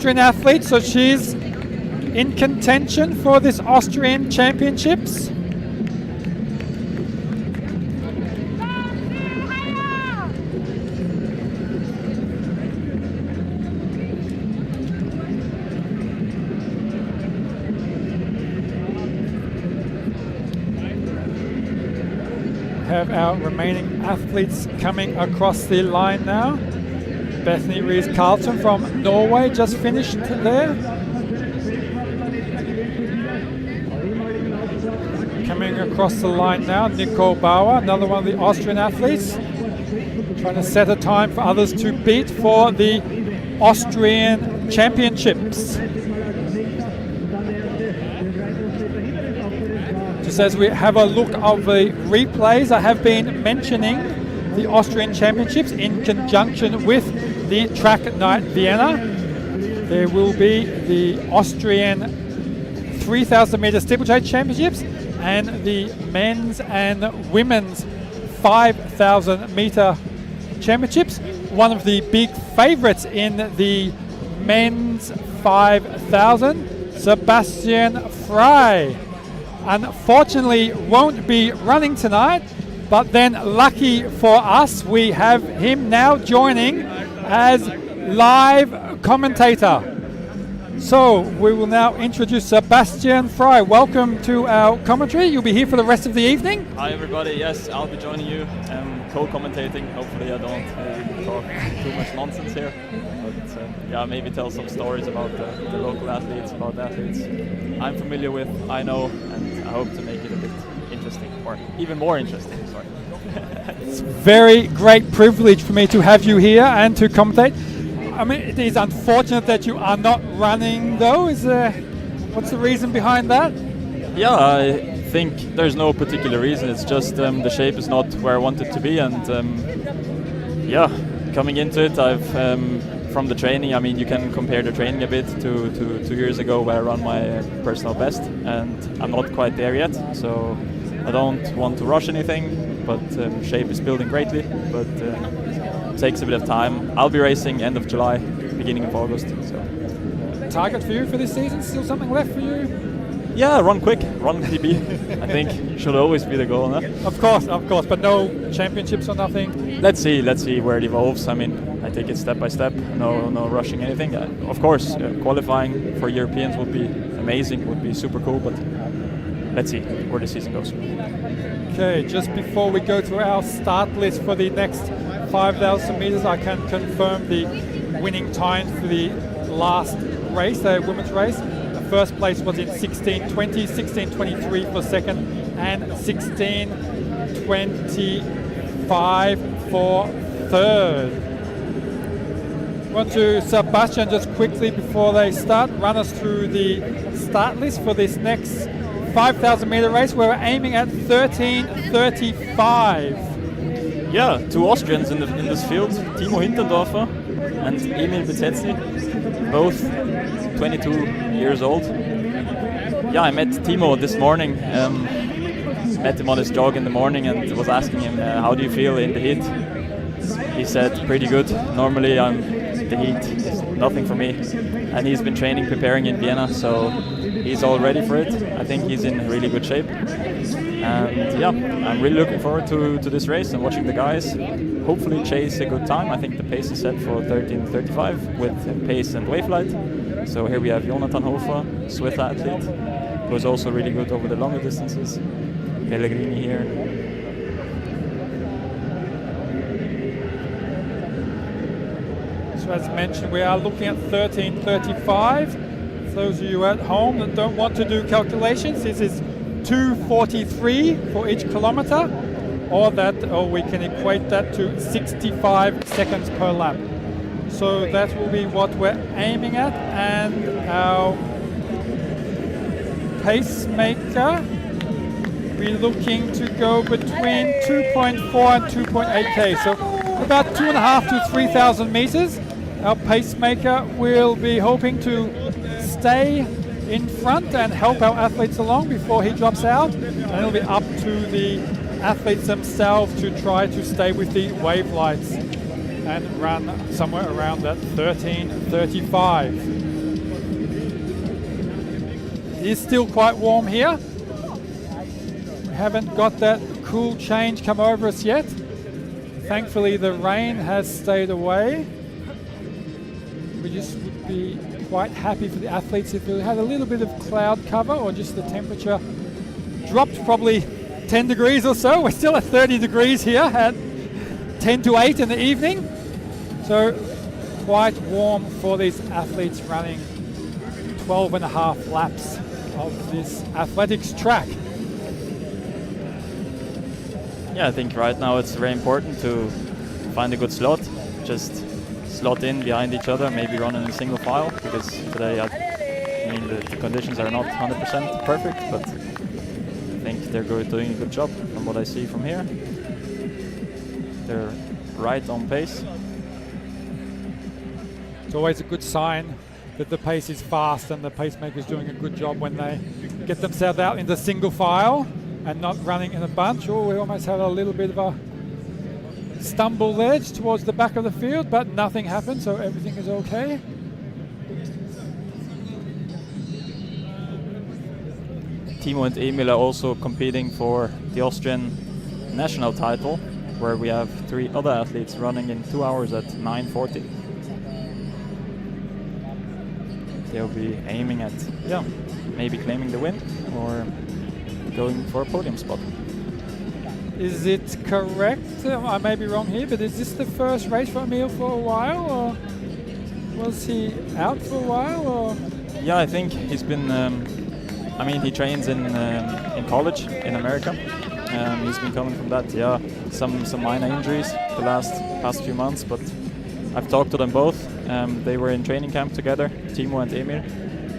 Austrian athlete, so she's in contention for this Austrian Championships. Have our remaining athletes coming across the line now. Bethany Rees-Carlton from Norway just finished there. Coming across the line now, Nicole Bauer, another one of the Austrian athletes, trying to set a time for others to beat for the Austrian Championships. Just as we have a look of the replays, I have been mentioning the Austrian Championships in conjunction with the track Night Vienna. There will be the Austrian 3,000 meter steeplechase championships and the men's and women's 5,000 meter championships. One of the big favorites in the men's 5,000, Sebastian Fry, unfortunately won't be running tonight, but then lucky for us, we have him now joining as live commentator. So we will now introduce Sebastian Fry. Welcome to our commentary. You'll be here for the rest of the evening. Hi everybody, yes, I'll be joining you, co-commentating. Hopefully I don't talk too much nonsense here, but yeah, maybe tell some stories about the local athletes, about the athletes I'm familiar with, I know, and I hope to make it a bit interesting, or even more interesting, sorry. It's a very great privilege for me to have you here and to commentate. I mean, it is unfortunate that you are not running though. What's the reason behind that? Yeah, I think there's no particular reason. It's just the shape is not where I want it to be, and yeah, coming into it, I've from the training. I mean, you can compare the training a bit to 2 years ago where I ran my personal best, and I'm not quite there yet. So I don't want to rush anything, but shape is building greatly. But it takes a bit of time. I'll be racing end of July, beginning of August. So. Target for you for this season? Still something left for you? Yeah, run quick, run PB. I think should always be the goal, no? Of course, but no championships or nothing. Let's see where it evolves. I mean, I take it step by step. No rushing anything. Of course, qualifying for Europeans would be amazing, would be super cool. But let's see where the season goes. Okay, just before we go through our start list for the next 5,000 meters, I can confirm the winning time for the last race, the women's race. The first place was in 16:20, 16:23 for second, and 16:25 for third. Want to, Sebastian, just quickly before they start, run us through the start list for this next 5,000 meter race. We're aiming at 13:35. Yeah, two Austrians in this field, Timo Hinterndorfer and Emil Bezetzli, both 22 years old. Yeah, I met Timo this morning. Met him on his jog in the morning and was asking him, how do you feel in the heat? He said, pretty good. Normally the heat is nothing for me. And he's been training, preparing in Vienna, so he's all ready for it. I think he's in really good shape. And yeah, I'm really looking forward to this race and watching the guys hopefully chase a good time. I think the pace is set for 13:35 with pace and wave flight. So here we have Jonathan Hofer, Swiss athlete, who is also really good over the longer distances. Pellegrini here. So as mentioned, we are looking at 13:35. For those of you at home that don't want to do calculations, this is 2:43 for each kilometer, or we can equate that to 65 seconds per lap. So that will be what we're aiming at, and our pacemaker, we're looking to go between 2.4 and 2.8k, so about 2.5 to 3,000 meters. Our pacemaker will be hoping to stay in front and help our athletes along before he drops out, and it'll be up to the athletes themselves to try to stay with the wave lights and run somewhere around that 13:35. It is still quite warm here. We haven't got that cool change come over us yet. Thankfully, the rain has stayed away. We just would be quite happy for the athletes if we had a little bit of cloud cover or just the temperature dropped probably 10 degrees or so. We're still at 30 degrees here at 10 to 8 in the evening. So quite warm for these athletes running 12 and a half laps of this athletics track. Yeah, I think right now it's very important to find a good slot. Just slot in behind each other, maybe run in a single file, because today I mean the conditions are not 100% perfect, but I think they're doing a good job from what I see from here. They're right on pace. It's always a good sign that the pace is fast and the pacemaker's doing a good job when they get themselves out into single file and not running in a bunch. Oh, we almost had a little bit of a stumble there towards the back of the field, but nothing happened, so everything is okay. Timo and Emil are also competing for the Austrian national title, where we have 3 other athletes running in 2 hours at 9:40. They'll be aiming at, maybe claiming the win or going for a podium spot. Is it correct? I may be wrong here, but is this the first race for Emil for a while, or was he out for a while? Or? Yeah, I think he's been. I mean, he trains in college in America. He's been coming from that. Yeah, some minor injuries the past few months, but I've talked to them both. They were in training camp together, Timo and Emil,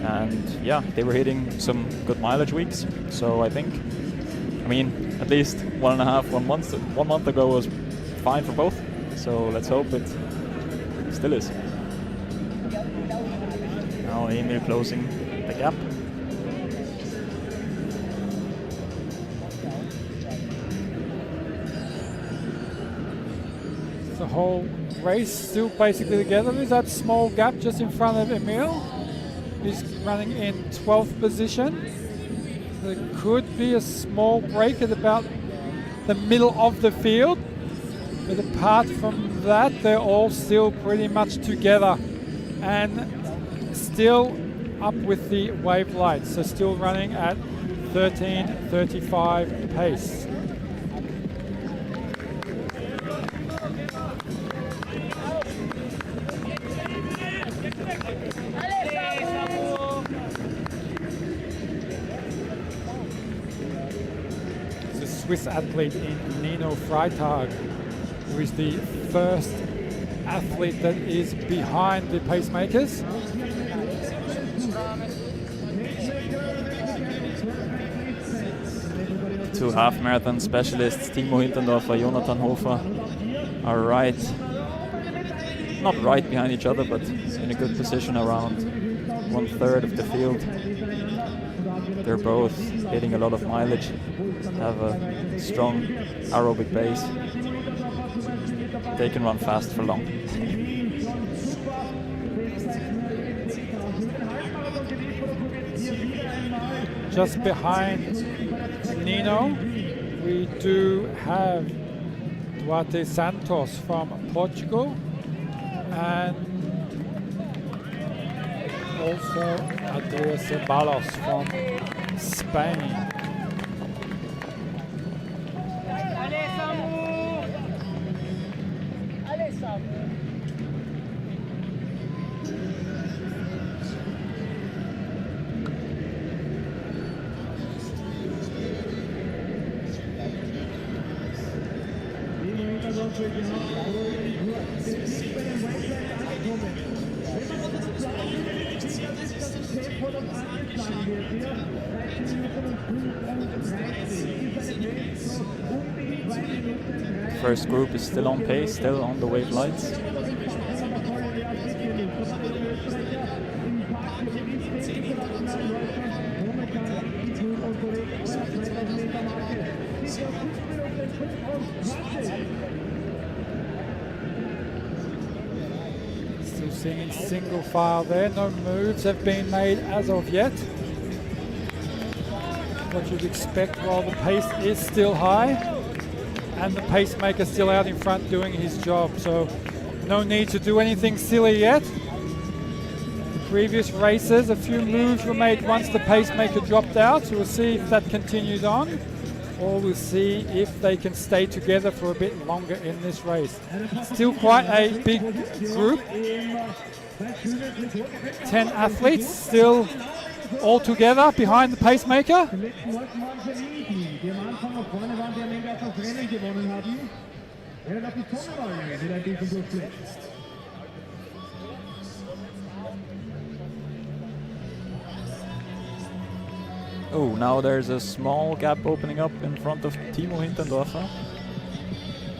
and yeah, they were hitting some good mileage weeks. So I think, I mean, at least 1 month ago was fine for both. So let's hope it still is. Now Emil closing the gap. The whole race still basically together. There's that small gap just in front of Emil. He's running in 12th position. There could be a small break at about the middle of the field, but apart from that, they're all still pretty much together and still up with the wave lights, so still running at 13:35 pace. Swiss athlete in Nino Freitag, who is the first athlete that is behind the pacemakers. Two half marathon specialists, Timo Hinterndorfer, Jonathan Hofer, are not right behind each other, but in a good position around 1/3 of the field. They're both hitting a lot of mileage, have a strong aerobic base. They can run fast for long. Just behind Nino, we do have Duarte Santos from Portugal and also Andrea Ceballos from Spain. First group is still on pace, still on the wave lights. Still seeing in single file there, no moves have been made as of yet. what you'd expect while the pace is still high and the pacemaker still out in front doing his job. So no need to do anything silly yet. Previous races, a few moves were made once the pacemaker dropped out, so we'll see if that continues on, or we'll see if they can stay together for a bit longer in this race. Still quite a big group. 10 athletes still all together behind the pacemaker. Oh, now there's a small gap opening up in front of Timo Hintendorfer.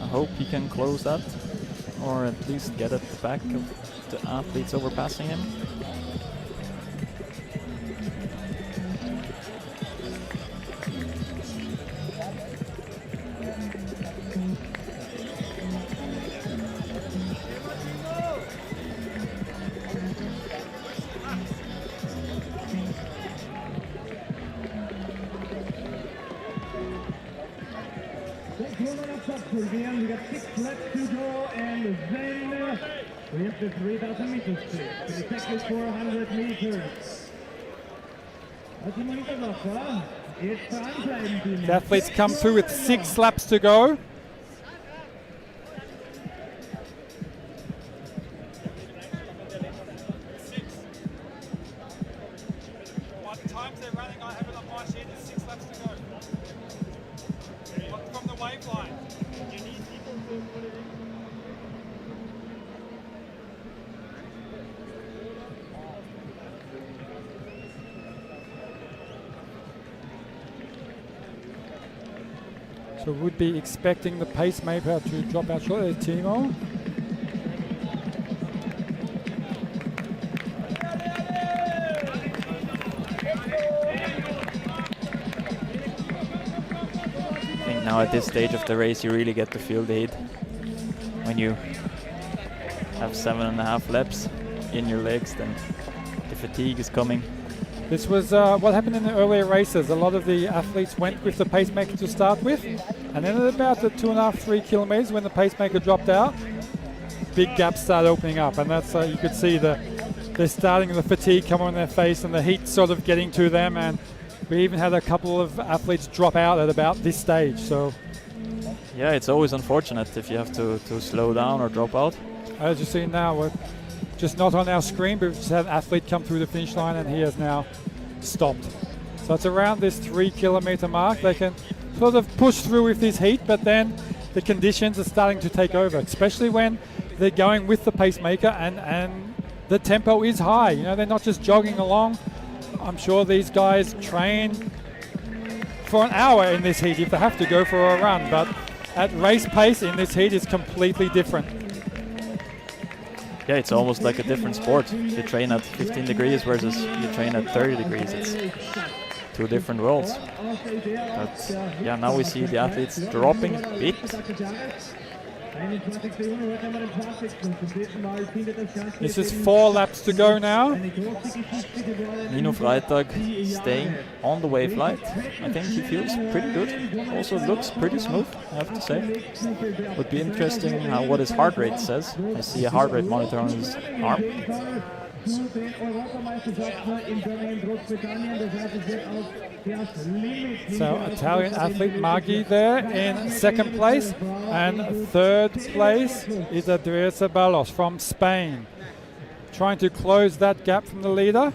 I hope he can close that, or at least get at the back of the athletes overpassing him. We got 6 laps to go, and then we have the 3,000 meter split. The second 400 meters. The athletes come through with 6 laps to go. What times they're running, I have it on my sheet, is 6 laps to go. From the wave line. So would be expecting the pacemaker to drop out shortly. There's Timo. I think now at this stage of the race you really get to feel the heat when you have 7.5 laps in your legs, then the fatigue is coming. This was what happened in the earlier races. A lot of the athletes went with the pacemaker to start with, and then at about the 2.5-3 kilometers when the pacemaker dropped out, big gaps started opening up, and that's you could see they're starting the fatigue come on their face and the heat sort of getting to them, and we even had a couple of athletes drop out at about this stage. So yeah, it's always unfortunate if you have to slow down or drop out. As you see now, we're just not on our screen, but we've just had an athlete come through the finish line and he has now stopped. So it's around this 3 kilometer mark. They can sort of push through with this heat, but then the conditions are starting to take over, especially when they're going with the pacemaker and the tempo is high. You know, they're not just jogging along. I'm sure these guys train for an hour in this heat if they have to go for a run, but at race pace in this heat is completely different. Yeah, it's almost like a different sport. You train at 15 degrees versus you train at 30 degrees. It's 2 different worlds. But yeah, now we see the athletes dropping a bit. This is 4 laps to go now. Nino Freitag staying on the wave light. I think he feels pretty good. Also looks pretty smooth, I have to say. Would be interesting what his heart rate says. I see a heart rate monitor on his arm. So Italian athlete Maggi there in second place, and third place is Andrea Ceballos from Spain, trying to close that gap from the leader.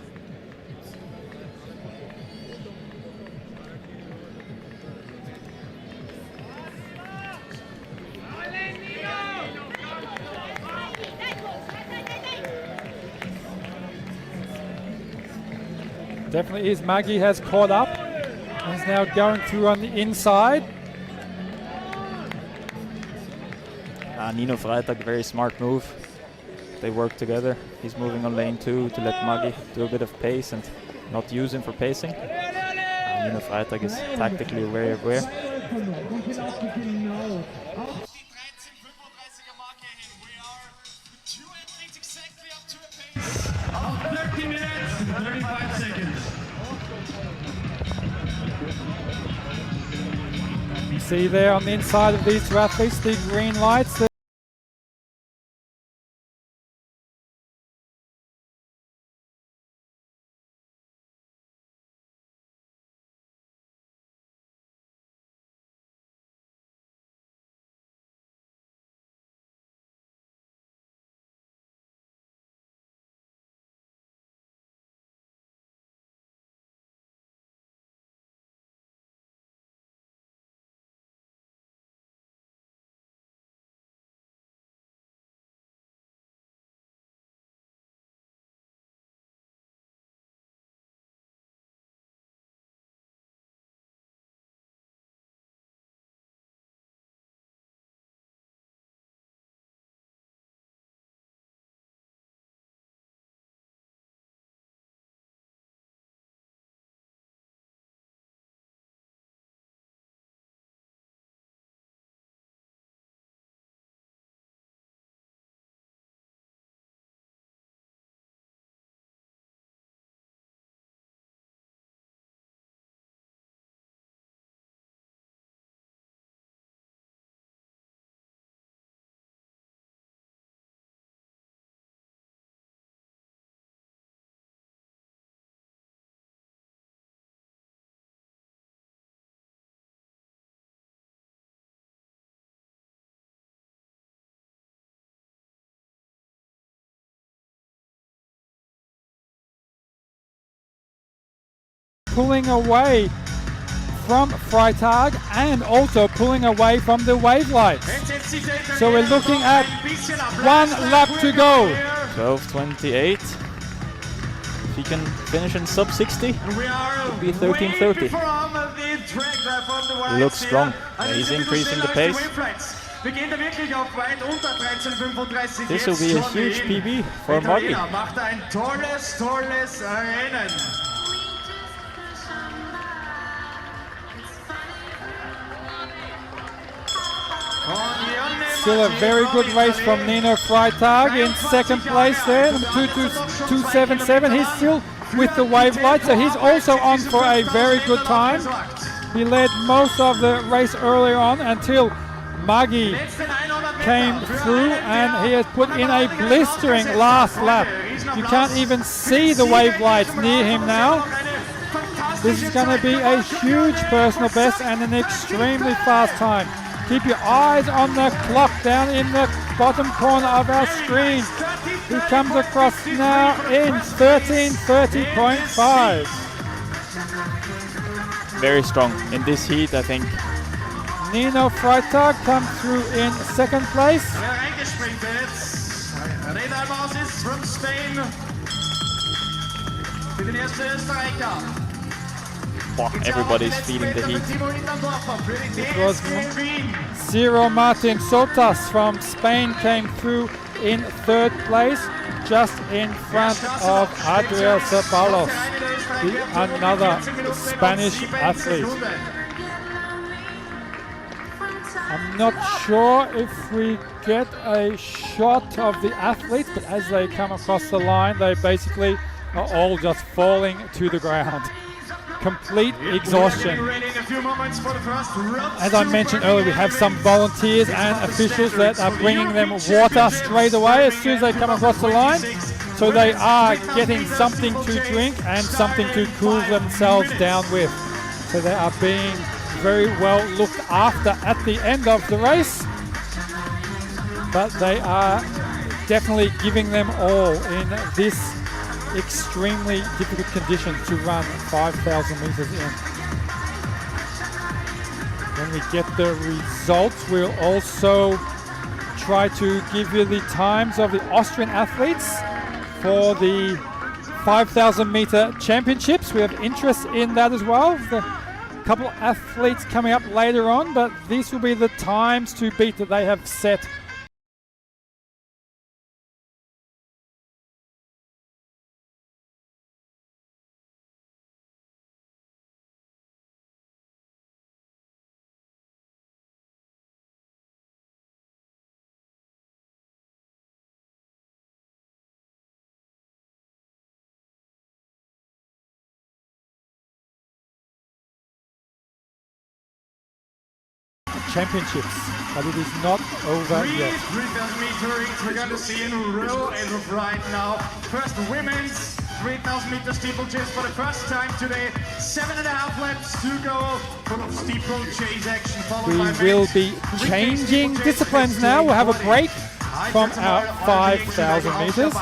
Definitely is. Maggi has caught up and is now going through on the inside. Nino Freitag, very smart move. They work together. He's moving on lane 2 to let Maggi do a bit of pace and not use him for pacing. Nino Freitag is tactically very aware. see there on the inside of these two athletes, the green lights. Pulling away from Freitag and also pulling away from the wave lights. So we're looking at 1 lap to go. 12:28. If he can finish in sub 60, it would be 13:30. He looks strong. Yeah, he's increasing the pace. This will be a huge PB for Maggi. Macht ein tolles Rennen. Still a very good race from Nino Freitag in second place there, number 277. He's still with the wave light, so he's also on for a very good time. He led most of the race earlier on until Maggi came through, and he has put in a blistering last lap. You can't even see the wave lights near him now. This is going to be a huge personal best and an extremely fast time. Keep your eyes on the clock down in the bottom corner of our screen. He comes across now in 13:30.5. Very strong in this heat, I think. Nino Freitag comes through in second place. From Spain. Wow, everybody's feeling the heat. It was Ciro Martin Sotas from Spain came through in third place, just in front of Adriel Ceballos, another Spanish athlete. I'm not sure if we get a shot of the athletes, but as they come across the line, they basically are all just falling to the ground. Complete exhaustion. As I mentioned earlier, we have some volunteers and officials that are bringing them water straight away as soon as they come across the line. So they are getting something to drink and something to cool themselves down with. So they are being very well looked after at the end of the race. But they are definitely giving them all in this extremely difficult conditions to run 5,000 meters in. When we get the results, we'll also try to give you the times of the Austrian athletes for the 5,000 meter championships. We have interest in that as well. The couple athletes coming up later on, but these will be the times to beat that they have set Championships, but it is not over yet. 3,000 meter rings we're going to see in a row as of right now. First women's 3,000 meter steeplechase for the first time today. 7.5 laps to go for steeplechase action. We will be changing disciplines now. We'll have a break from our 5,000 meters,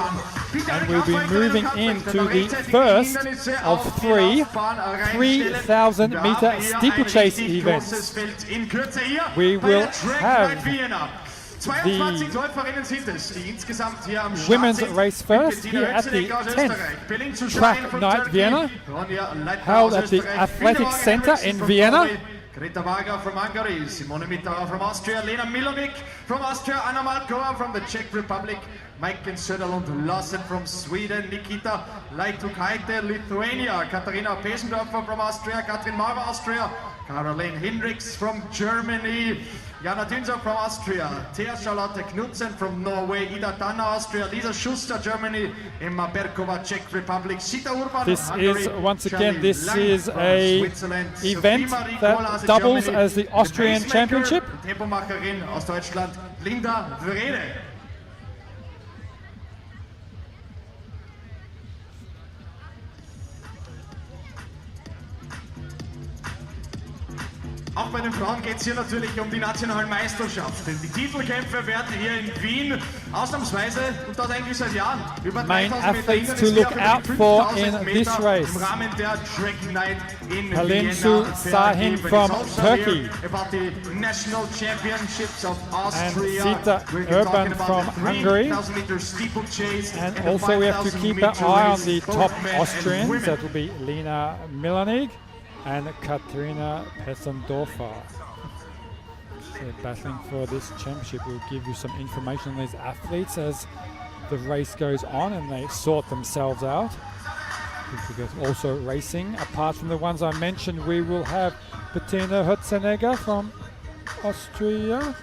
and we'll be moving into the first of three 3,000 meter steeplechase events. We will have the women's race first here at the 10th Track Night Vienna, held at the Athletic Center in Vienna. Greta Varga from Hungary, Simone Mitterrand from Austria, Lena Milonik from Austria, Anna Malkova from the Czech Republic, Maiken Söderlund Lassen from Sweden, Nikita Laitukaite, Lithuania, Katharina Pesendorfer from Austria, Katrin Maurer, Austria, Caroline Hendricks from Germany, Jana Dünser from Austria, Thea Charlotte Knudsen from Norway, Ida Tanner, Austria, Lisa Schuster, Germany, Emma Berkova, Czech Republic, Sita Urban, This Hungary, is, once again, Charlie this Lang is from a Switzerland, event Sophie Marie that Kohlhase, doubles Germany, as the Austrian Pacemaker, Championship. Tempomacherin aus Deutschland, Linda Vrede. Auch bei den Frauen geht es hier natürlich um die nationalen Meisterschaften. Die Titelkämpfe werden hier in Wien ausnahmsweise und das eigentlich seit Jahren über Main 3000 Meter athletes to Hinderniswerte, look out for 5000 in Meter this race. im Rahmen der Track Night in Halinsu Vienna Sahin vergeben. from It's also Turkey. here about the National Championships of And Austria. Sita We're Urban talking about from the Hungary. 3,000 meter steeplechase And the also we have to 5,000 keep an meter eye on race, the both top men and Austrians. women. That will be Lena Milonig and Katrina Pessendorfer. So battling for this championship. We'll give you some information on these athletes as the race goes on and they sort themselves out. Also racing, apart from the ones I mentioned, we will have Bettina Hötzenegger from Austria,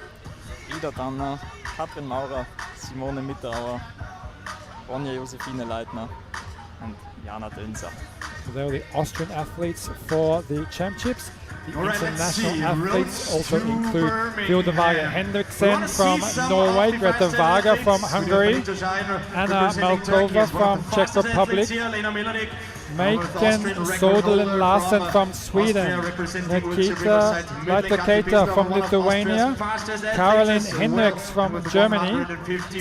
Ida Tanner, Katrin Maurer, Simone Mitterauer, Ronja Josephine Leitner and Jana Dünser. so they were the Austrian athletes for the championships. The All right, let's international see. athletes Road also to include Hilde Varga Birmingham. Hendriksen from Norway, Greta Varga from Hungary, Anna Malkova from Czech Republic, Maiken Söderlund Larsen from Sweden, Nikita Laitukaite from Lithuania, Caroline Hendricks from Germany,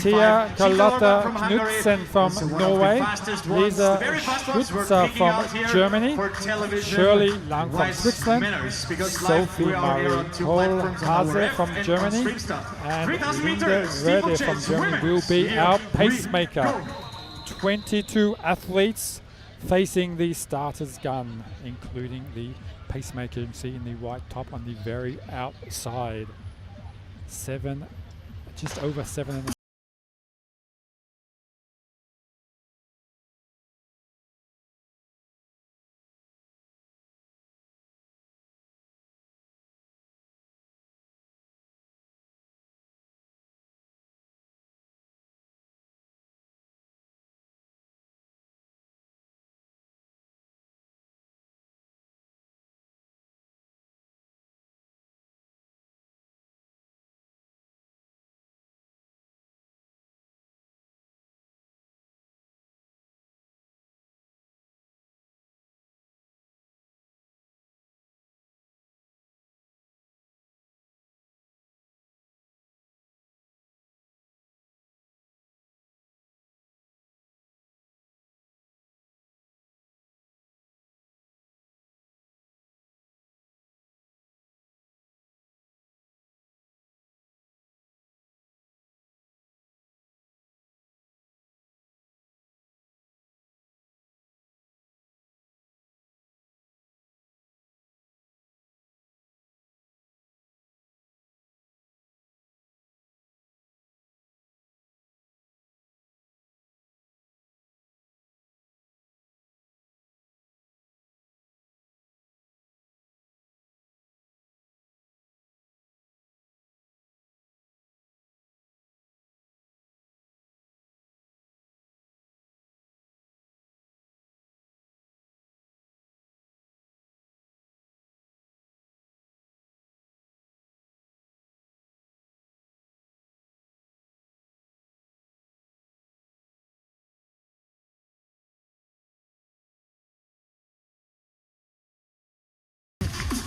Tia Carlotta Knudsen from Norway, Lisa Schutzer from Germany, Shirley Lang from Switzerland, Sophie Marie Kohlhase from Germany, and Linda Rede from Germany will be our pacemaker. 22 athletes facing the starter's gun, including the pacemaker you can see in the white top on the very outside. Just over 7.5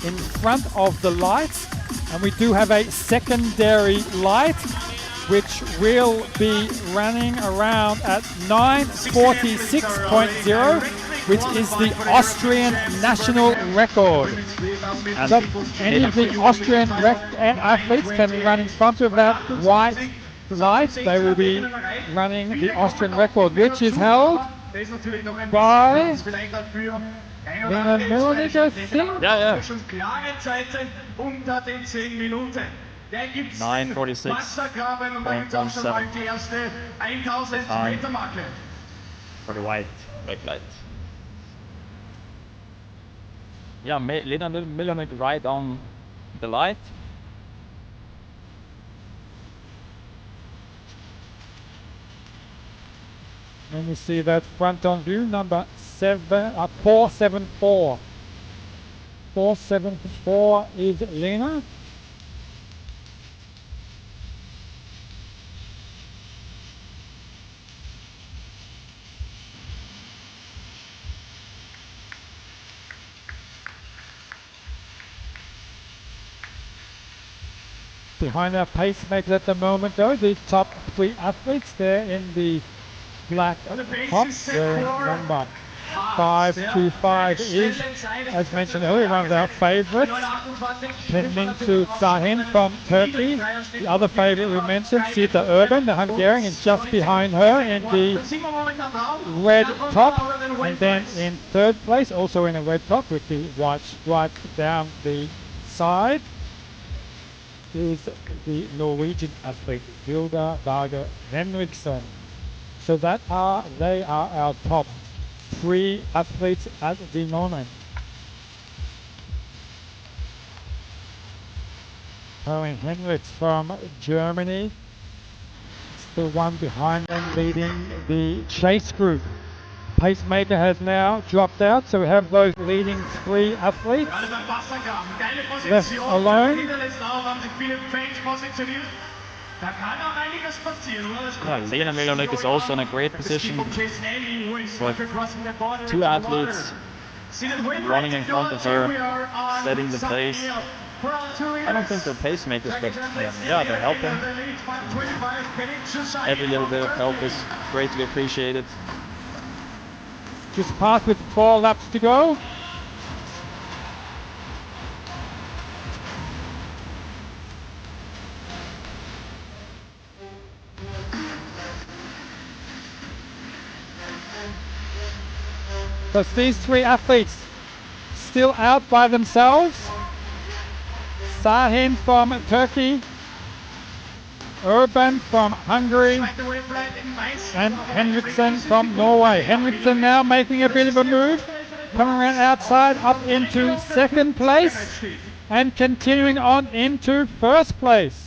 in front of the lights, and we do have a secondary light which will be running around at 9:46.0, which is the Austrian national record. So any of the Austrian athletes can run in front of that white light. They will be running the Austrian record, which is held by Lena Milonic, I think. Yeah. Klaren Zeiten unter den 10 Minuten. Der gibt's 9:46. Wassergraben und bringt auch schon mal die erste 1000 Meter Marke. For the white light. Yeah, Lena Milonic right on the light. Let me see that front on view, number 474. 474 is Lena. Behind our pacemakers at the moment though, the top 3 athletes there in the black top, number 525 is, as mentioned earlier, one of our favourites, pending to Sahin from Turkey. The other favourite we mentioned, Sita Urban, the Hungarian, is just behind her in the red top, and then in third place, also in a red top with the white stripes down the side, is the Norwegian athlete Hilda Berger Henriksen. So they are our top 3 athletes at the moment. Karin Henriks from Germany is the one behind them leading the chase group. Pacemaker has now dropped out, so we have those leading 3 athletes left alone. Lena Milonic is also in a great position with 2 athletes running in front of her, setting the pace. I don't think they're pacemakers, but yeah, they're helping. Every little bit of help is greatly appreciated. Just passed with 4 laps to go. So these 3 athletes still out by themselves. Sahin from Turkey, Urban from Hungary, and Henriksen from Norway. Henriksen now making a bit of a move, coming around outside up into second place and continuing on into first place.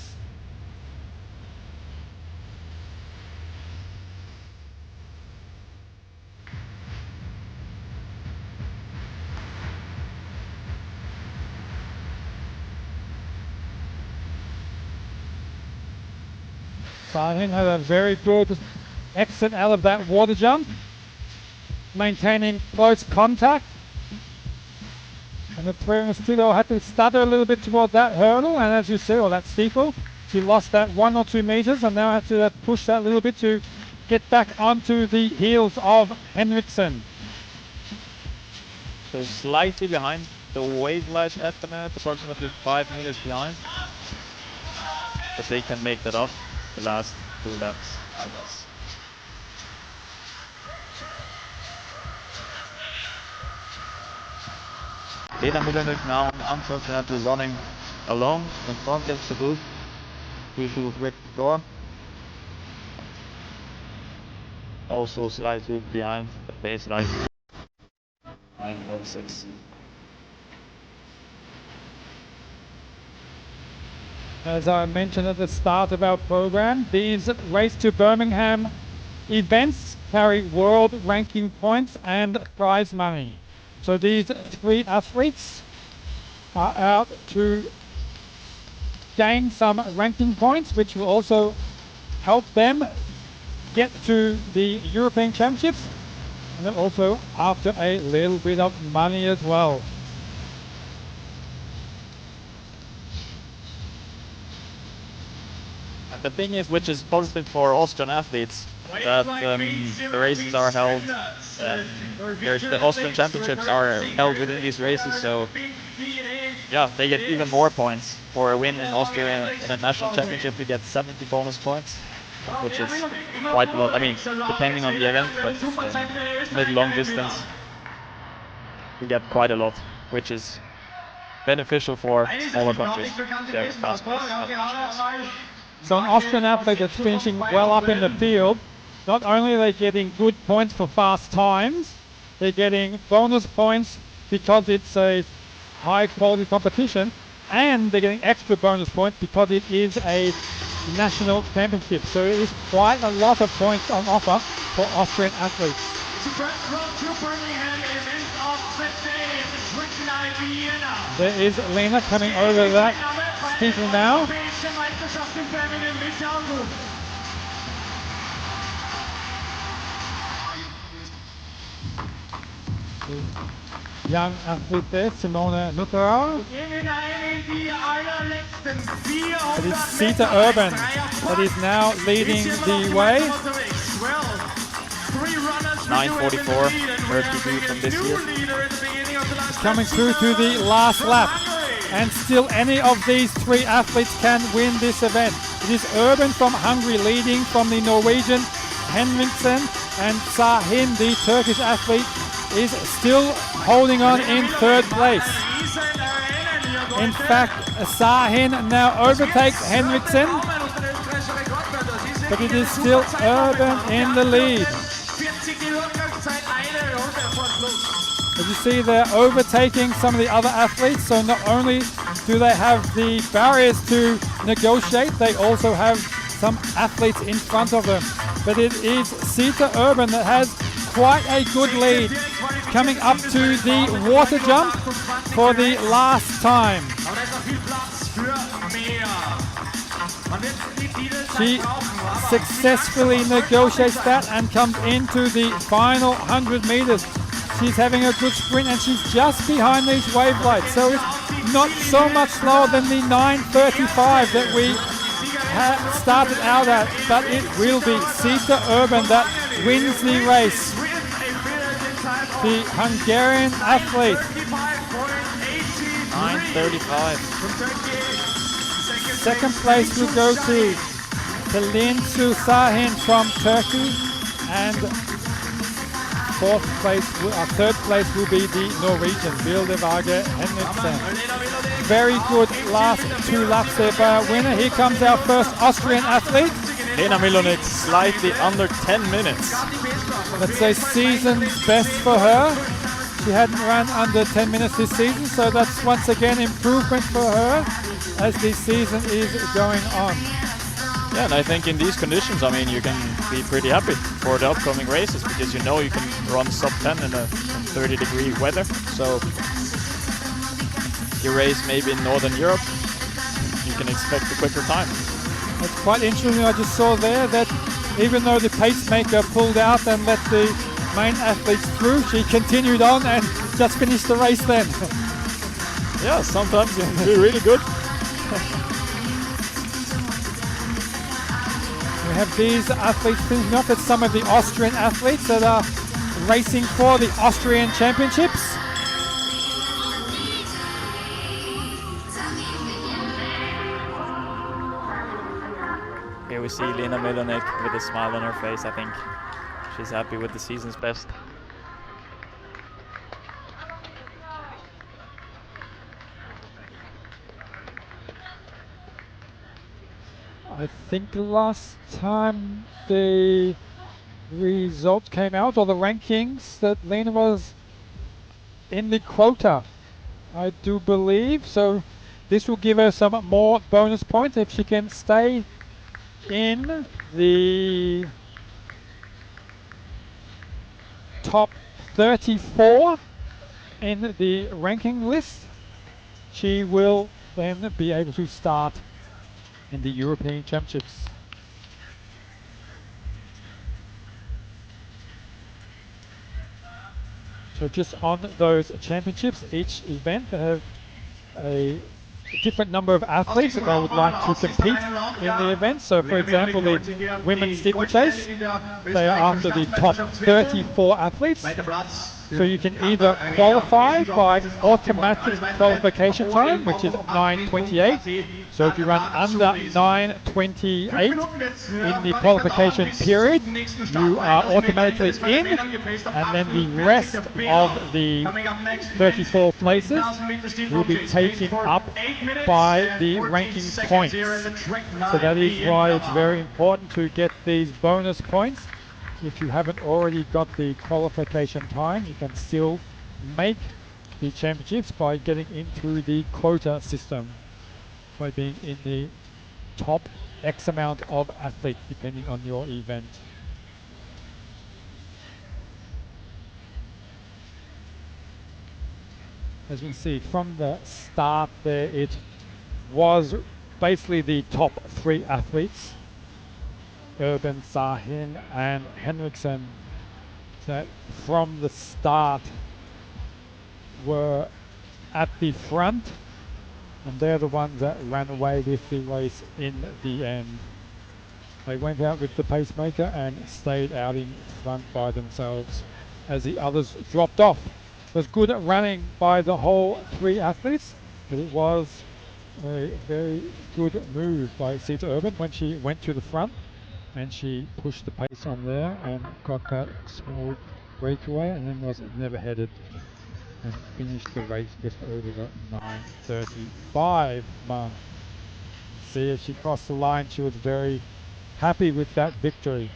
Sahin had a very good exit out of that water jump, maintaining close contact. And the Studio had to stutter a little bit toward that hurdle, and as you see, or that steeple, she lost that 1 or 2 meters and now had to push that a little bit to get back onto the heels of Henriksen. So slightly behind the wave light at the minute, approximately 5 meters behind. But they can make that up the last 2 laps. Lena Milonic now unfortunately running alone in front of the booth. We should break the door. Also slightly behind the baseline. 9:06. As I mentioned at the start of our program, these Race to Birmingham events carry world ranking points and prize money. So these 3 athletes are out to gain some ranking points, which will also help them get to the European Championships, and then also after a little bit of money as well. the thing is, which is positive for Austrian athletes, that the races are held. The Austrian championships are held within these races, so yeah, they get even more points for a win in Austria. In a national championship, you get 70 bonus points, which is quite a lot. I mean, depending on the event, but mid-long distance, you get quite a lot, which is beneficial for smaller countries. So an Austrian athlete that's finishing well up in the field, not only are they getting good points for fast times, they're getting bonus points because it's a high quality competition, and they're getting extra bonus points because it is a national championship. So it is quite a lot of points on offer for Austrian athletes. There is Lena coming over that steeple now. Young athlete there, Simone Lutherau. It is Sita Urban that is now leading the way. 9:44, her debut from this year. Coming through to the last lap. And still any of these three athletes can win this event. It is Urban from Hungary leading from the Norwegian Henriksen, and Sahin, the Turkish athlete, is still holding on in third place. In fact, Sahin now overtakes Henriksen, but it is still Urban in the lead. As you see, they're overtaking some of the other athletes, so not only do they have the barriers to negotiate, they also have some athletes in front of them. But it is Sita Urban that has quite a good lead, coming up to the water jump for the last time. She successfully negotiates that and comes into the final 100 meters. She's having a good sprint, and she's just behind these wave lights, so it's not so much slower than the 9:35 that we started out at, but it will be Sita Urban that wins the race. The Hungarian athlete. 9:35. Second place will go to Pelinsu Sahin from Turkey, and third place will be the Norwegian Bildevage Henriksen. Very good last two laps there by our winner. Here comes our first Austrian athlete. Lena Milonik, slightly under 10 minutes. That's a season's best for her. She hadn't run under 10 minutes this season, so that's once again improvement for her as the season is going on. Yeah, and I think in these conditions, I mean, you can be pretty happy for the upcoming races because you know you can run sub 10 in a 30-degree weather. So you race maybe in Northern Europe, you can expect a quicker time. It's quite interesting. I just saw there that even though the pacemaker pulled out and let the main athletes through, she continued on and just finished the race then. Yeah, sometimes you can do really good. We have these athletes finishing off. It's some of the Austrian athletes that are racing for the Austrian Championships. Here we see Lena Milonik with a smile on her face. I think she's happy with the season's best. I think the last time the results came out, or the rankings, that Lena was in the quota, I do believe. So this will give her some more bonus points if she can stay in the top 34 in the ranking list. She will then be able to start in the European Championships. So just on those championships, each event have a different number of athletes that would like to compete in the event. So, for example, the women's steeplechase, they are after the top 34 athletes. So you can either qualify by automatic qualification time, which is 9:28. So if you run under 9:28 in the qualification period, you are automatically in, and then the rest of the 34 places will be taken up by the ranking points. So that is why it's very important to get these bonus points. If you haven't already got the qualification time, you can still make the championships by getting into the quota system, by being in the top X amount of athletes depending on your event. As you can see from the start there, it was basically the top 3 athletes, Urban, Sahin and Henriksen, that from the start were at the front, and they're the ones that ran away with the race in the end. They went out with the pacemaker and stayed out in front by themselves as the others dropped off. It was good running by the whole 3 athletes, but it was a very good move by Sita Urban when she went to the front and she pushed the pace on there and got that small breakaway, and then was never headed and finished the race just over the 9:35 mark. See, as she crossed the line, she was very happy with that victory.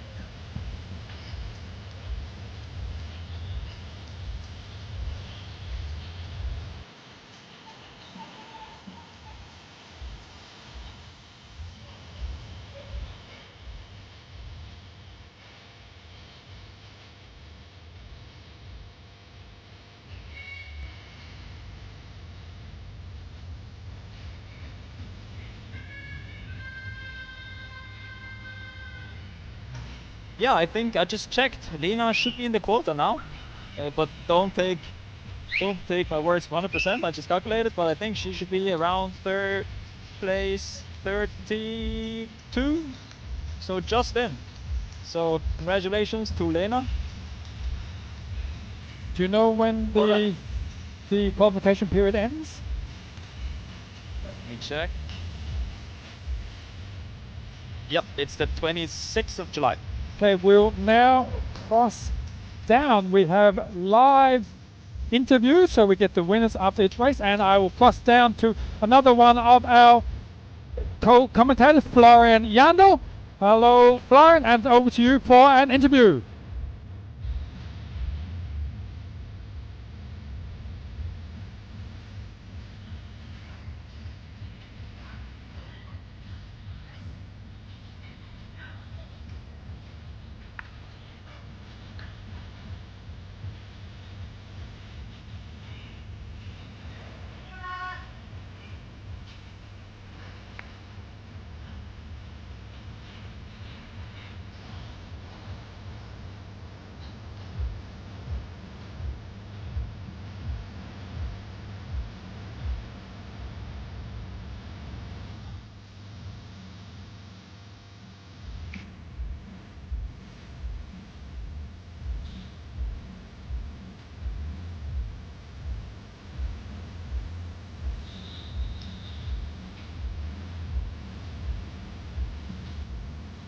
Yeah, I think I just checked. Lena should be in the quota now, but don't take my words 100%. I just calculated, but I think she should be around 3rd place, 32. So just in. So congratulations to Lena. Do you know when the qualification period ends? Let me check. Yep, it's the 26th of July. Okay, we'll now cross down. We have live interviews, so we get the winners after each race, and I will cross down to another one of our co-commentators, Florian Yandel. Hello, Florian, and over to you for an interview.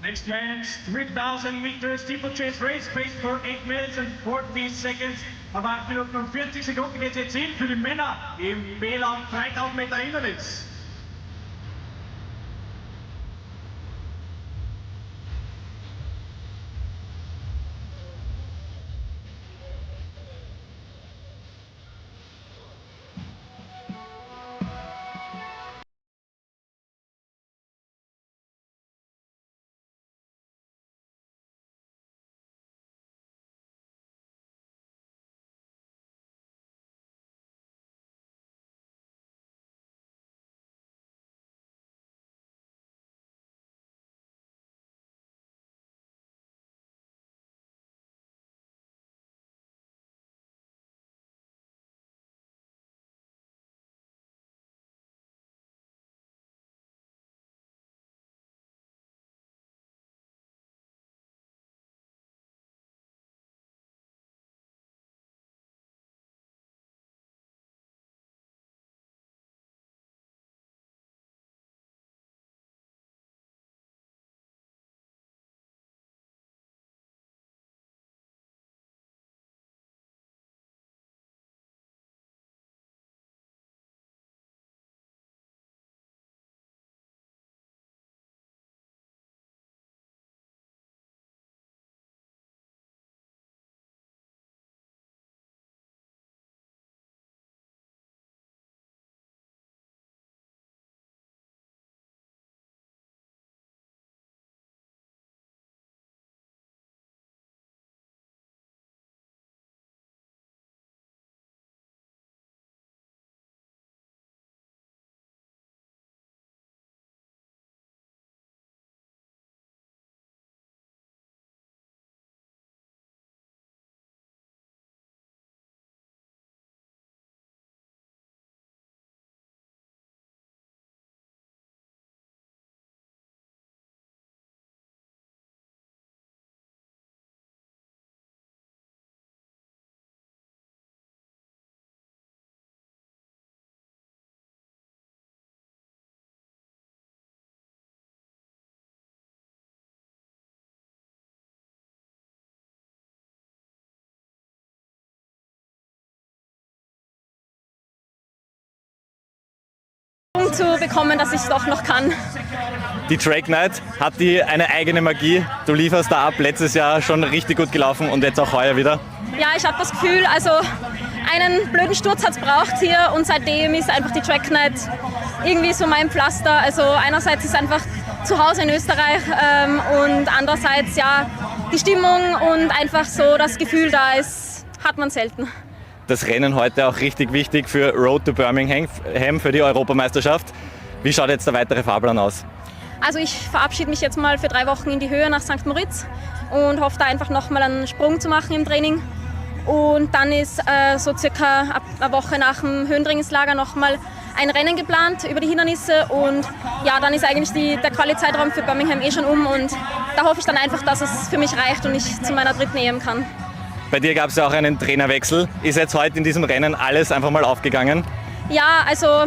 Next man's 3,000 meters steeplechase race, paced for 8 minutes and 40 seconds. Aber 8 Minuten und 40 Sekunden geht jetzt hin für die Männer im B-Lauf 3000 Meter Hindernis. zu bekommen, dass ich es doch noch kann. Die Track Night, hat die eine eigene Magie? Du lieferst da ab, letztes Jahr schon richtig gut gelaufen und jetzt auch heuer wieder? Ja, ich habe das Gefühl, also einen blöden Sturz hat es braucht hier und seitdem ist einfach die Track Night irgendwie so mein Pflaster. Also einerseits ist einfach zu Hause in Österreich und andererseits ja die Stimmung und einfach so das Gefühl da ist, hat man selten. Das Rennen heute auch richtig wichtig für Road to Birmingham, für die Europameisterschaft. Wie schaut jetzt der weitere Fahrplan aus? Also ich verabschiede mich jetzt mal für 3 Wochen in die Höhe nach St. Moritz und hoffe da einfach nochmal einen Sprung zu machen im Training. Und dann ist so circa eine Woche nach dem Höhentrainingslager nochmal ein Rennen geplant über die Hindernisse und ja, dann ist eigentlich der Quali-Zeitraum für Birmingham schon und da hoffe ich dann einfach, dass es für mich reicht und ich zu meiner 3. EM kann. Bei dir gab es ja auch einen Trainerwechsel. Ist jetzt heute in diesem Rennen alles einfach mal aufgegangen? Ja, also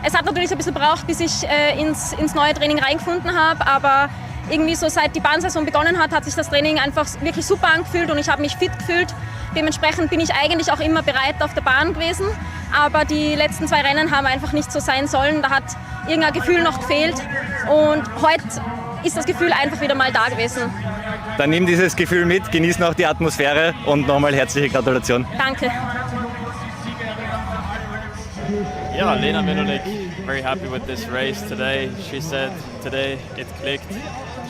es hat natürlich ein bisschen gebraucht, bis ich ins neue Training reingefunden habe, aber irgendwie so seit die Bahnsaison begonnen hat sich das Training einfach wirklich super angefühlt und ich habe mich fit gefühlt. Dementsprechend bin ich eigentlich auch immer bereit auf der Bahn gewesen, aber die letzten 2 Rennen haben einfach nicht so sein sollen. Da hat irgendein Gefühl noch gefehlt und heute ist das Gefühl einfach wieder mal da gewesen. Dann nimm dieses Gefühl mit, genieß noch die Atmosphäre und nochmal herzliche Gratulation. Danke. Yeah, Lena Milonik, very happy with this race today. She said today it clicked.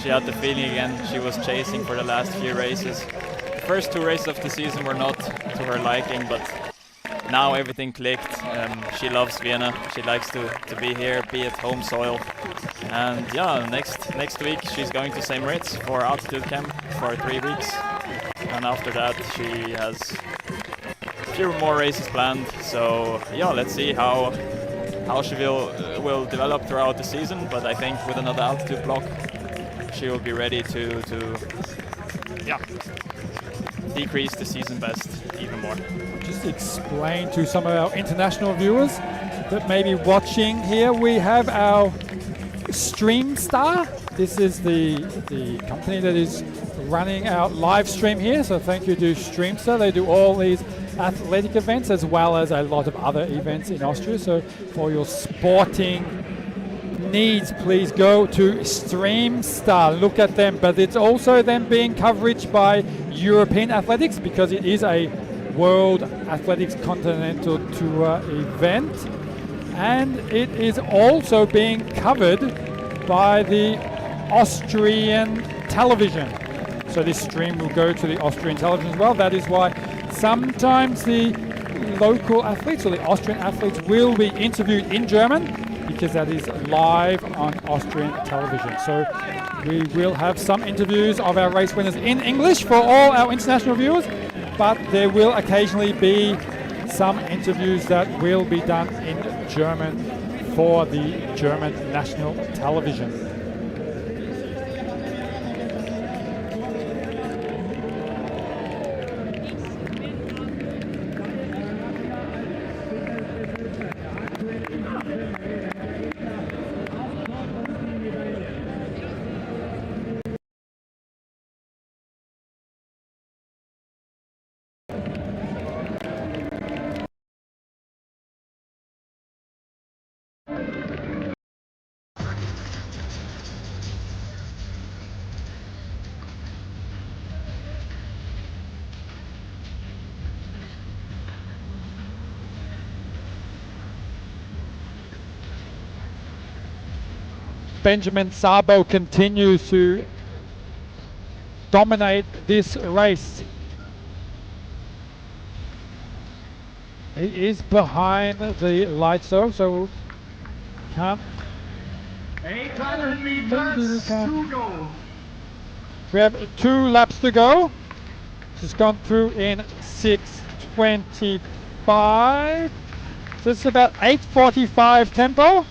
She had the feeling again she was chasing for the last few races. The first 2 races of the season were not to her liking, but now everything clicked. She loves Vienna. She likes to be here, be at home soil. And yeah, next week she's going to St. Moritz for altitude camp for 3 weeks. And after that she has a few more races planned. So yeah, let's see how she will develop throughout the season. But I think with another altitude block, she will be ready to decrease the season best even more. Just explain to some of our international viewers that may be watching here, we have our Streamstar. This is the company that is running our live stream here, so thank you to Streamstar. They do all these athletic events as well as a lot of other events in Austria, so for your sporting needs, please go to Streamstar, look at them. But it's also them being coverage by European Athletics because it is a World Athletics Continental Tour event, and it is also being covered by the Austrian television. So this stream will go to the Austrian television as well. That is why sometimes the local athletes or the Austrian athletes will be interviewed in German, because that is live on Austrian television. So we will have some interviews of our race winners in English for all our international viewers, but there will occasionally be some interviews that will be done in German for the German national television. Benjamin Sabo continues to dominate this race. He is behind the lights though, so can't. 800 meters to go. We have 2 laps to go. She's gone through in 6:25. So it's about 8:45 tempo.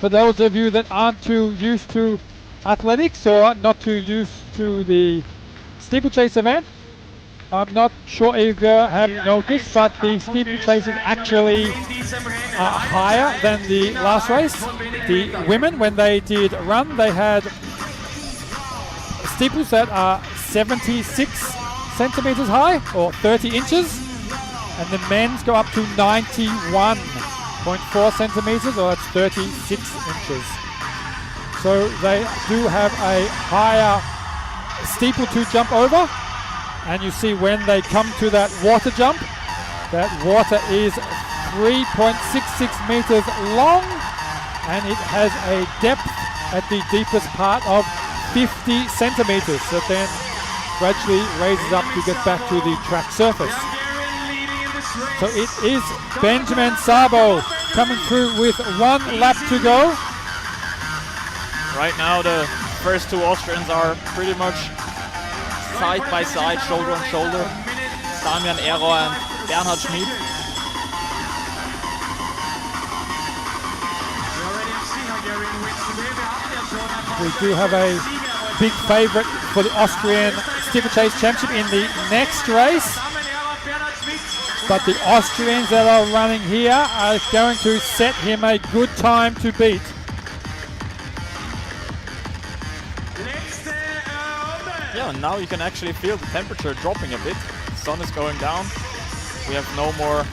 For those of you that aren't too used to athletics or not too used to the steeplechase event, I'm not sure if you have noticed, but the steeplechase is actually higher than the last race. The women, when they did run, they had steeples that are 76 centimeters high or 30 inches, and the men's go up to 91 0.4 centimeters, or that's 36 inches. So they do have a higher steeple to jump over, and you see when they come to that water jump, that water is 3.66 meters long, and it has a depth at the deepest part of 50 centimeters, that then gradually raises up to get back to the track surface. So it is Benjamin Szabo coming through with 1 lap to go. Right now the first two Austrians are pretty much side by side, shoulder on shoulder. Damian Error and Bernhard Schmid. We do have a big favorite for the Austrian Steeplechase Championship in the next race. But the Austrians that are running here are going to set him a good time to beat. Yeah, and now you can actually feel the temperature dropping a bit. The sun is going down. We have no more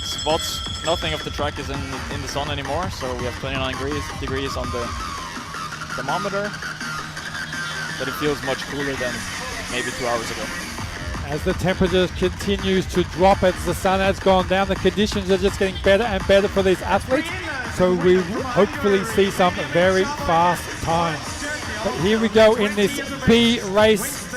spots. Nothing of the track is in the sun anymore. So we have 29 degrees on the thermometer. But it feels much cooler than maybe 2 hours ago. As the temperature continues to drop, as the sun has gone down, the conditions are just getting better and better for these athletes. So we hopefully see some very fast times. But here we go in this B race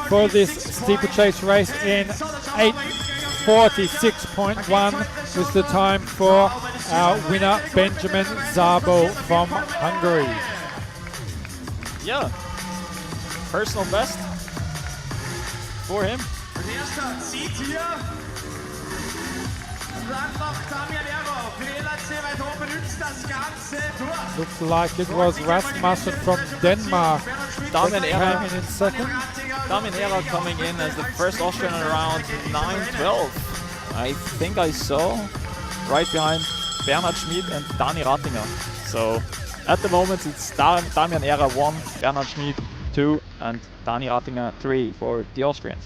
for this steeplechase race in 8:46.1 was the time for our winner Benjamin Szabo from Hungary. Yeah, personal best for him. Looks like it was Rasmussen from Denmark Damian that Error. came in second. Damian Error coming in as the first Austrian around 9:12. I think I saw right behind Bernhard Schmid and Dani Rattinger. So at the moment it's Damian Error 1, Bernhard Schmid 2 and Dani Rattinger 3 for the Austrians.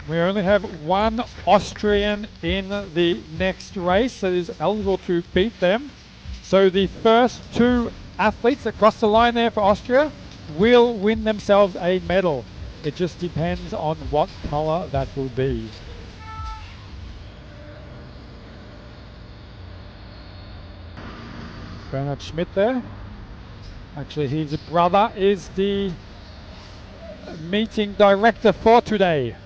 We only have one Austrian in the next race that is eligible to beat them. So the first two athletes that cross the line there for Austria will win themselves a medal. It just depends on what color that will be. Bernhard Schmidt there. Actually, his brother is the meeting director for today.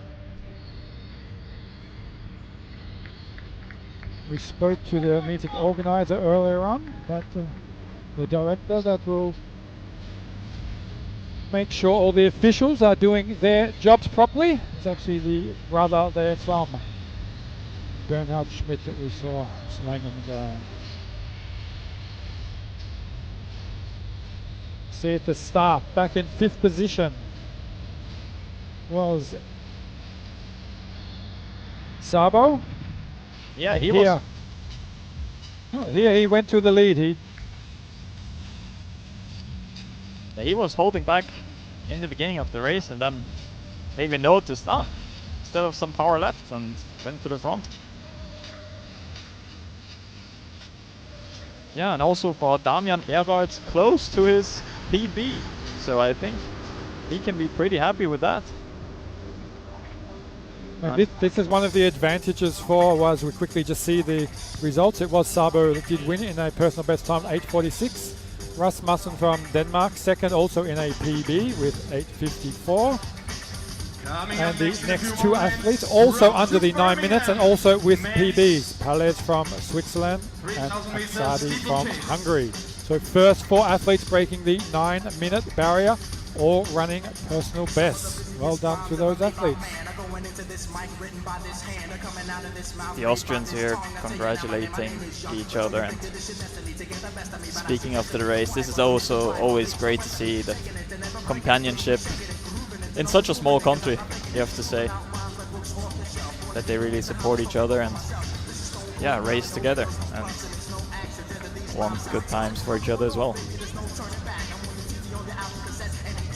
We spoke to the meeting organizer earlier on, that the director that will make sure all the officials are doing their jobs properly. It's actually the brother there from Bernhard Schmidt that we saw laying on the ground. See at the start, back in 5th position was Szabo. Yeah, he was. Here he went to the lead. He was holding back in the beginning of the race and then maybe noticed, still have some power left and went to the front. Yeah, and also for Damian Error, it's close to his PB. So I think he can be pretty happy with that. This is one of the advantages for, was we quickly just see the results. It was Szabo that did win in a personal best time, 8:46. Rasmussen from Denmark, second also in a PB with 8:54. And the next two athletes also under the 9 minutes and also with PBs. Palez from Switzerland and Aksadi from Hungary. So first 4 athletes breaking the 9-minute barrier, all running personal bests. Well done to those athletes. The Austrians here congratulating each other, and speaking after the race, this is also always great to see the companionship in such a small country, you have to say, that they really support each other and race together and want good times for each other as well.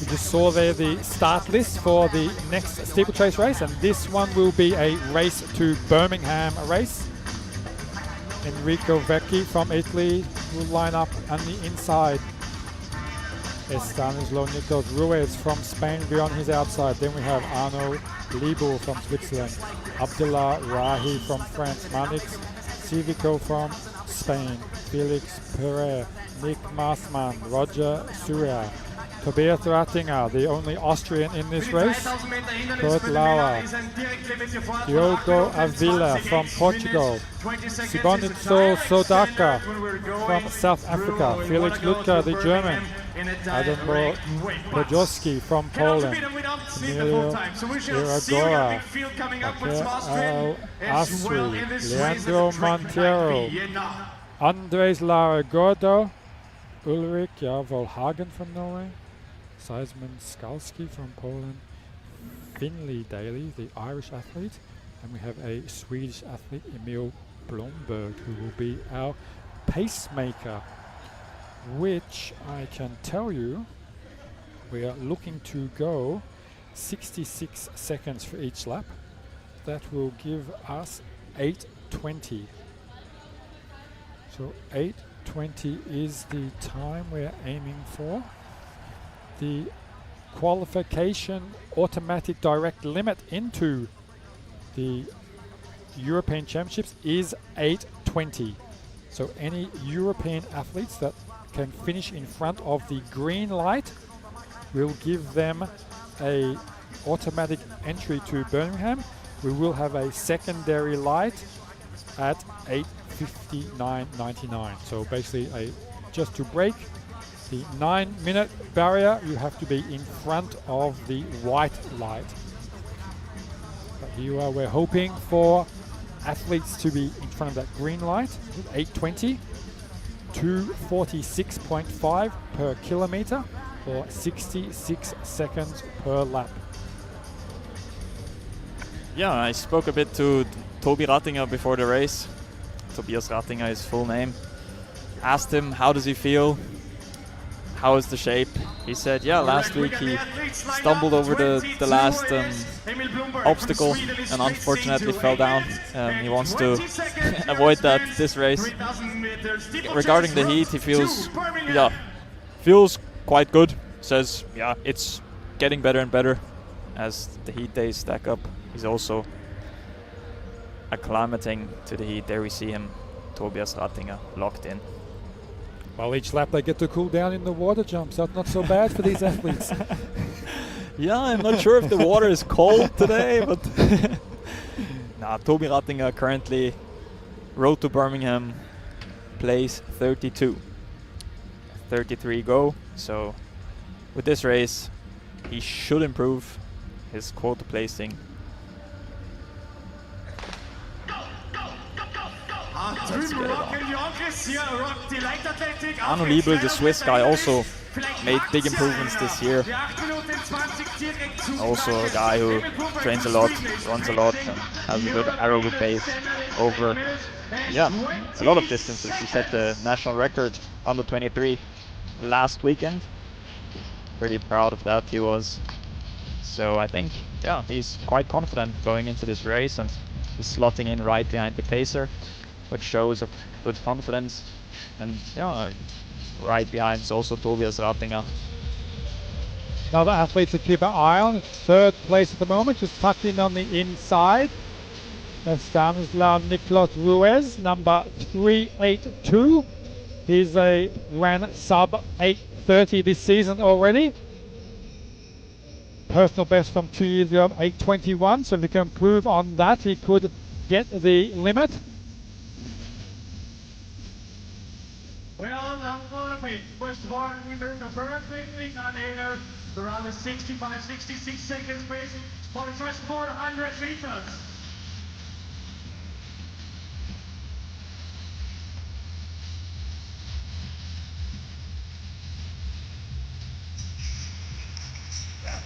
You just saw there the start list for the next steeplechase race, and this one will be a race to Birmingham race. Enrico Vecchi from Italy will line up on the inside. Estanislao Nikos Ruiz from Spain will be on his outside. Then we have Arno Liebel from Switzerland, Abdullah Rahi from France, Manix Civico from Spain, Felix Perret, Nick Marsman, Roger Surya, Tobias Rattinger, the only Austrian in this race, Kurt Lauer, Diogo Avila from Portugal, Sibonitso Sodaka from South Africa, Felix Lutka, the German, Adam Bojoski from Poland, Emilio Iragora, Asri, Leandro Montero, Andres Lara Gordo, Ulrich Volhagen from Norway, Seisman Skalski from Poland, Finley Daly, the Irish athlete, and we have a Swedish athlete, Emil Blomberg, who will be our pacemaker, which I can tell you we are looking to go 66 seconds for each lap. That will give us 8:20. So 8:20 is the time we're aiming for. The qualification automatic direct limit into the European Championships is 8:20. So any European athletes that can finish in front of the green light will give them a automatic entry to Birmingham. We will have a secondary light at 8:59.99. So basically, just to break the 9-minute barrier, you have to be in front of the white light. But here you are, we're hoping for athletes to be in front of that green light with 8:20, 2:46.5 per kilometer, or 66 seconds per lap. Yeah, I spoke a bit to Tobi Rattinger before the race. Tobias Rattinger is his full name. Asked him how does he feel, how is the shape. He said, yeah, last week he stumbled over the last obstacle and unfortunately fell down. He wants to avoid that this race. Regarding the heat, he feels quite good. Says, yeah, it's getting better and better as the heat days stack up. He's also acclimating to the heat. There we see him, Tobias Rattinger, locked in. Well, each lap they get to cool down in the water jumps. That's not so bad for these athletes. Yeah, I'm not sure if the water is cold today, but Tobi Rattinger currently road to Birmingham, place 32. 33 go. So with this race, he should improve his quota placing. Arno Liebel, the Swiss guy, also made big improvements this year. Also a guy who trains a lot, runs a lot, and has a good aerobic pace over a lot of distances. He set the national record under 23 last weekend. Pretty proud of that he was. So I think he's quite confident going into this race, and he's slotting in right behind the pacer, which shows a good confidence. And right behind is also Tobias Rattinger. Another athlete to keep an eye on, third place at the moment, just tucked in on the inside. That's Stanislav Niklos Ruiz, number 382. He's ran sub 8:30 this season already. Personal best from 2 years ago, 8:21. So if he can improve on that, he could get the limit. Well, I'm going to be first of all, we learned the first thing on here, around the 65, 66 seconds pace for the first 400 meters.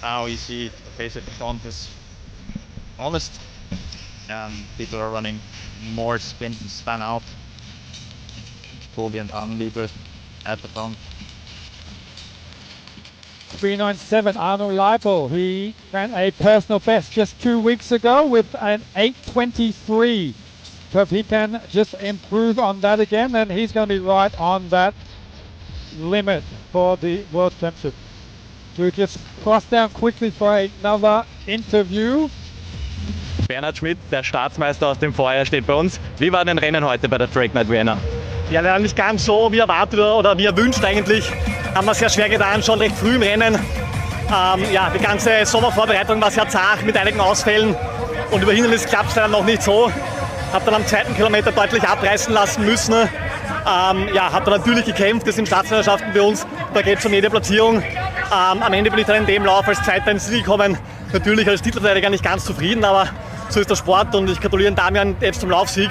Now you see the pace at the front is honest, and people are running more spin and span out. Tobi and Arno Liebel at the front. 3:09.7, Arno Leipel. He ran a personal best just 2 weeks ago with an 8:23. So if he can just improve on that again, then he's going to be right on that limit for the World Championship. We'll just cross down quickly for another interview. Bernhard Schmidt, der Staatsmeister aus dem Vorjahr, steht bei uns. Wie war dein Rennen heute bei der Track Night Vienna? Ja, leider nicht ganz so wie erwartet oder wie erwünscht eigentlich. Haben wir sehr schwer getan, schon recht früh im Rennen. Ja, die ganze Sommervorbereitung war sehr zart mit einigen Ausfällen und über Hindernis klappt es leider noch nicht so. Hab dann am 2. Kilometer deutlich abreißen lassen müssen. Ja, hab dann natürlich gekämpft, das sind Staatsmeisterschaften bei uns, da geht es um jede Platzierung. Am Ende bin ich dann in dem Lauf als Zweiter ins Ziel gekommen. Natürlich als Titelverteidiger nicht ganz zufrieden, aber so ist der Sport und ich gratuliere Damian jetzt zum Laufsieg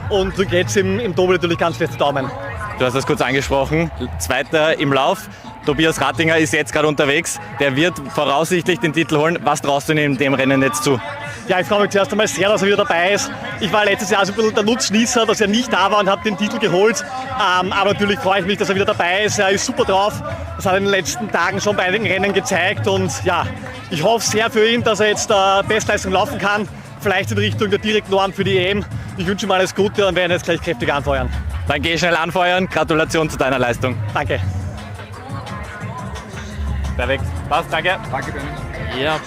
und drücke jetzt im Double natürlich ganz fest die Daumen. Du hast das kurz angesprochen, Zweiter im Lauf. Tobias Rattinger ist jetzt gerade unterwegs. Der wird voraussichtlich den Titel holen. Was traust du ihm in dem Rennen jetzt zu? Ja, ich freue mich zuerst einmal sehr, dass er wieder dabei ist. Ich war letztes Jahr so ein bisschen der Nutznießer, dass er nicht da war und hat den Titel geholt. Aber natürlich freue ich mich, dass er wieder dabei ist. Er ist super drauf. Das hat er in den letzten Tagen schon bei einigen Rennen gezeigt. Und ja, ich hoffe sehr für ihn, dass er jetzt Bestleistung laufen kann. Vielleicht in Richtung der direkten Norm für die EM. Ich wünsche ihm alles Gute und werde jetzt gleich kräftig anfeuern. Dann geh schnell anfeuern. Gratulation zu deiner Leistung. Danke. Perfekt. Passt, danke. Danke, Bernhard. Yeah.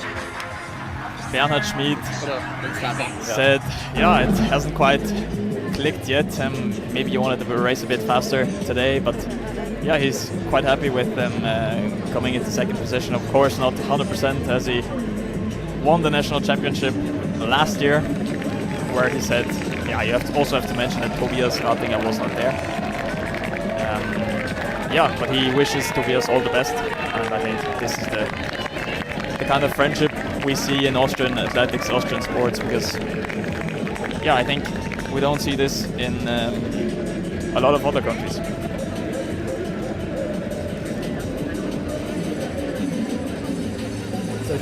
Bernhard Schmid said, yeah, it hasn't quite clicked yet. Maybe he wanted to race a bit faster today, but yeah, he's quite happy with them coming into second position. Of course, not 100% as he won the national championship last year, where he said, yeah, you also have to mention that Tobias Rattinger was not there. Yeah, but he wishes Tobias all the best, and I think this is the kind of friendship we see in Austrian athletics, Austrian sports, because yeah, I think we don't see this in a lot of other countries. So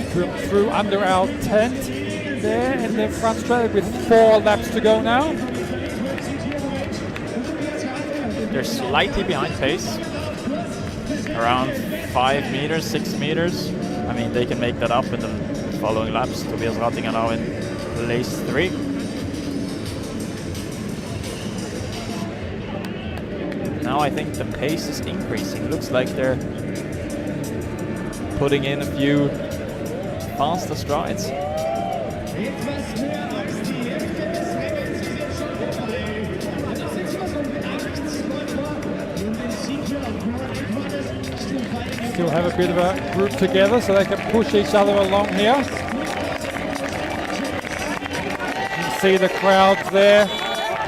through under our tent there in the front straight with 4 laps to go now. They're slightly behind pace, around 5 meters, 6 meters. I mean, they can make that up in the following laps. Tobias Rattinger now in place 3. Now I think the pace is increasing. Looks like they're putting in a few faster strides. Still have a bit of a group together so they can push each other along here. You can see the crowds there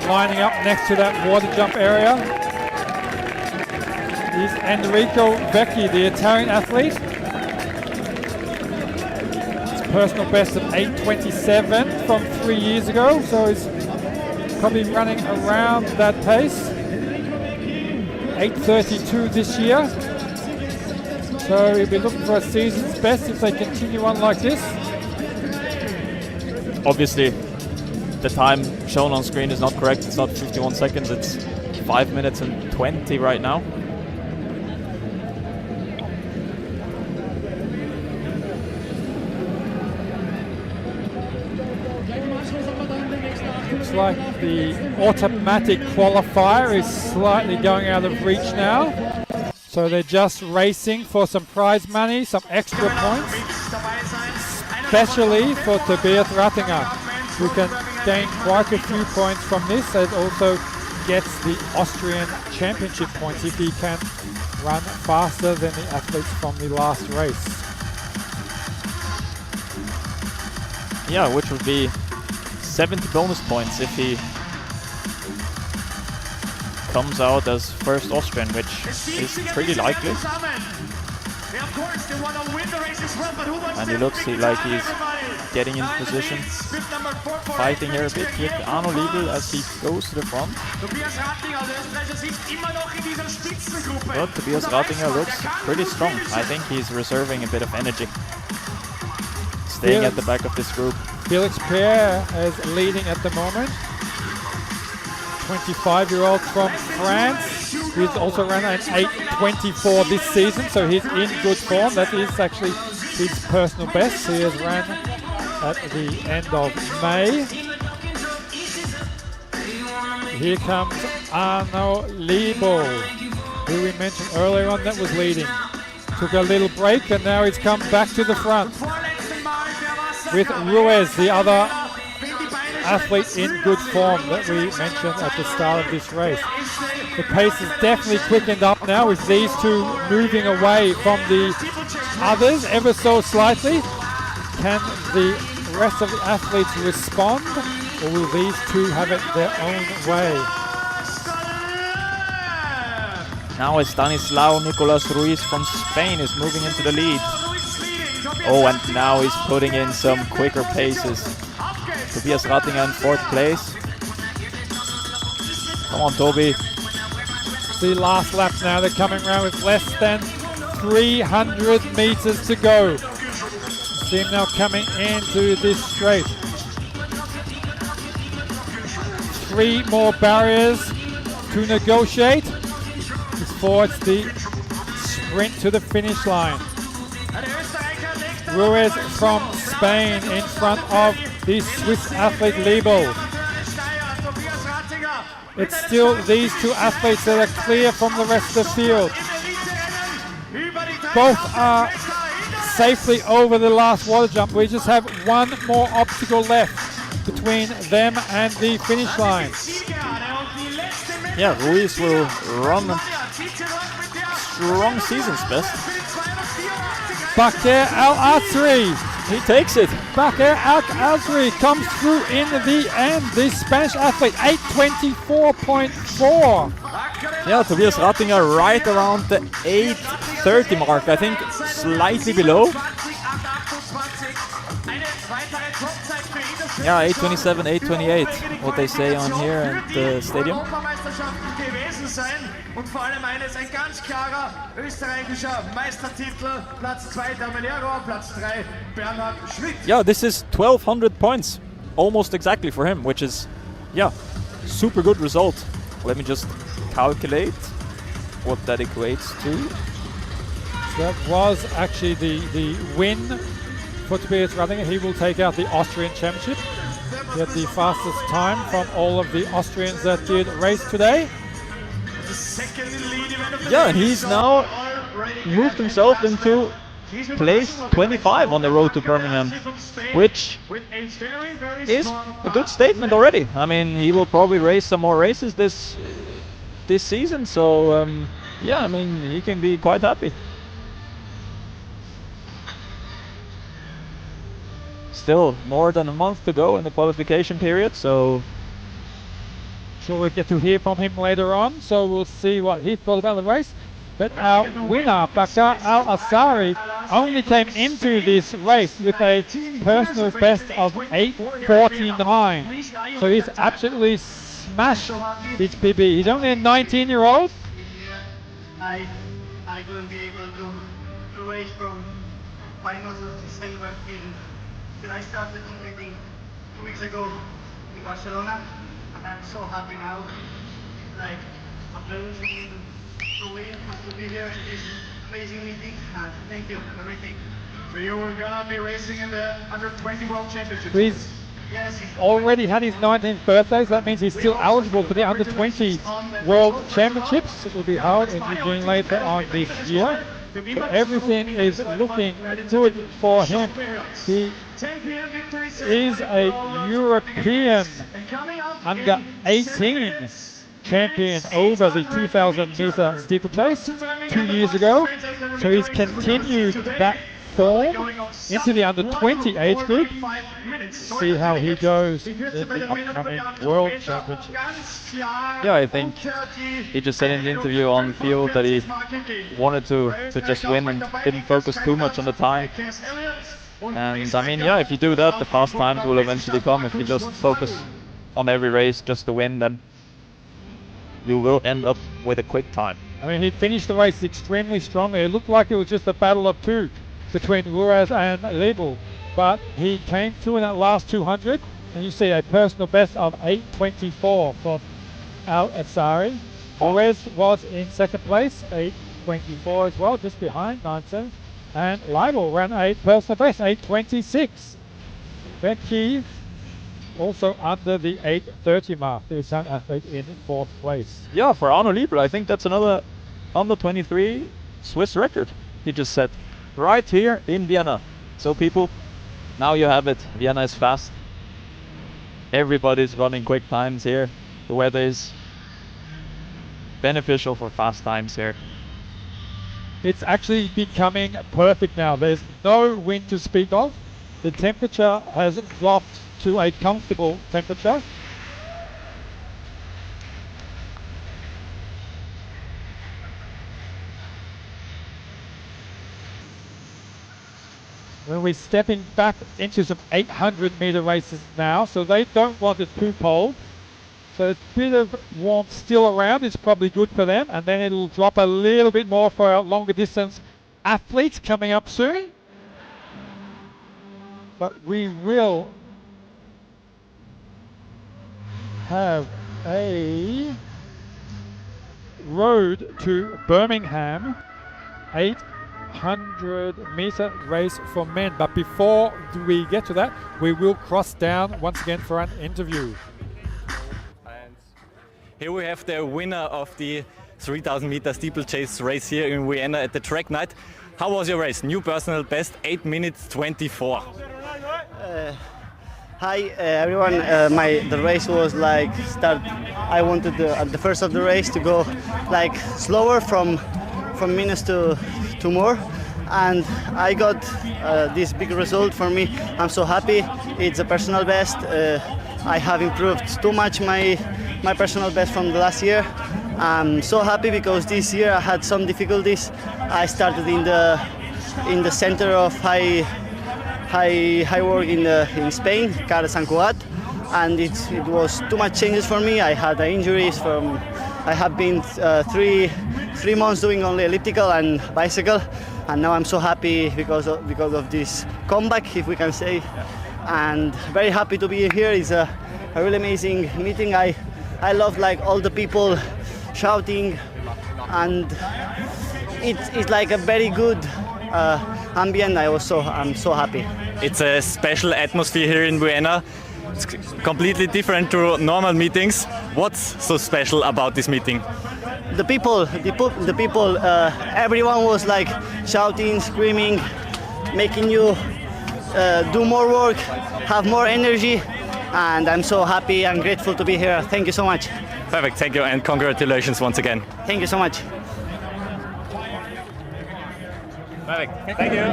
lining up next to that water jump area. Is Enrico Vecchi, the Italian athlete. His personal best of 8:27 from 3 years ago, so he's probably running around that pace. 8:32 this year. So he'll be looking for a season's best if they continue on like this. Obviously, the time shown on screen is not correct. It's not 51 seconds, it's 5 minutes and 20 right now. Looks like the automatic qualifier is slightly going out of reach now. So they're just racing for some prize money, some extra points, especially for Tobias Rattinger, who can gain quite a few points from this, and also gets the Austrian championship points if he can run faster than the athletes from the last race. Yeah, which would be 70 bonus points if he comes out as first Austrian, which is pretty likely. And he looks like he's getting into position, fighting here a bit with Arno Leibel as he goes to the front. But Tobias Rattinger looks pretty strong. I think he's reserving a bit of energy, staying at the back of this group. Felix Pierre is leading at the moment. 25-year-old from France, who's also run an 8:24 this season, so he's in good form. That is actually his personal best. He has ran at the end of May. Here comes Arno Liebel, who we mentioned earlier on that was leading. Took a little break and now he's come back to the front with Ruiz, the other athlete in good form that we mentioned at the start of this race. The pace has definitely quickened up now with these two moving away from the others ever so slightly. Can the rest of the athletes respond, or will these two have it their own way? Now Stanislao Nicolas Ruiz from Spain is moving into the lead. Oh, and now he's putting in some quicker paces. Tobias Rattinger in 4th place. Come on, Toby. The last lap now, they're coming around with less than 300 meters to go. See him now coming into this straight. 3 more barriers to negotiate before it's the sprint to the finish line. Ruiz from Spain in front of the Swiss athlete Liebel. It's still these two athletes that are clear from the rest of the field. Both are safely over the last water jump. We just have one more obstacle left between them and the finish line. Yeah, Ruiz will run a strong season's best. Bakr Al-Asri. He takes it. Bakr Al-Asri comes through in the end. The Spanish athlete, 8:24.4. Yeah, Tobias Rattinger right around the 8:30 mark. I think slightly below. Yeah, 8:27, 8:28, what they say on here at the stadium. Und vor allem eines, ein ganz klarer österreichischer Meistertitel. Platz 2 Damelero, Platz 3 Bernhard Schmidt. Yeah, this is 1,200 points, almost exactly for him, which is, yeah, super good result. Let me just calculate what that equates to. That was actually the win for Tobias Rattinger. He will take out the Austrian Championship. He had the fastest time from all of the Austrians that did race today. Yeah, and he's now moved himself into place 25 on the road to Birmingham, which is a good statement already. I mean, he will probably race some more races this season, so yeah, I mean, he can be quite happy. Still more than a month to go in the qualification period, so we'll get to hear from him later on, so we'll see what he thought about the race. But our winner, Bakr Al-Asri, only came into this race with a personal best of 8:49. So he's absolutely smashed his PB. He's only a 19-year-old. I couldn't be able to race from finals of December till I started competing 2 weeks ago in Barcelona. And I'm so happy now. Like, I'm very to win, to be here in this amazing meeting. And thank you for everything. So you were gonna be racing in the Under-20 World Championships. He's already had his 19th birthday, so that means he's still eligible for the Under-20 World Championships. It will be held in Eugene later on this year. So everything is looking good for him. He is a European under-18 champion over the 2,000-meter steeplechase 2 years ago. So he's continued that form into the under-20 age group. See how he goes in the upcoming World Championship. yeah, I think he just said in the interview on the field that he wanted to just win and didn't focus too much on the time. And I mean, yeah, if you do that, the fast times will eventually come. If you just focus on every race just to win, then you will end up with a quick time. I mean, he finished the race extremely strongly. It looked like it was just a battle of two between Ruiz and Liebel, but he came through in that last 200, and you see a personal best of 8:24 for Al-Asri. Ruiz was in second place, a 8:24 as well, just behind 9:7. And Leibel ran a personal best, 8:26. Becky also under the 8:30 mark. The Italian athlete in 4th place. Yeah, for Arno Liebl, I think that's another under 23 Swiss record he just set right here in Vienna. So people, now you have it. Vienna is fast. Everybody's running quick times here. The weather is beneficial for fast times here. It's actually becoming perfect now. There's no wind to speak of. The temperature has dropped to a comfortable temperature. When we're stepping back into some 800-meter races now, so they don't want it too cold. So a bit of warmth still around is probably good for them, and then it'll drop a little bit more for our longer distance athletes coming up soon. But we will have a road to Birmingham 800-meter race for men. But before we get to that, we will cross down once again for an interview. And here we have the winner of the 3000-meter steeplechase race here in Vienna at the track night. How was your race? New personal best, 8 minutes 24. Hi everyone, the race was like I wanted at the first of the race to go like slower from minutes to more, and I got this big result for me. I'm so happy. It's a personal best. I have improved too much my personal best from the last year. I'm so happy because this year I had some difficulties. I started in the center of high work in Spain, Car Sant Cugat, and it was too much changes for me. I had injuries I have been 3 months doing only elliptical and bicycle, and now I'm so happy because of this comeback, if we can say, and very happy to be here. It's a really amazing meeting. I love like all the people shouting, and it's like a very good ambient. I'm so happy. It's a special atmosphere here in Vienna. It's completely different to normal meetings. What's so special about this meeting? The people, everyone was like shouting, screaming, making you do more work, have more energy, and I'm so happy and grateful to be here. Thank you so much. Perfect, thank you, and congratulations once again. Thank you so much. Perfect, thank you.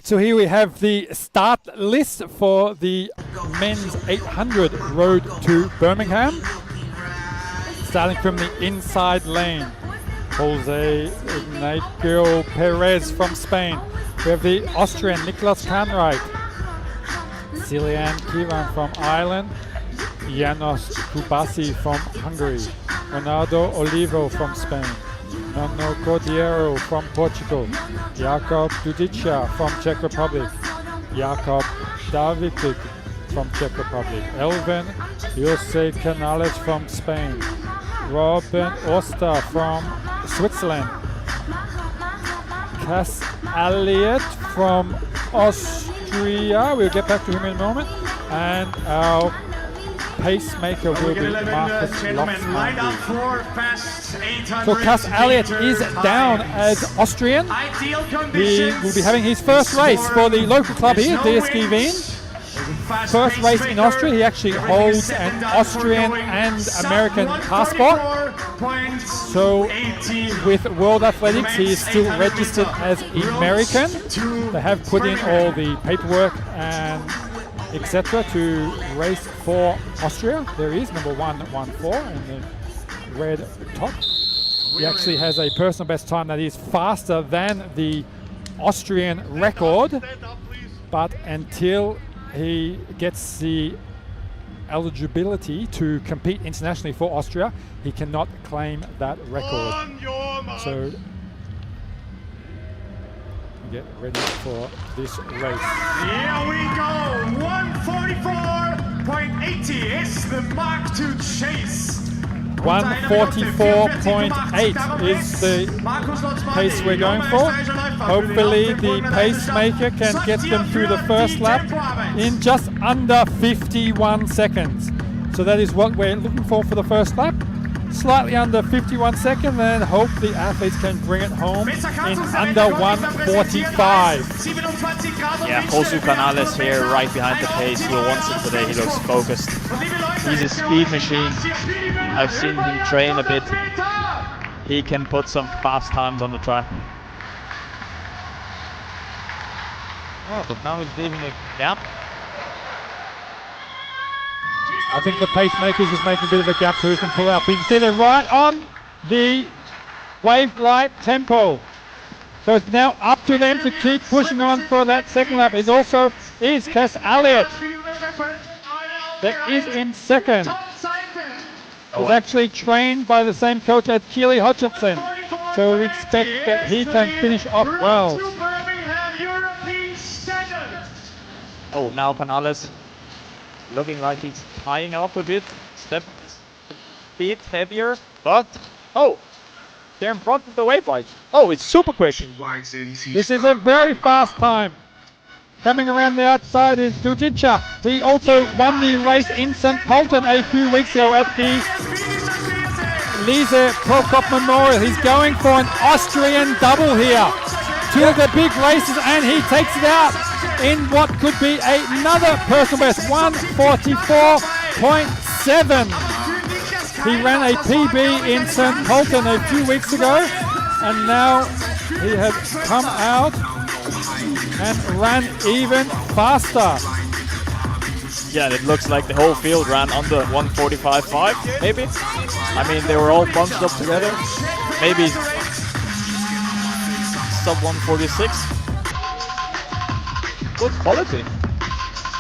So here we have the start list for the men's 800 road to Birmingham. Starting from the inside lane, Jose Ignacio Perez from Spain. We have the Austrian Niklas Kahnreit, Cilian Kivan from Ireland, Janos Kubasi from Hungary, Ronaldo Olivo from Spain, Nono Cordiero from Portugal, Jakob Dudica from Czech Republic, Jakob Davidic from Czech Republic, Elvin Jose Canales from Spain, Robin Oster from Switzerland, Cass Elliott from Austria, we'll get back to him in a moment, and our pacemaker will be Marcus Loxmann. So Cass Elliott is down as Austrian. He will be having his first race for the local club here, DSG Wien. First race in Austria. He actually holds an Austrian and American passport. So with World Athletics, he is still registered as American. They have put in all the paperwork and etc. to race for Austria. There is number 114 in the red top. He actually has a personal best time that is faster than the Austrian record, but until he gets the eligibility to compete internationally for Austria, he cannot claim that record. So get ready for this race. Here we go, 144. 144.80 ist the Mark II Chase. 144.8 is the pace we're going for. Hopefully the pacemaker can get them through the first lap in just under 51 seconds. So that is what we're looking for the first lap. Slightly under 51 seconds, and hope the athletes can bring it home in under 145. Yeah, Josu Canales here right behind the pace. He wants it today. He looks focused. He's a speed machine. I've seen him train a bit. He can put some fast times on the track. Oh, but now he's leaving a gap. I think the pacemakers is making a bit of a gap to pull out. You can see they're right on the wave light tempo. So it's now up to them to keep pushing on for that second lap. It also is Cass Elliott that is in second. Was actually trained by the same coach as Keely Hutchinson. So we expect that he can finish off well. Oh, now Canales looking like he's tying up a bit. Step bit heavier, but they're in front of the wave light. Oh, it's super quick. This is a very fast time. Coming around the outside is Dudica. He also won the race in St. Pölten a few weeks ago at the Lise Prokop Memorial. He's going for an Austrian double here. Two of the big races, and he takes it out in what could be another personal best, 144.7. He ran a PB in St. Pölten a few weeks ago, and now he has come out and ran even faster. Yeah, and it looks like the whole field ran under 145.5, maybe. I mean, they were all bunched up together. Maybe sub 146. Good quality.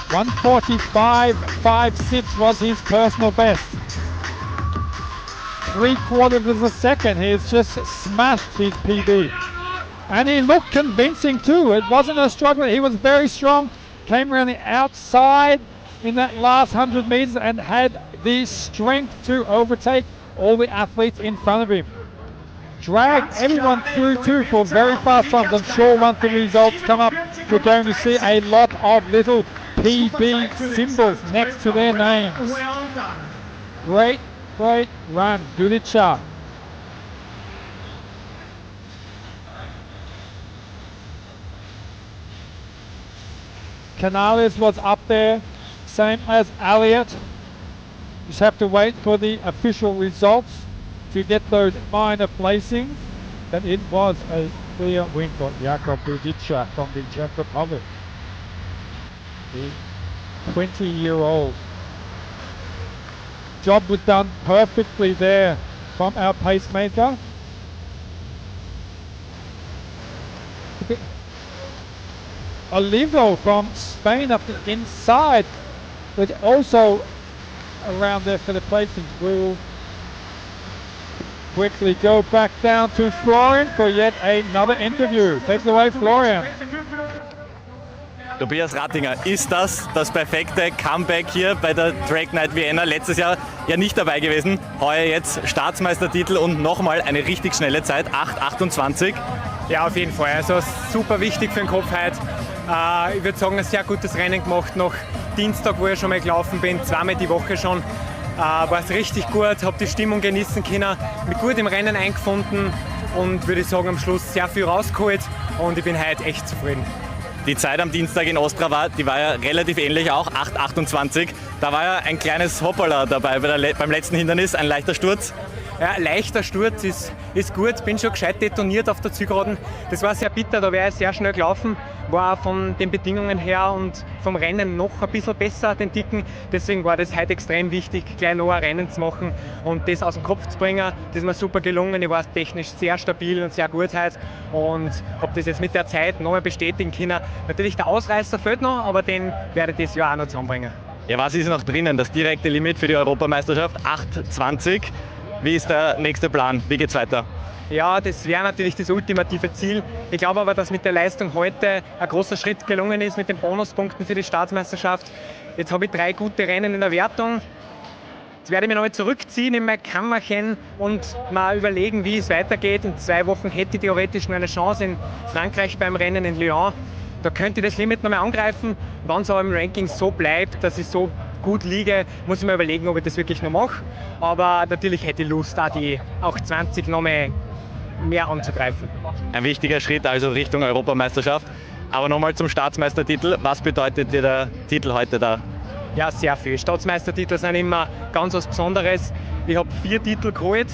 145.56 was his personal best. 3/4 of a second, he's just smashed his PB. And he looked convincing too. It wasn't a struggle. He was very strong. Came around the outside in that last 100 meters and had the strength to overtake all the athletes in front of him. Dragged everyone through too for very fast times. I'm sure once the results come up, we're going to see a lot of little PB symbols next to their names. Great run, Dudica. Canales was up there, same as Elliott. Just have to wait for the official results to get those minor placings. But it was a clear win for Jakub Dudica from the Czech Republic. The 20-year-old. Job was done perfectly there from our pacemaker. Olivo from Spain up the inside, but also around there for the placings. We'll quickly go back down to Florian for yet another interview. Take it away, Florian. Tobias Rattinger, ist das perfekte Comeback hier bei der Track Night Vienna? Letztes Jahr ja nicht dabei gewesen, heuer jetzt Staatsmeistertitel und nochmal eine richtig schnelle Zeit, 8:28. Ja, auf jeden Fall. Also super wichtig für den Kopf heute. Ich würde sagen, ein sehr gutes Rennen gemacht. Nach Dienstag, wo ich schon mal gelaufen bin, zweimal die Woche schon, war es richtig gut, habe die Stimmung genießen können, mich gut im Rennen eingefunden und würde sagen, am Schluss sehr viel rausgeholt und ich bin heute echt zufrieden. Die Zeit am Dienstag in Ostrava, die war ja relativ ähnlich auch, 8:28. Da war ja ein kleines Hoppala dabei beim letzten Hindernis, ein leichter Sturz. Ja, leichter Sturz ist gut, bin schon gescheit detoniert auf der Zielgeraden. Das war sehr bitter, da wäre ich sehr schnell gelaufen. War von den Bedingungen her und vom Rennen noch ein bisschen besser, den Dicken. Deswegen war das heute extrem wichtig, gleich noch ein Rennen zu machen und das aus dem Kopf zu bringen. Das ist mir super gelungen. Ich war technisch sehr stabil und sehr gut heute und habe das jetzt mit der Zeit noch mal bestätigen können. Natürlich der Ausreißer fehlt noch, aber den werde ich dieses Jahr auch noch zusammenbringen. Ja, was ist noch drinnen? Das direkte Limit für die Europameisterschaft, 8:20. Wie ist der nächste Plan? Wie geht's weiter? Ja, das wäre natürlich das ultimative Ziel. Ich glaube aber, dass mit der Leistung heute ein großer Schritt gelungen ist mit den Bonuspunkten für die Staatsmeisterschaft. Jetzt habe ich 3 gute Rennen in der Wertung. Jetzt werde ich mich nochmal zurückziehen in mein Kammerchen und mal überlegen, wie es weitergeht. In 2 Wochen hätte ich theoretisch noch eine Chance in Frankreich beim Rennen in Lyon. Da könnte ich das Limit nochmal angreifen. Wenn es aber im Ranking so bleibt, dass ich so gut liege, muss ich mir überlegen, ob ich das wirklich noch mache. Aber natürlich hätte ich Lust, da die auch 20 noch mehr anzugreifen. Ein wichtiger Schritt also Richtung Europameisterschaft. Aber nochmal zum Staatsmeistertitel. Was bedeutet dir der Titel heute da? Ja, sehr viel. Staatsmeistertitel sind immer ganz was Besonderes. Ich habe 4 Titel geholt.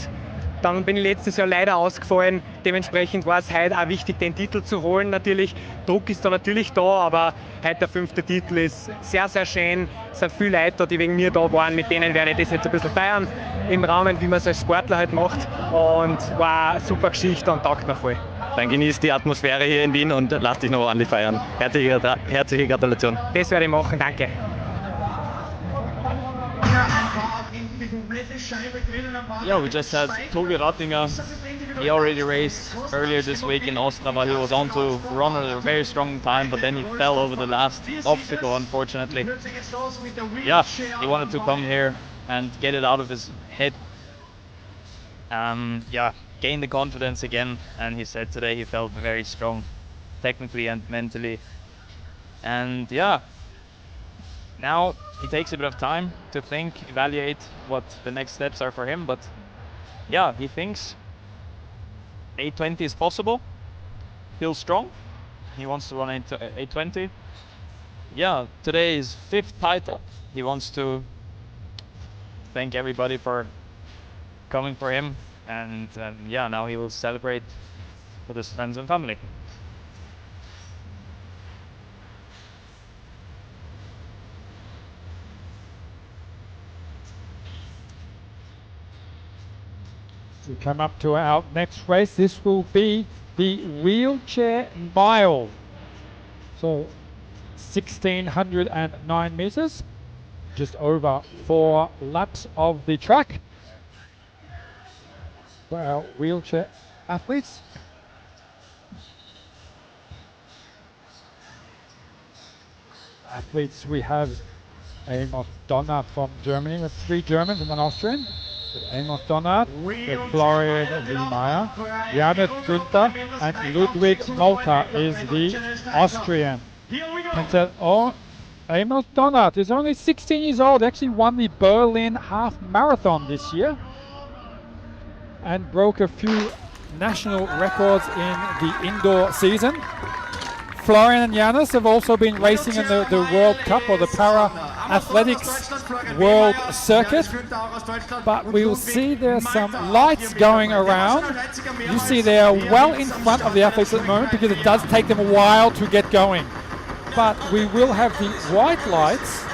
Dann bin ich letztes Jahr leider ausgefallen. Dementsprechend war es heute auch wichtig, den Titel zu holen. Natürlich, Druck ist da natürlich da, aber heute der 5. Titel ist sehr, sehr schön. Es sind viele Leute, die wegen mir da waren. Mit denen werde ich das jetzt ein bisschen feiern. Im Rahmen, wie man es als Sportler halt macht. Und war eine super Geschichte und taugt mir voll. Dann genieß die Atmosphäre hier in Wien und lass dich noch ordentlich feiern. Herzliche Gratulation. Das werde ich machen, danke. Yeah, we just had Tobi Rattinger. He already raced earlier this week in Ostrava. He was on to run at a very strong time, but then he fell over the last obstacle, unfortunately. Yeah, he wanted to come here and get it out of his head. Yeah, gain the confidence again, and he said today he felt very strong, technically and mentally. And yeah, now he takes a bit of time to think, evaluate what the next steps are for him, but yeah, he thinks 820 is possible, feels strong, he wants to run 820. Yeah, today is 5th title. He wants to thank everybody for coming for him, and yeah, now he will celebrate with his friends and family. We come up to our next race. This will be the wheelchair mile. So 1,609 meters, just over 4 laps of the track for our wheelchair athletes. We have Amos Donat from Germany with 3 Germans and 1 Austrian. Amos Donat, Florian Wiemeyer, Janet Günther, and Ludwig Malta is the Austrian. And so, Amos Donat is only 16 years old, actually won the Berlin half marathon this year and broke a few national records in the indoor season. Florian and Janis have also been racing in the World Cup or the Para Athletics World Circuit, but we'll see there's some lights going around. You see they are well in front of the athletes at the moment because it does take them a while to get going. But we will have the white lights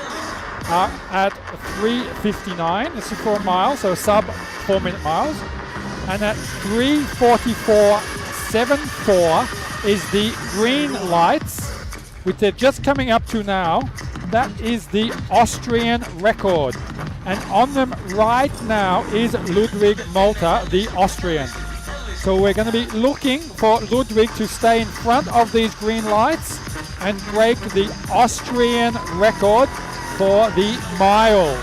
at 3:59. This is for a mile, so sub 4-minute miles, and at 3:44.74 is the green lights, which they're just coming up to now. That is the Austrian record. And on them right now is Ludwig Malta, the Austrian. So we're going to be looking for Ludwig to stay in front of these green lights and break the Austrian record for the mile.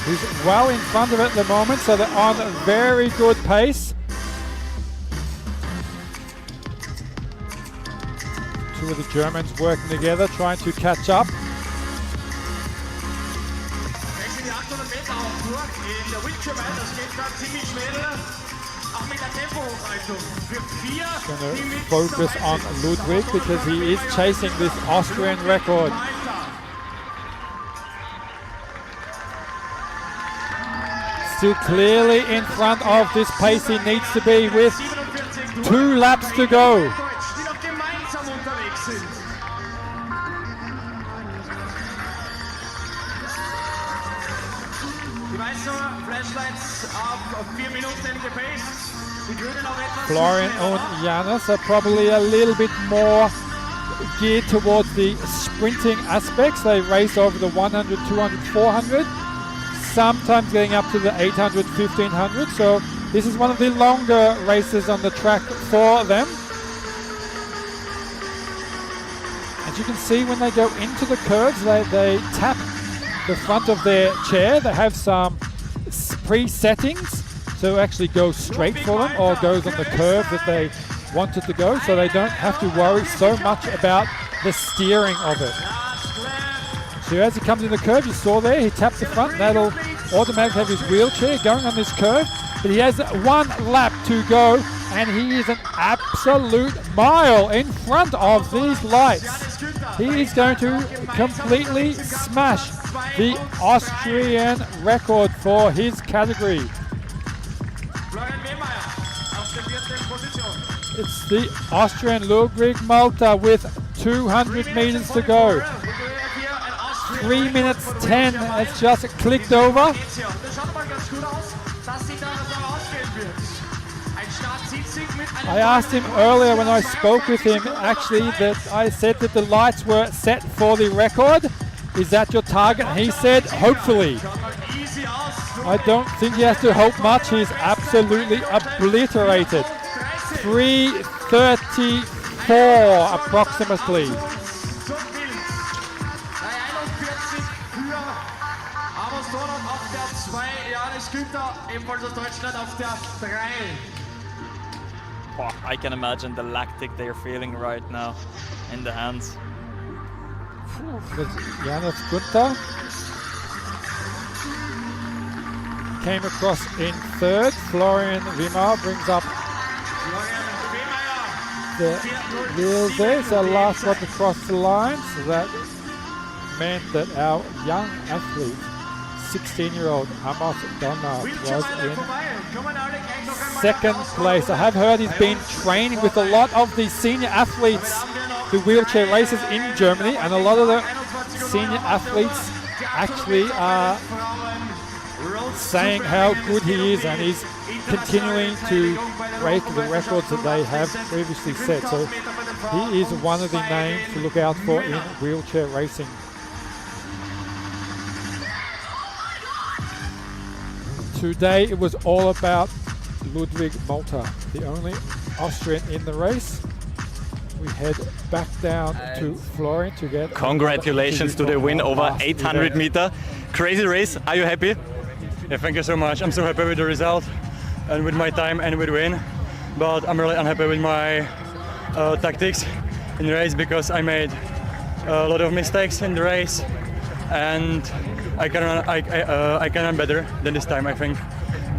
He's well in front of it at the moment, so they're on a very good pace. Two of the Germans working together, trying to catch up. Going to focus on Ludwig because he is chasing this Austrian record. Still clearly in front of this pace he needs to be with 2 laps to go. Die weißen Flashlights auf 4 Minuten in the pace. Florian and Janis are probably a little bit more geared towards the sprinting aspects. They race over the 100, 200, 400, sometimes getting up to the 800, 1500. So this is one of the longer races on the track for them. As you can see, when they go into the curves, they tap the front of their chair. They have some pre-settings to actually go straight for them or goes on the curve that they wanted to go, so they don't have to worry so much about the steering of it. So as he comes in the curve, you saw there, he taps the front, that'll automatically have his wheelchair going on this curve, but he has one lap to go and he is an absolute mile in front of these lights. He is going to completely smash the Austrian record for his category. It's the Austrian Ludwig Malta with 200 meters to go. 3 minutes 10 has just clicked over. I asked him earlier when I spoke with him, actually, that I said that the lights were set for the record. Is that your target? And he said, hopefully. I don't think he has to hope much. He's absolutely obliterated. 3:34 approximately. Oh, I can imagine the lactic they're feeling right now in the hands. Janis Günther came across in third. Florian Wimmer brings up the wheels there. So last one to cross the line. So that meant that our young athlete, 16-year-old Amos Donat, was in second place. I have heard he's been training with a lot of the senior athletes who wheelchair races in Germany, and a lot of the senior athletes actually are saying how good he is, and he's continuing to break the records that they have previously set. So he is one of the names to look out for in wheelchair racing. Today it was all about Ludwig Malta, the only Austrian in the race. We head back down to Florian to get... Congratulations to the win over 800 meter. Crazy race. Are you happy? Yeah, thank you so much. I'm so happy with the result and with my time and with the win. But I'm really unhappy with my tactics in the race because I made a lot of mistakes in the race, and I can run better than this time, I think.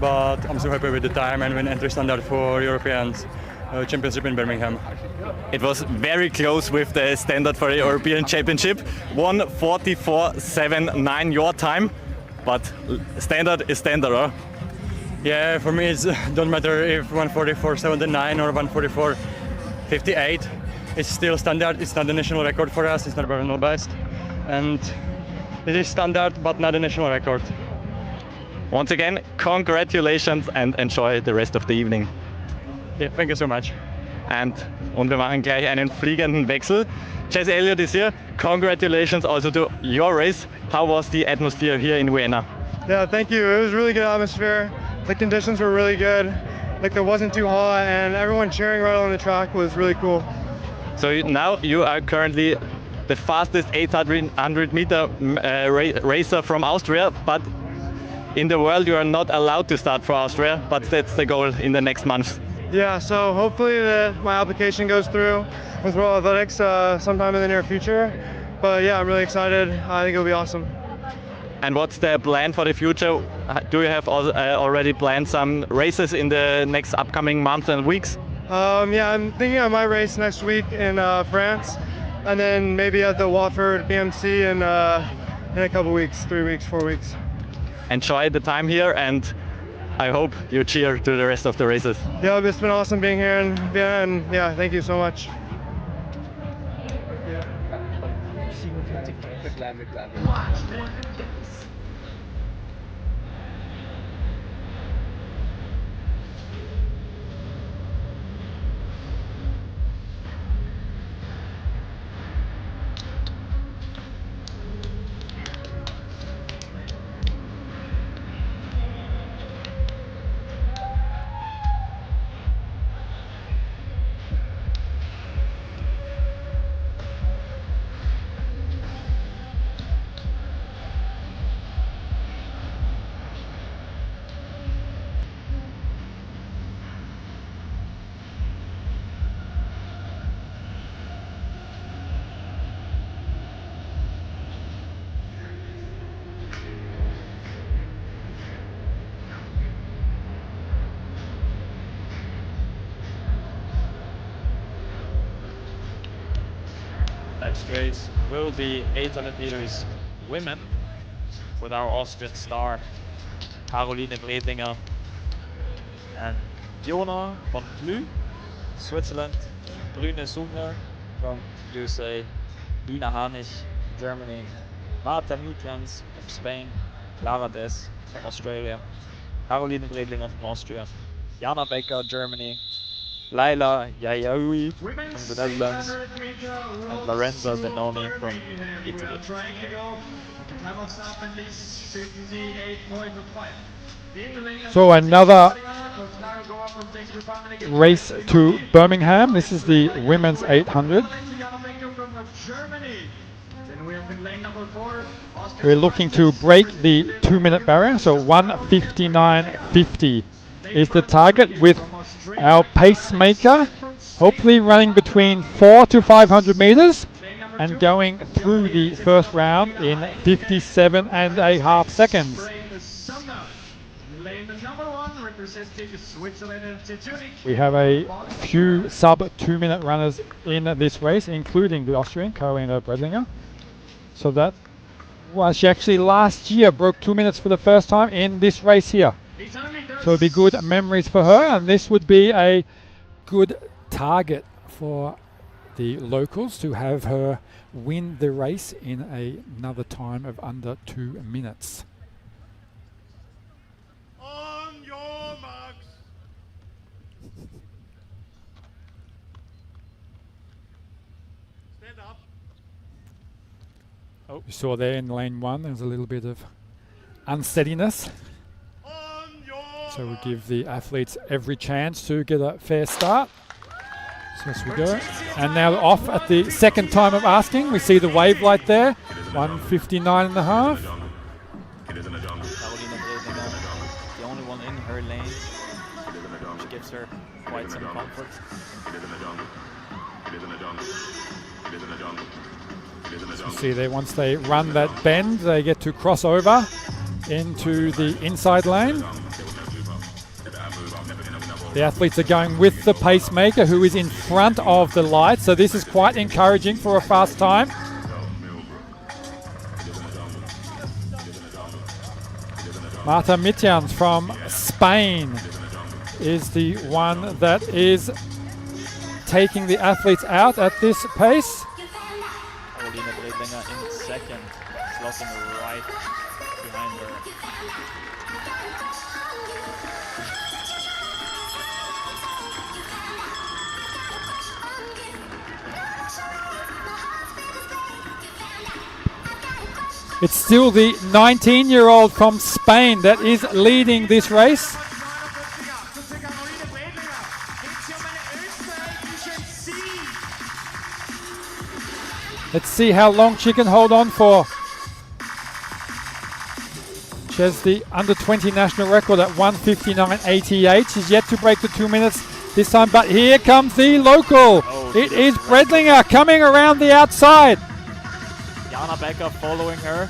But I'm so happy with the time and win entry standard for European Championship in Birmingham. It was very close with the standard for the European Championship. 1:44.79 your time, but standard is standard, huh? Yeah, for me it don't matter if 1:44.79 or 1:44.58. It's still standard. It's not the national record for us. It's not personal best, and it is standard, but not a national record. Once again, congratulations and enjoy the rest of the evening. Yeah, thank you so much. Und wir machen gleich einen fliegenden Wechsel. Chase Elliott is here. Congratulations also to your race. How was the atmosphere here in Vienna? Yeah, thank you. It was a really good atmosphere. The conditions were really good. Like, it wasn't too hot, and everyone cheering right on the track was really cool. So now you are currently the fastest 800 meter racer from Austria, but in the world you are not allowed to start for Austria, but that's the goal in the next month. Yeah, so hopefully my application goes through with World Athletics sometime in the near future. But yeah, I'm really excited. I think it'll be awesome. And what's the plan for the future? Do you have already planned some races in the next upcoming months and weeks? Yeah, I'm thinking I might race next week in France, and then maybe at the Watford BMC in a couple weeks, 3 weeks, 4 weeks. Enjoy the time here, and I hope you cheer to the rest of the races. Yeah, it's been awesome being here in Vienna, and yeah, thank you so much. Next race will be 800 meters women with our Austrian star Caroline Bredlinger and Fiona von Blü, Switzerland, Brune Sumner from USA, Ina Hanich, Germany, Marta Mitrans from Spain, Clara Des from Australia, Caroline Bredlinger from Austria, Jana Becker, Germany, Laila Yayaoui from the Netherlands, and Lorenza Benoni from Italy. So another race to Birmingham. This is the women's 800. We're looking to break the 2-minute barrier, so 1:59.50 is the target, with our pacemaker hopefully running between 400 to 500 meters and going through the first round in 57.5 seconds. We have a few sub 2-minute runners in this race, including the Austrian Caroline Bredlinger. So that was, she actually last year broke 2 minutes for the first time in this race here. So it'd be good memories for her, and this would be a good target for the locals to have her win the race in another time of under 2 minutes. On your marks. Stand up. You saw there in lane 1 there's a little bit of unsteadiness. So we give the athletes every chance to get a fair start. So as we go. And now off at the second time of asking. We see the wave light there. 1:59.5. Carolina Bredlinger, the only one in her lane, which gives her quite some comfort. So you see there, once they run that bend, they get to cross over into the inside lane. The athletes are going with the pacemaker, who is in front of the light, so this is quite encouraging for a fast time. Marta Mitrans from Spain is the one that is taking the athletes out at this pace. Caroline Bredlinger in second, slotting right behind her. It's still the 19-year-old from Spain that is leading this race. Let's see how long she can hold on for. She has the under 20 national record at 1:59.88. She's yet to break the 2 minutes this time, but here comes the local. It is Bredlinger coming around the outside. Jana Becker following her.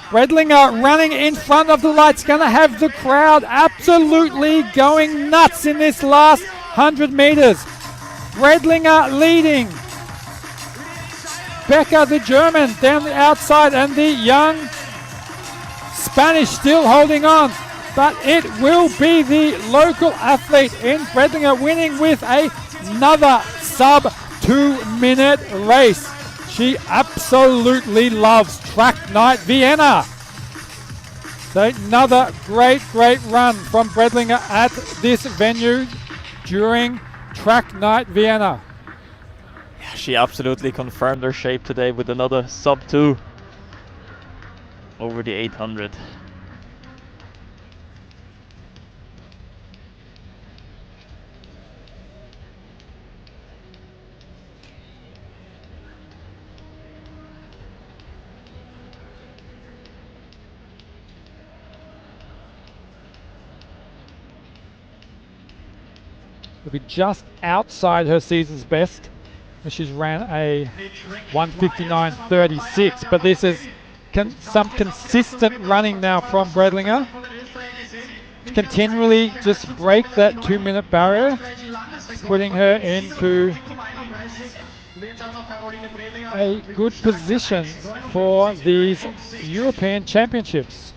Bredlinger running in front of the lights, going to have the crowd absolutely going nuts in this last 100 meters. Bredlinger leading. Becker, the German, down the outside, and the young Spanish still holding on. But it will be the local athlete in Bredlinger winning with another sub 2-minute race. She absolutely loves track Night Vienna. So another great run from Bredlinger at this venue during track Night Vienna. Yeah, she absolutely confirmed her shape today with another sub 2 over the 800. Will be just outside her season's best. She's ran a 1:59.36, but this is some consistent running now from Bredlinger. Continually just break that 2-minute barrier. putting her into a good position for these European Championships.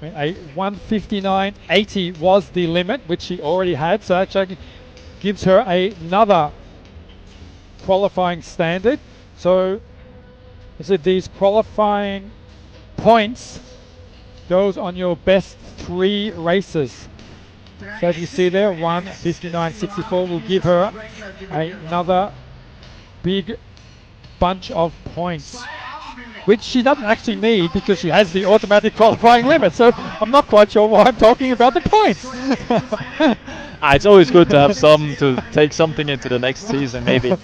A 1:59.80 was the limit, which she already had, so that gives her another qualifying standard. So these qualifying points goes on your best 3 races. So as you see there, 1:59.64 will give her another big bunch of points, which she doesn't actually need because she has the automatic qualifying limit. So I'm not quite sure why I'm talking about the points. It's always good to have some to take something into the next season, maybe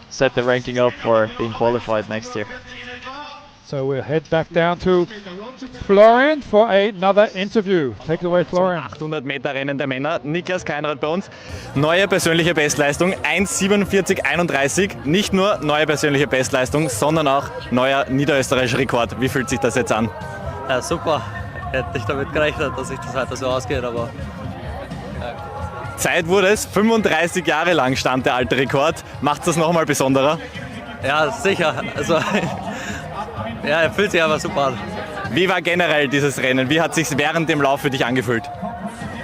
set the ranking up for being qualified next year. So we'll head back down to Florian for another interview. Take it away, Florian. 800 Meter Rennen der Männer. Niklas Keinrad bei uns. Neue persönliche Bestleistung, 1:47.31. Nicht nur neue persönliche Bestleistung, sondern auch neuer niederösterreichischer Rekord. Wie fühlt sich das jetzt an? Ja, super. Hätte ich damit gerechnet, dass sich das heute so ausgeht, aber... Zeit wurde es, 35 Jahre lang stand der alte Rekord. Macht das nochmal besonderer? Ja, sicher. Also, ja, er fühlt sich aber super an. Wie war generell dieses Rennen? Wie hat es sich während dem Lauf für dich angefühlt?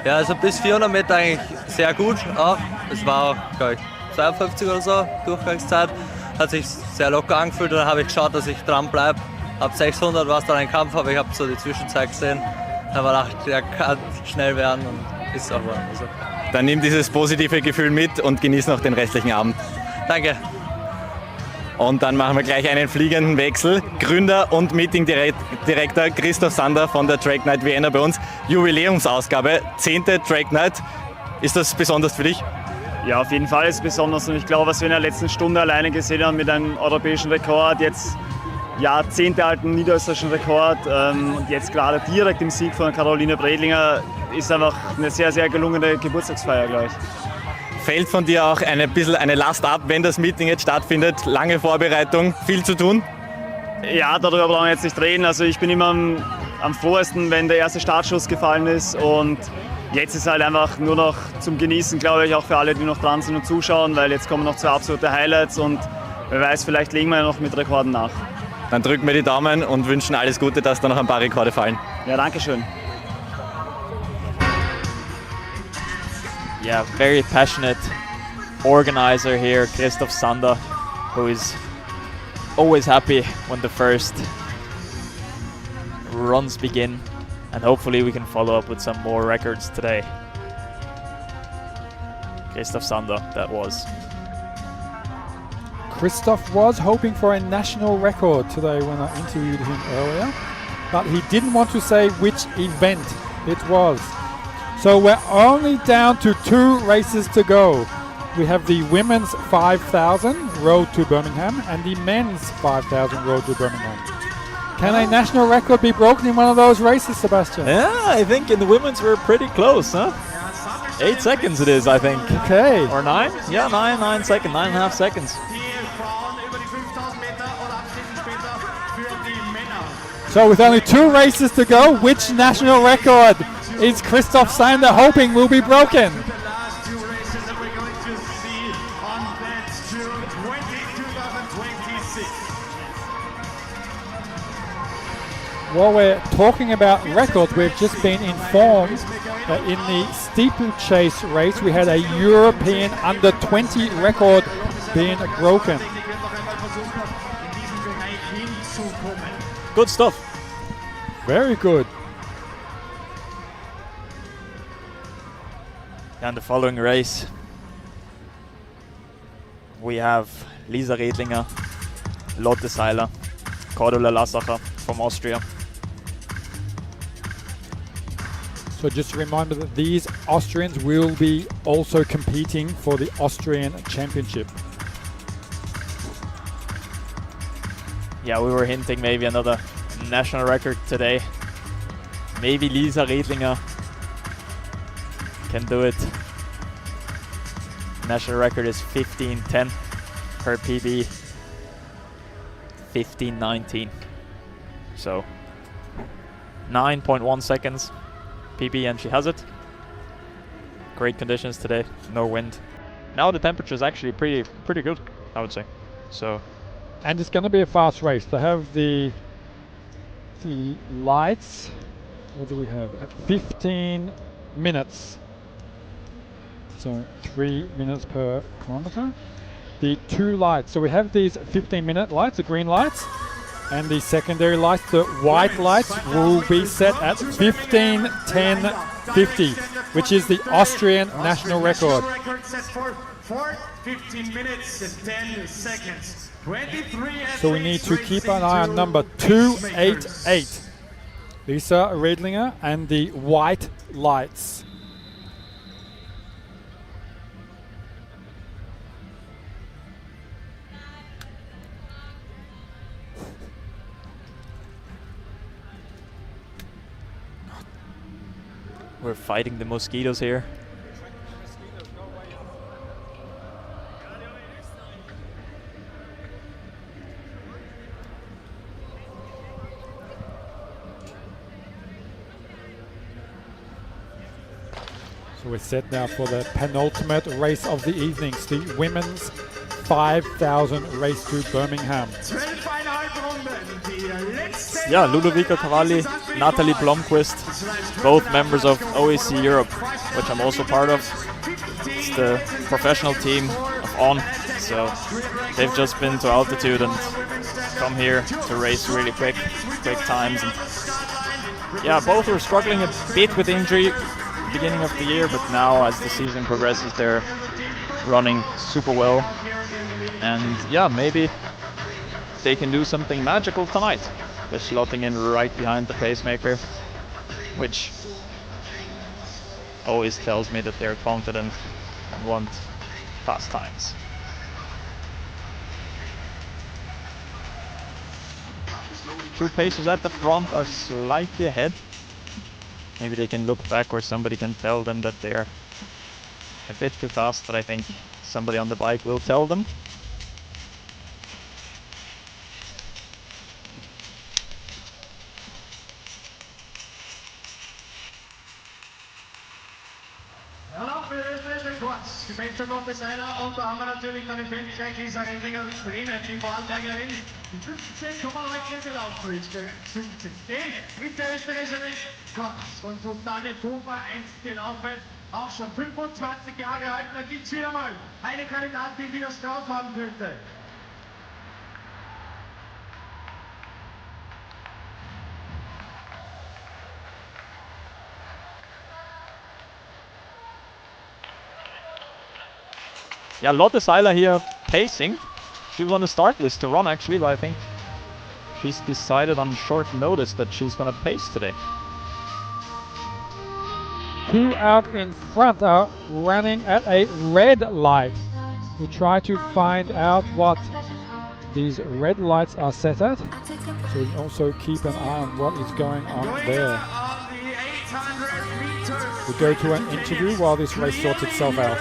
Ja, also bis 400 Meter eigentlich sehr gut. Auch. Es war, glaube ich, 52 oder so Durchgangszeit. Hat sich sehr locker angefühlt und dann habe ich geschaut, dass ich dran bleibe. Ab 600 war es dann ein Kampf, aber ich habe so die Zwischenzeit gesehen. Da war gedacht, der kann schnell werden und ist auch geworden. Also. Dann nimm dieses positive Gefühl mit und genieß noch den restlichen Abend. Danke. Und dann machen wir gleich einen fliegenden Wechsel. Gründer und Meeting-Direktor Christoph Sander von der Track Night Vienna bei uns. Jubiläumsausgabe, 10. Track Night. Ist das besonders für dich? Ja, auf jeden Fall ist es besonders. Und ich glaube, was wir in der letzten Stunde alleine gesehen haben mit einem europäischen Rekord, jetzt jahrzehntealten niederösterreichischen Rekord und jetzt gerade direkt im Sieg von Caroline Bredlinger, ist einfach eine sehr, sehr gelungene Geburtstagsfeier, glaube ich. Fällt von dir auch ein bisschen eine Last ab, wenn das Meeting jetzt stattfindet? Lange Vorbereitung, viel zu tun? Ja, darüber brauchen wir jetzt nicht reden. Also ich bin immer am frohesten, wenn der erste Startschuss gefallen ist und jetzt ist halt einfach nur noch zum Genießen, glaube ich, auch für alle, die noch dran sind und zuschauen, weil jetzt kommen noch 2 absolute Highlights und wer weiß, vielleicht legen wir ja noch mit Rekorden nach. Dann drücken wir die Daumen und wünschen alles Gute, dass da noch ein paar Rekorde fallen. Ja, danke schön. Yeah, very passionate organizer here, Christoph Sander, who is always happy when the first runs begin, and hopefully we can follow up with some more records today. Christoph Sander, that was. Christoph was hoping for a national record today when I interviewed him earlier, but he didn't want to say which event it was. So we're only down to 2 races to go. We have the women's 5,000 road to Birmingham and the men's 5,000 road to Birmingham. Can a national record be broken in one of those races, Sebastian? Yeah, I think in the women's we're pretty close, huh? 8 seconds it is, I think. Okay. Or 9? Yeah, 9 seconds, 9.5 seconds. So with only 2 races to go, which national record is Christoph Sander hoping will be broken? While we're talking about records, we've just been informed that in the Steeplechase race we had a European under 20 record being broken. Good stuff. Very good. And the following race, we have Lisa Redlinger, Lotte Seiler, Cordula Lassacher from Austria. So just a reminder that these Austrians will be also competing for the Austrian Championship. Yeah, we were hinting maybe another national record today. Maybe Lisa Redlinger can do it. National record is 15:10 per PB. 15:19. So 9.1 seconds PB, and she has it. Great conditions today, no wind. Now the temperature is actually pretty good, I would say. So, and it's going to be a fast race. They have the lights. What do we have? At 15 minutes. So 3 minutes per kilometer. The two lights. So we have these 15-minute lights, the green lights, and the secondary lights, the white lights, will be set at 15, 10, 50, which is the Austrian national record. Set for 15 minutes and 10 seconds. 23 So we need to keep an eye on number 288, Lisa Riedlinger, and the white lights. we're fighting the mosquitoes here. So we're set now for the penultimate race of the evening, the women's 5,000 race to Birmingham. Yeah, Ludovica Cavalli, Natalie Blomqvist, both members of OAC Europe, which I'm also part of. It's the professional team of On, so they've just been to altitude and come here to race really quick times. And yeah, both were struggling a bit with injury beginning of the year, but now as the season progresses, they're running super well. And yeah, maybe they can do something magical tonight. They're slotting in right behind the pacemaker, which always tells me that they're confident and want fast times. Two paces at the front are slightly ahead. Maybe they can look back or somebody can tell them that they're a bit too fast, but I think somebody on the bike will tell them. Gemeinsam noch bis einer, und da haben wir natürlich dann den Feldsteig, Lisa Riedlinger, Bremen, die Voranträgerin. 15,9 gelaufen ist, 15. Mit der Österreicherin Kotz und Sultane Tuba 1 gelaufen, auch schon 25 Jahre alt. Da gibt es wieder mal eine Kandidatin, die das drauf haben könnte. Yeah, Lotte Seiler here pacing. She was on the start list to run actually, but I think she's decided on short notice that she's gonna pace today. Two out in front are running at a red light. We try to find out what these red lights are set at, so we also keep an eye on what is going on there. We go to an interview while this race sorts itself out.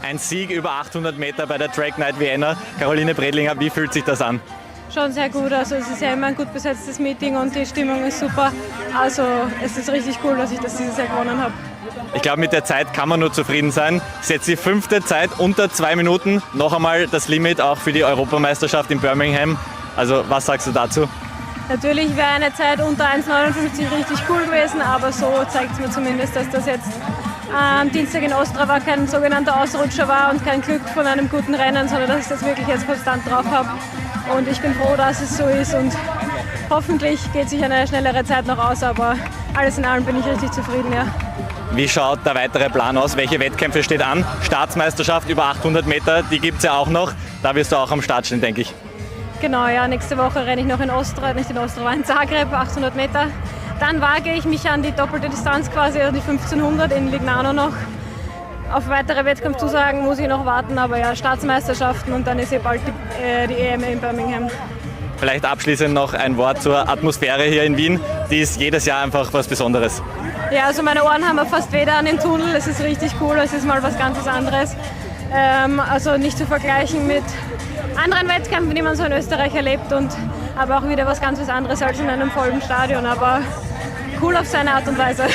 Ein Sieg über 800 Meter bei der Track Night Vienna. Caroline Bredlinger, wie fühlt sich das an? Schon sehr gut, also es ist ja immer ein gut besetztes Meeting und die Stimmung ist super. Also es ist richtig cool, dass ich das dieses Jahr gewonnen habe. Ich glaube, mit der Zeit kann man nur zufrieden sein. Das ist jetzt die 5. Zeit unter 2 Minuten. Noch einmal das Limit auch für die Europameisterschaft in Birmingham. Also was sagst du dazu? Natürlich wäre eine Zeit unter 1,59 richtig cool gewesen, aber so zeigt es mir zumindest, dass das jetzt am Dienstag in Ostrava kein sogenannter Ausrutscher war und kein Glück von einem guten Rennen, sondern dass ich das wirklich jetzt konstant drauf habe. Und ich bin froh, dass es so ist und hoffentlich geht sich eine schnellere Zeit noch aus, aber alles in allem bin ich richtig zufrieden, ja. Wie schaut der weitere Plan aus? Welche Wettkämpfe steht an? Staatsmeisterschaft über 800 Meter, die gibt es ja auch noch. Da wirst du auch am Start stehen, denke ich. Genau, ja, nächste Woche renne ich noch in Ostrava, nicht in Ostrava, in Zagreb, 800 Meter. Dann wage ich mich an die doppelte Distanz quasi, die 1500 in Lignano noch. Auf weitere Wettkampfzusagen muss ich noch warten, aber ja, Staatsmeisterschaften und dann ist bald die EM in Birmingham. Vielleicht abschließend noch ein Wort zur Atmosphäre hier in Wien. Die ist jedes Jahr einfach was Besonderes. Ja, also meine Ohren haben wir fast weder an den Tunnel, es ist richtig cool, es ist mal was ganz anderes. Also nicht zu vergleichen mit anderen Wettkämpfen, die man so in Österreich erlebt, aber auch wieder was ganz anderes als in einem vollen Stadion, aber cool auf seine Art und Weise.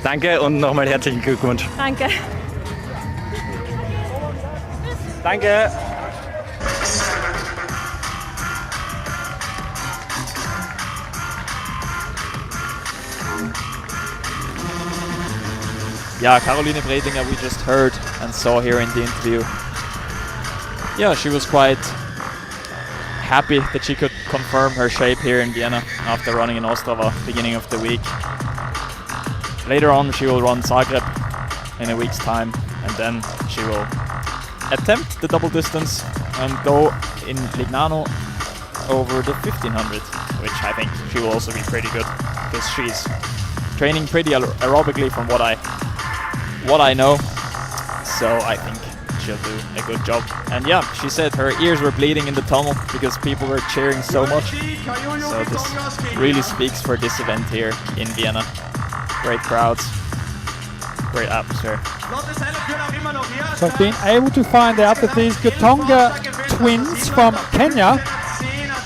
Danke und nochmal herzlichen Glückwunsch. Danke. Danke. Yeah, Caroline Bredinger we just heard and saw here in the interview. Yeah, she was quite happy that she could confirm her shape here in Vienna after running in Ostrava beginning of the week. Later on she will run Zagreb in a week's time, and then she will attempt the double distance and go in Lignano over the 1500, which I think she will also be pretty good because she's training pretty aerobically from what I know, so I think she'll do a good job. And yeah, she said her ears were bleeding in the tunnel because people were cheering so much, so this really speaks for this event here in Vienna. Great crowds, great atmosphere. So I've been able to find out that these Gatonga twins from Kenya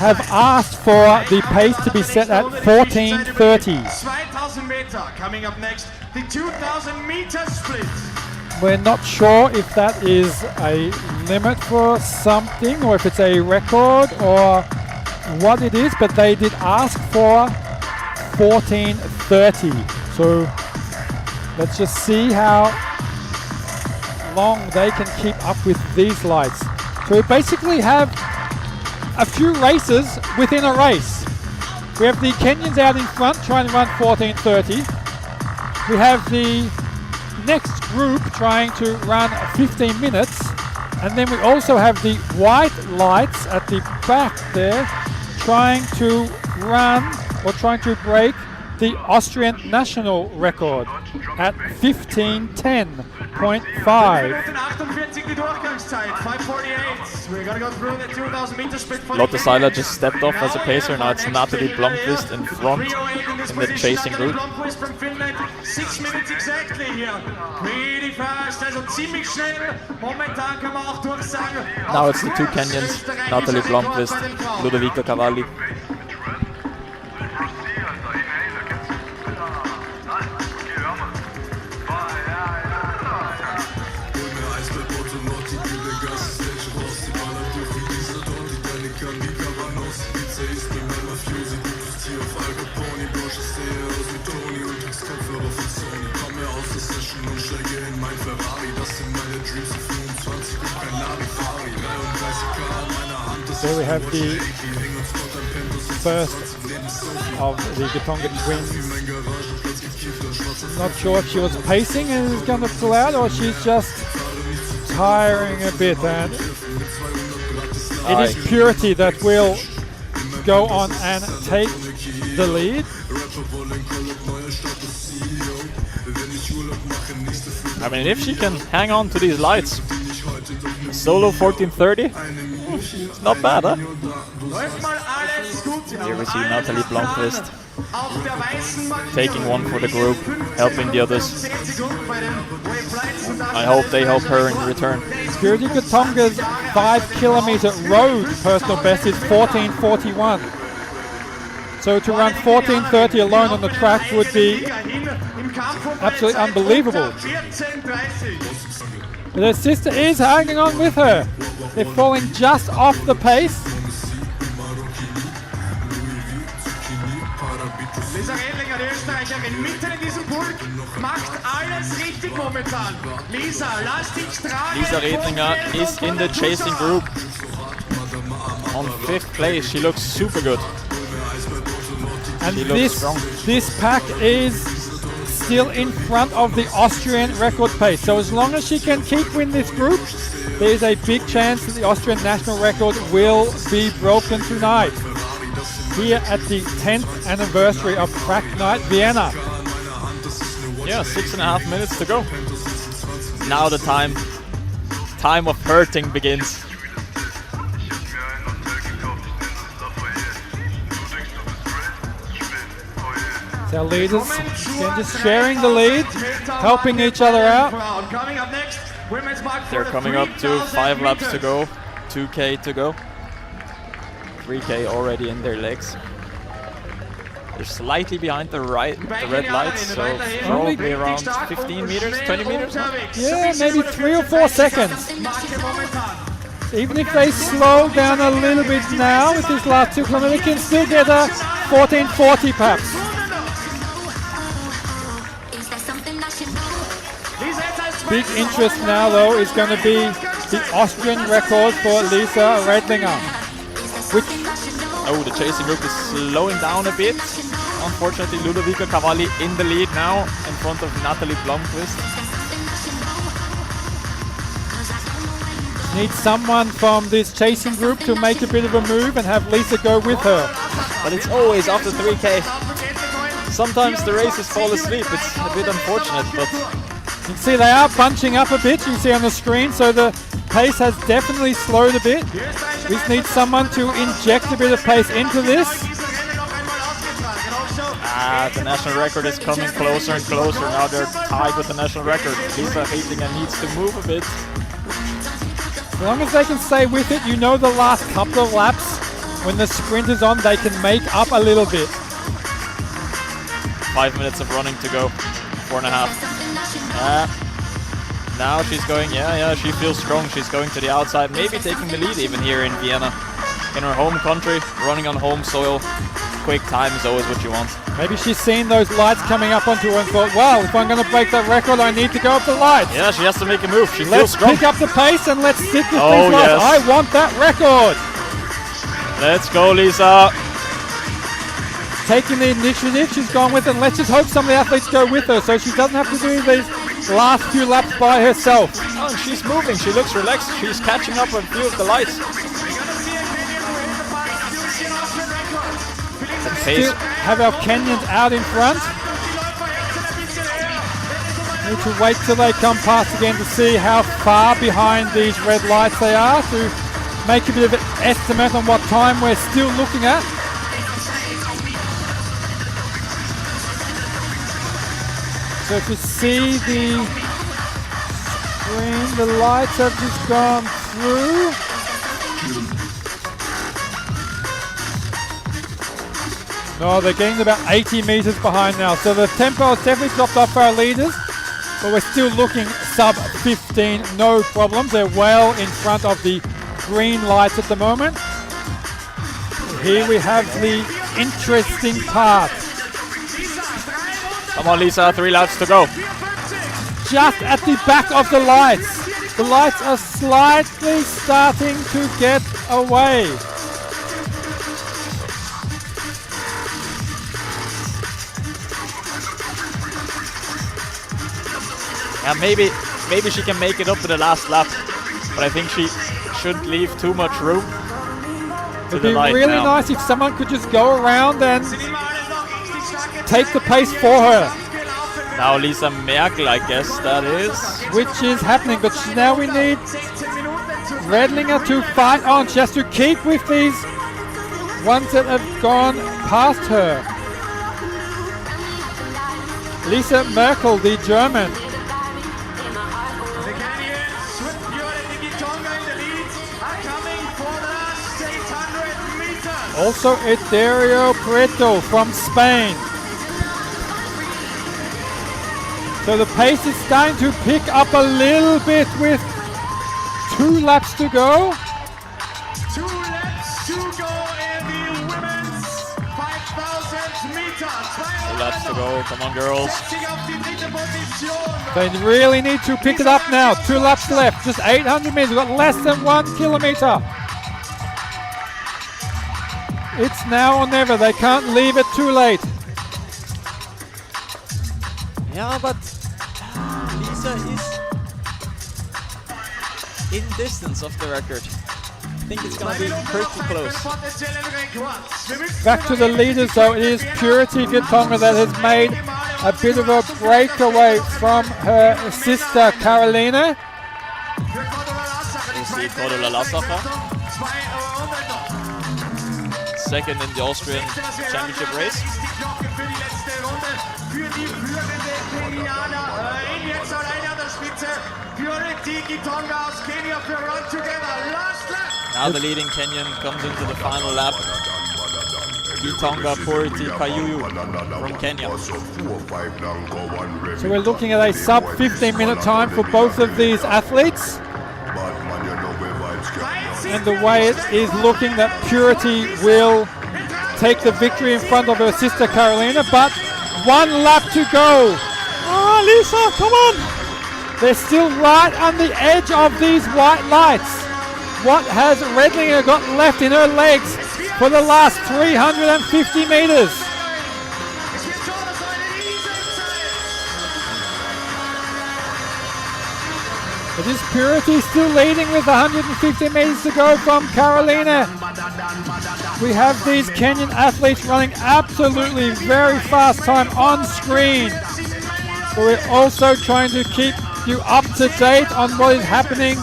have asked for the pace to be set at 14:30. 2000 meter coming up next, the 2000 meter split. We're not sure if that is a limit for something or if it's a record or what it is, but they did ask for 14:30. So let's just see how long they can keep up with these lights. So we basically have a few races within a race. We have the Kenyans out in front trying to run 14:30. We have the next group trying to run 15 minutes. And then we also have the white lights at the back there trying to run or trying to break the Austrian national record at 15:10.5. Lotte Seiler just stepped off as a pacer. Now it's Natalie Blomqvist in front in the chasing group. 6 minutes exactly here. Pretty fast, also ziemlich schnell. Momentan kann man auch durchsagen. Now it's the two Kenyans, Natalie Blomqvist, Ludovica Cavalli. There we have the first of the Gatonga twins. Not sure if she was pacing and is going to pull out or she's just tiring a bit, and it is Purity that will go on and take the lead. I mean, if she can hang on to these lights, solo 14:30, not bad, huh? Here we see Natalie Blomqvist taking one for the group, helping the others. I hope they help her in return. Purity Gatonga's 5-kilometer road personal best is 14:41. So to run 14:30 alone on the track would be absolutely unbelievable. But her sister is hanging on with her. They're falling just off the pace. Lisa Redlinger, die Österreicherin, mitten in diesem Pulk, macht alles richtig momentan. Lisa, lass dich tragen. Lisa Redlinger is in the chasing group on 5th place. She looks super good. And this pack is still in front of the Austrian record pace. So as long as she can keep win this group, there is a big chance that the Austrian national record will be broken tonight. Here at the 10th anniversary of Track Night Vienna. Yeah, 6.5 minutes to go. Now the time of hurting begins. Our leaders again just sharing the lead, helping each other out. Coming up next, Women's mark for They're the coming up to 5 laps to meters. go, 2K to go. 3K already in their legs. They're slightly behind the red lights, so probably around 15 meters, 20 meters. Yeah, maybe 3 or 4 seconds. Even if they slow down a little bit now with this last 2 kilometers, they can still get a 14:40 perhaps. Big interest now though is going to be the Austrian record for Lisa Redlinger. Oh, the chasing group is slowing down a bit. Unfortunately, Ludovica Cavalli in the lead now in front of Natalie Blomqvist. Need someone from this chasing group to make a bit of a move and have Lisa go with her. But it's always after 3K. Sometimes the races fall asleep. It's a bit unfortunate, but you can see they are bunching up a bit, you can see on the screen, so the pace has definitely slowed a bit. We just need someone to inject a bit of pace into this. the national record is coming closer and closer. Now they're tied with the national record. Lisa Redlinger needs to move a bit. As long as they can stay with it, you know the last couple of laps, when the sprint is on, they can make up a little bit. 5 minutes of running to go. 4.5. Now she's going, she feels strong. She's going to the outside, maybe taking the lead even here in Vienna. In her home country, running on home soil. Quick time is always what you want. Maybe she's seen those lights coming up onto her and thought, wow, if I'm going to break that record, I need to go up the lights. Yeah, she has to make a move. She feels Let's strong. pick up the pace and let's stick with Oh, these lights. yes. I want that record. Let's go, Lisa. Taking the initiative, she's gone with it. And let's just hope some of the athletes go with her so she doesn't have to do these last few laps by herself. Oh, and she's moving. She looks relaxed. She's catching up on a few of the lights. Still have our Kenyans out in front. Need to wait till they come past again to see how far behind these red lights they are to make a bit of an estimate on what time we're still looking at. So if you see the screen, the lights have just gone through. No, they're getting about 80 meters behind now. So the tempo has definitely dropped off for our leaders, but we're still looking sub 15, no problems. They're well in front of the green lights at the moment. Here we have the interesting part. Come on, Lisa, 3 laps to go. Just at the back of the lights. The lights are slightly starting to get away. Yeah, maybe she can make it up to the last lap, but I think she shouldn't leave too much room to It'd the be light really now. nice if someone could just go around and take the pace for her. Now Lisa Merkel, I guess that is. Which is happening, but now we need Redlinger to fight on. She has to keep with these ones that have gone past her. Lisa Merkel, the German. Also Ederio Prieto from Spain. So the pace is starting to pick up a little bit with 2 laps to go. 2 laps to go in the women's 5,000 meters. 2 laps to go, come on girls. They really need to pick it up now. 2 laps left, just 800 meters. We've got less than 1 kilometer. It's now or never. They can't leave it too late. Yeah, but Lisa is in distance of the record. I think it's going to be pretty close. Back to the leaders though, it is Purity Gitonga that has made a bit of a breakaway from her sister Carolina. You see Cordula Lassacher. Second in the Austrian championship race. Purity Gitonga aus Kenia für Run Together. Last lap. Now the leading Kenyan comes into the final lap. Gitonga Purity Kayuyu from Kenya. So we're looking at a sub 15-minute time for both of these athletes. And the way it is looking that Purity will take the victory in front of her sister Carolina, but 1 lap to go. Oh, Lisa, come on. They're still right on the edge of these white lights. What has Redlinger got left in her legs for the last 350 meters? It is Purity still leading with 150 meters to go from Carolina. We have these Kenyan athletes running absolutely very fast time on screen. But we're also trying to keep you up to date on what is happening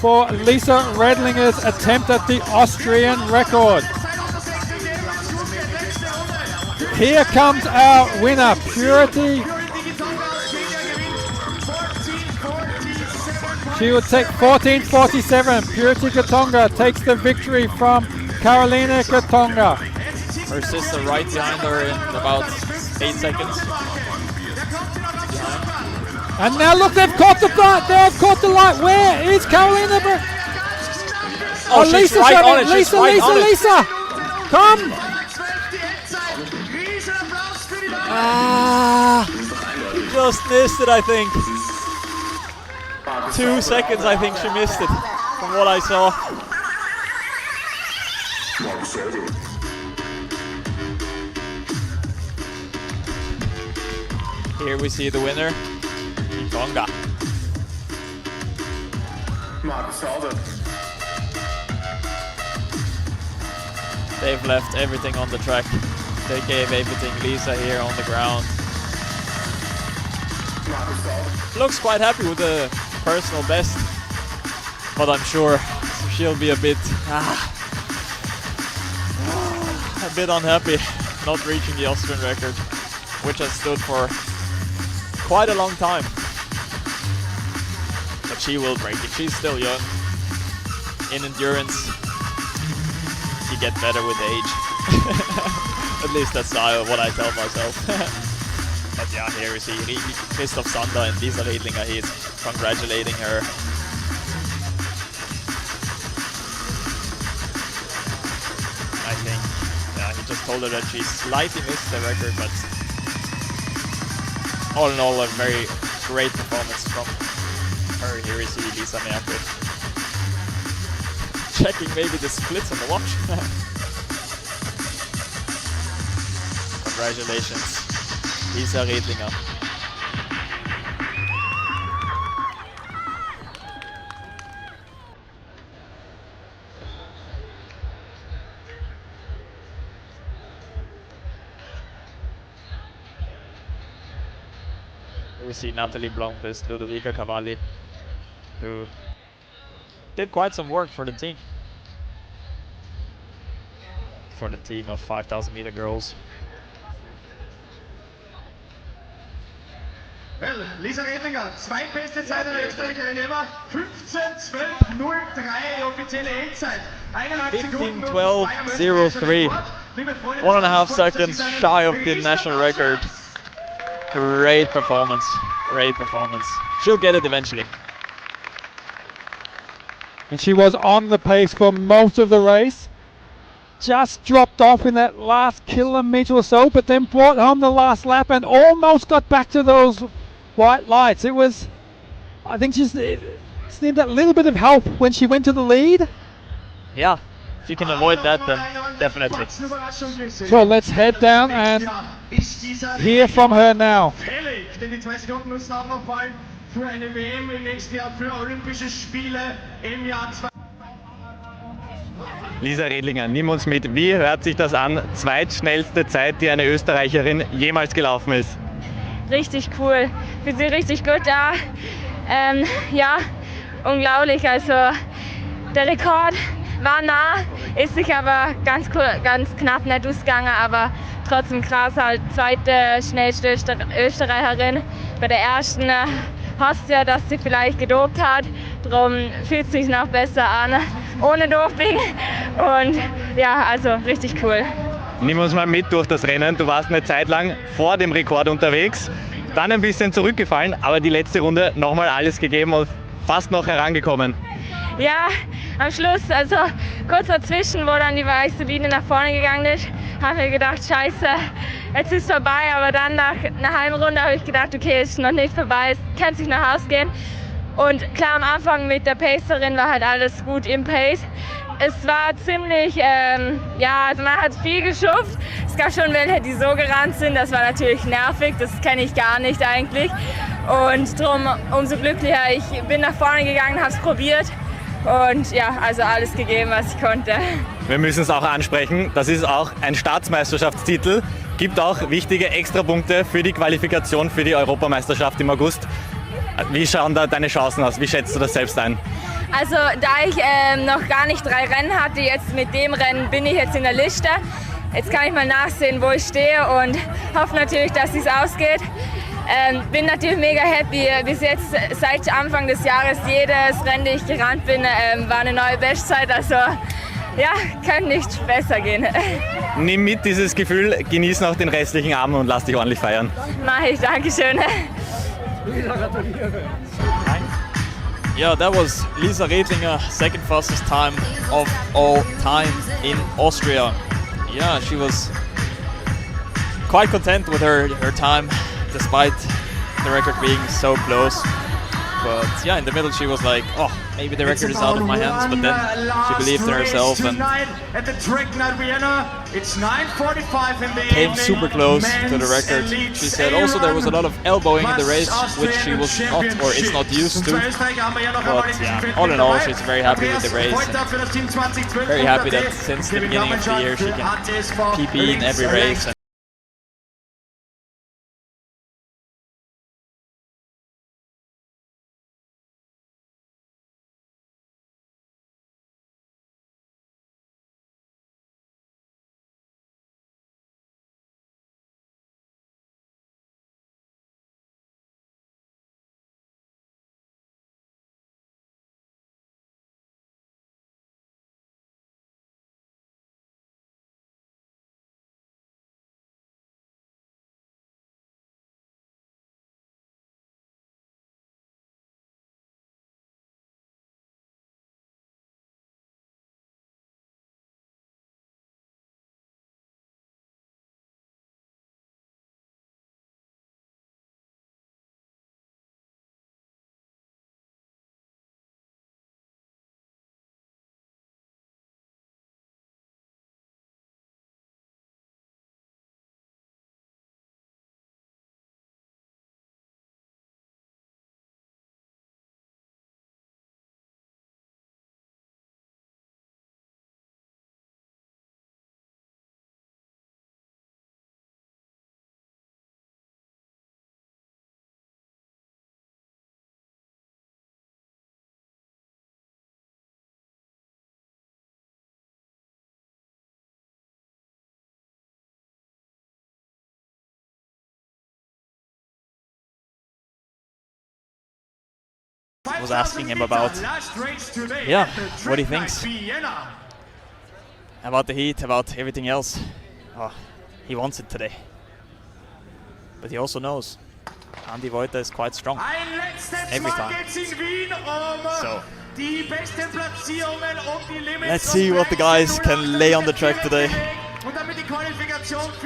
for Lisa Redlinger's attempt at the Austrian record. Here comes our winner, Purity. She will take 14:47. Purity Gitonga takes the victory from Carolina Gitonga. Her sister right behind her in about 8 seconds. And now look, they've caught the light. They've caught the light. Where is Carolina? Oh, she's Lisa's right running. on it. She's Lisa, right Lisa, on it. Lisa, come! Just missed it, I think. 2 seconds, I think she missed it, from what I saw. Here we see the winner, Gitonga. They've left everything on the track. They gave everything. Lisa here on the ground. Looks quite happy with the personal best, but I'm sure she'll be a bit unhappy not reaching the Austrian record, which has stood for quite a long time. But she will break it. She's still young. In endurance, you get better with age. At least that's what I tell myself. But yeah, here we see Christoph Sander and Lisa Redlinger. He's congratulating her. I think he just told her that she slightly missed the record, but all in all, a very great performance from her. Here we see Lisa Merkel checking maybe the splits on the watch. Congratulations, Lisa Redlinger. We see Natalie Blomqvist, Ludovica Cavalli, who did quite some work for the team. For the team of 5,000 meter girls. Well, Lisa Redlinger, zweitbeste Zeit der Österreicherin ever, 15:12:03 offizielle Endzeit. 15:12:03, 1.5 seconds shy of the national record. Great performance, great performance. She'll get it eventually. And she was on the pace for most of the race. Just dropped off in that last kilometre or so, but then brought home the last lap and almost got back to those white lights. It was, I think, just needed that little bit of help when she went to the lead. Yeah, if you can avoid that, then definitely. So let's head down and hear from her now. Fällig, denn die 2 Sekunden müssen auch noch fallen für eine WM im nächsten Jahr, für Olympische Spiele im Jahr 2020. Lisa Redlinger, nimm uns mit. Wie hört sich das an? Zweitschnellste Zeit, die eine Österreicherin jemals gelaufen ist. Richtig cool. Fühlt sich richtig gut an. Ja, unglaublich. Also der Rekord war nah, ist sich aber ganz knapp nicht ausgegangen, aber trotzdem krass, halt zweite schnellste Österreicherin. Bei der ersten hast ja, dass sie vielleicht gedopt hat. Darum fühlt es sich noch besser an, ohne Doping. Und ja, also richtig cool. Nimm uns mal mit durch das Rennen. Du warst eine Zeit lang vor dem Rekord unterwegs, dann ein bisschen zurückgefallen, aber die letzte Runde nochmal alles gegeben und fast noch herangekommen. Ja, am Schluss, also kurz dazwischen, wo dann die weiße Biene nach vorne gegangen ist, habe ich mir gedacht, scheiße, jetzt ist es vorbei. Aber dann nach einer halben Runde habe ich gedacht, okay, es ist noch nicht vorbei, es kann sich nach Hause gehen. Und klar, am Anfang mit der Pacerin war halt alles gut im Pace. Es war ziemlich, ja, also man hat viel geschupft. Es gab schon welche, die so gerannt sind, das war natürlich nervig, das kenne ich gar nicht eigentlich. Und darum umso glücklicher, ich bin nach vorne gegangen, habe es probiert. Und ja, also alles gegeben, was ich konnte. Wir müssen es auch ansprechen, das ist auch ein Staatsmeisterschaftstitel, gibt auch wichtige Extrapunkte für die Qualifikation für die Europameisterschaft im August. Wie schauen da deine Chancen aus? Wie schätzt du das selbst ein? Also da ich noch gar nicht 3 Rennen hatte, jetzt mit dem Rennen bin ich jetzt in der Liste. Jetzt kann ich mal nachsehen, wo ich stehe und hoffe natürlich, dass es ausgeht. Bin natürlich mega happy. Bis jetzt, seit Anfang des Jahres, jedes Rennen, das ich gerannt bin, war eine neue Bestzeit. Also ja, kann nicht besser gehen. Nimm mit dieses Gefühl, genieß noch den restlichen Abend und lass dich ordentlich feiern. Mach ich, Dankeschön. Yeah, that was Lisa Redlinger, second fastest time of all time in Austria. Yeah, she was quite content with her time, despite the record being so close. But yeah, in the middle she was like, oh, maybe the record is out of my hands, but then she believed in herself and at the track Night Vienna. It's 9:45 in the came super close to the record. She said also there was a lot of elbowing in the race, which she was not or is not used to. But yeah, all in all, she's very happy with the race and very happy that since the beginning of the year she can PB in every race. Was asking him about, yeah, what he thinks about the heat, about everything else. Oh, he wants it today, but he also knows Andi Vojta is quite strong every time. So let's see what the guys can lay on the track today,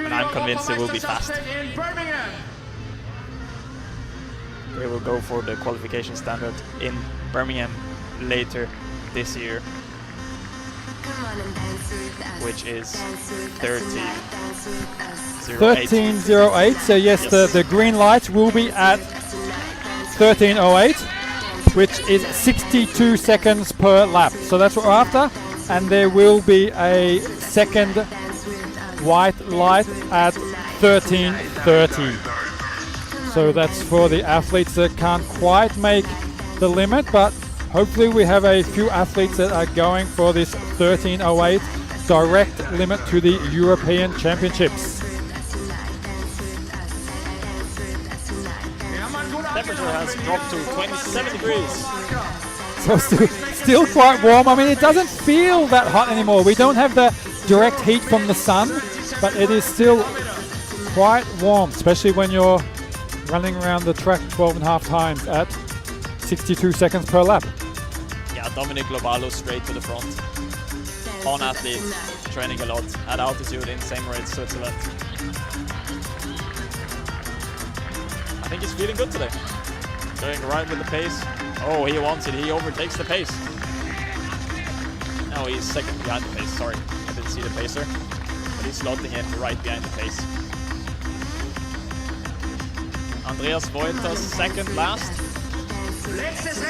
and I'm convinced it will be fast. They will go for the qualification standard in Birmingham later this year, which is 13:08. So yes, the green light will be at 13:08, which is 62 seconds per lap. So that's what we're after, and there will be a second white light at 13:30. So that's for the athletes that can't quite make the limit, but hopefully we have a few athletes that are going for this 13:08 direct limit to the European Championships. Temperature has dropped to 27 degrees. So still quite warm. I mean, it doesn't feel that hot anymore. We don't have the direct heat from the sun, but it is still quite warm, especially when you're running around the track 12.5 times at 62 seconds per lap. Yeah, Dominic Lobalu straight to the front. On athlete, training a lot at altitude in same race Switzerland. I think he's feeling good today. Going right with the pace. Oh, he wants it. He overtakes the pace. No, he's second behind the pace. Sorry, I didn't see the pacer. But he's slotting in right behind the pace. Andreas Voitas second last.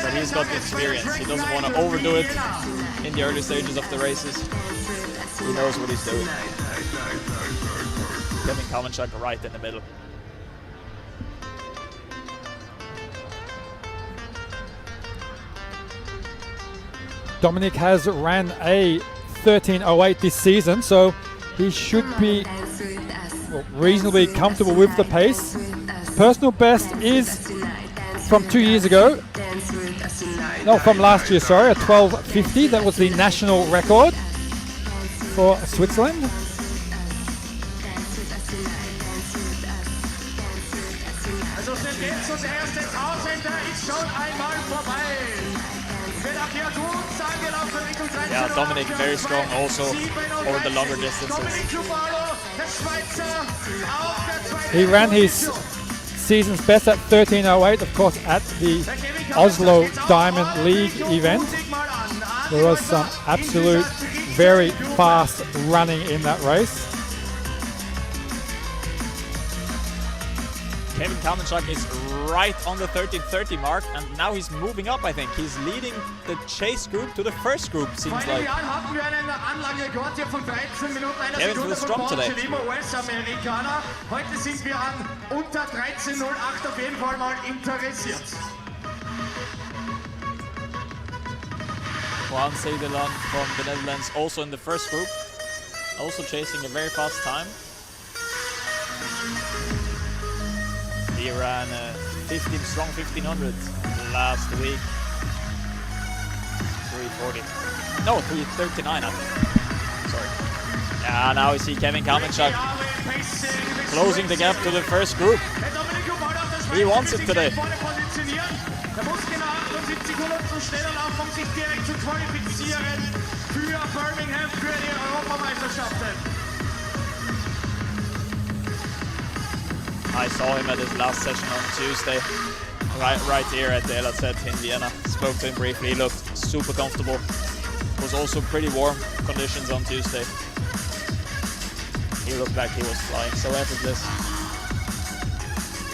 But he's got the experience. He doesn't want to overdo it in the early stages of the races. He knows what he's doing. Kevin Kalinchak right in the middle. Dominic has ran a 13:08 this season, so he should be reasonably comfortable with the pace. His personal best is from 2 years ago. No, from last year, sorry, a 12:50. That was the national record for Switzerland. Yeah, Dominic very strong also over the longer distances. He ran his season's best at 13:08, of course, at the Oslo Diamond League event. There was some absolute very fast running in that race. Kevin Kalinchak is right on the 13:30 mark, and now he's moving up, I think. He's leading the chase group to the first group, seems like. Kevin feels strong today. Juan Seidelan from the Netherlands also in the first group, also chasing a very fast time. He ran 1500 last week. 340. No, 339, I think. Sorry. Yeah, now we see Kevin Kalinchak closing the gap to the first group. He wants it today. I saw him at his last session on Tuesday, right here at the AUT in Vienna. Spoke to him briefly. He looked super comfortable. It was also pretty warm conditions on Tuesday. He looked like he was flying so effortless.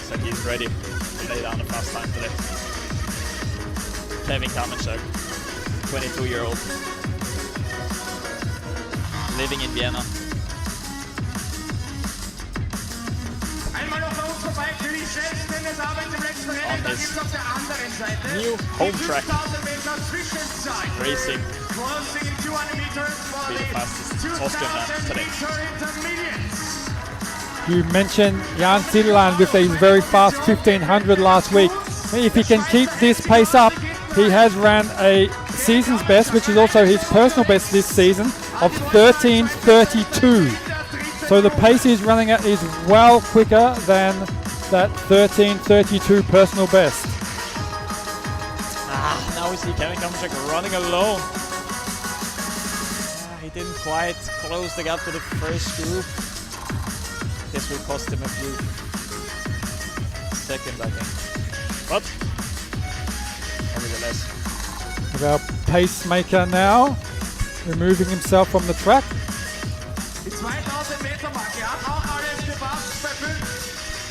Said he's ready to lay down a fast time today. Kevin Kalinchak, 22-year-old, living in Vienna. On his new home track, racing to be the fastest Austrian man today. You mentioned Jan Seidelan with his very fast 1500 last week. If he can keep this pace up, he has ran a season's best, which is also his personal best this season, of 13:32. So the pace he's running at is well quicker than that 13:32 personal best. Now we see Kevin Kalinchak running alone. He didn't quite close the gap to the first group. This will cost him a few seconds, I think. But nevertheless. With our pacemaker now removing himself from the track. Die 2000 Meter Marke hat auch alles gepasst bei 5.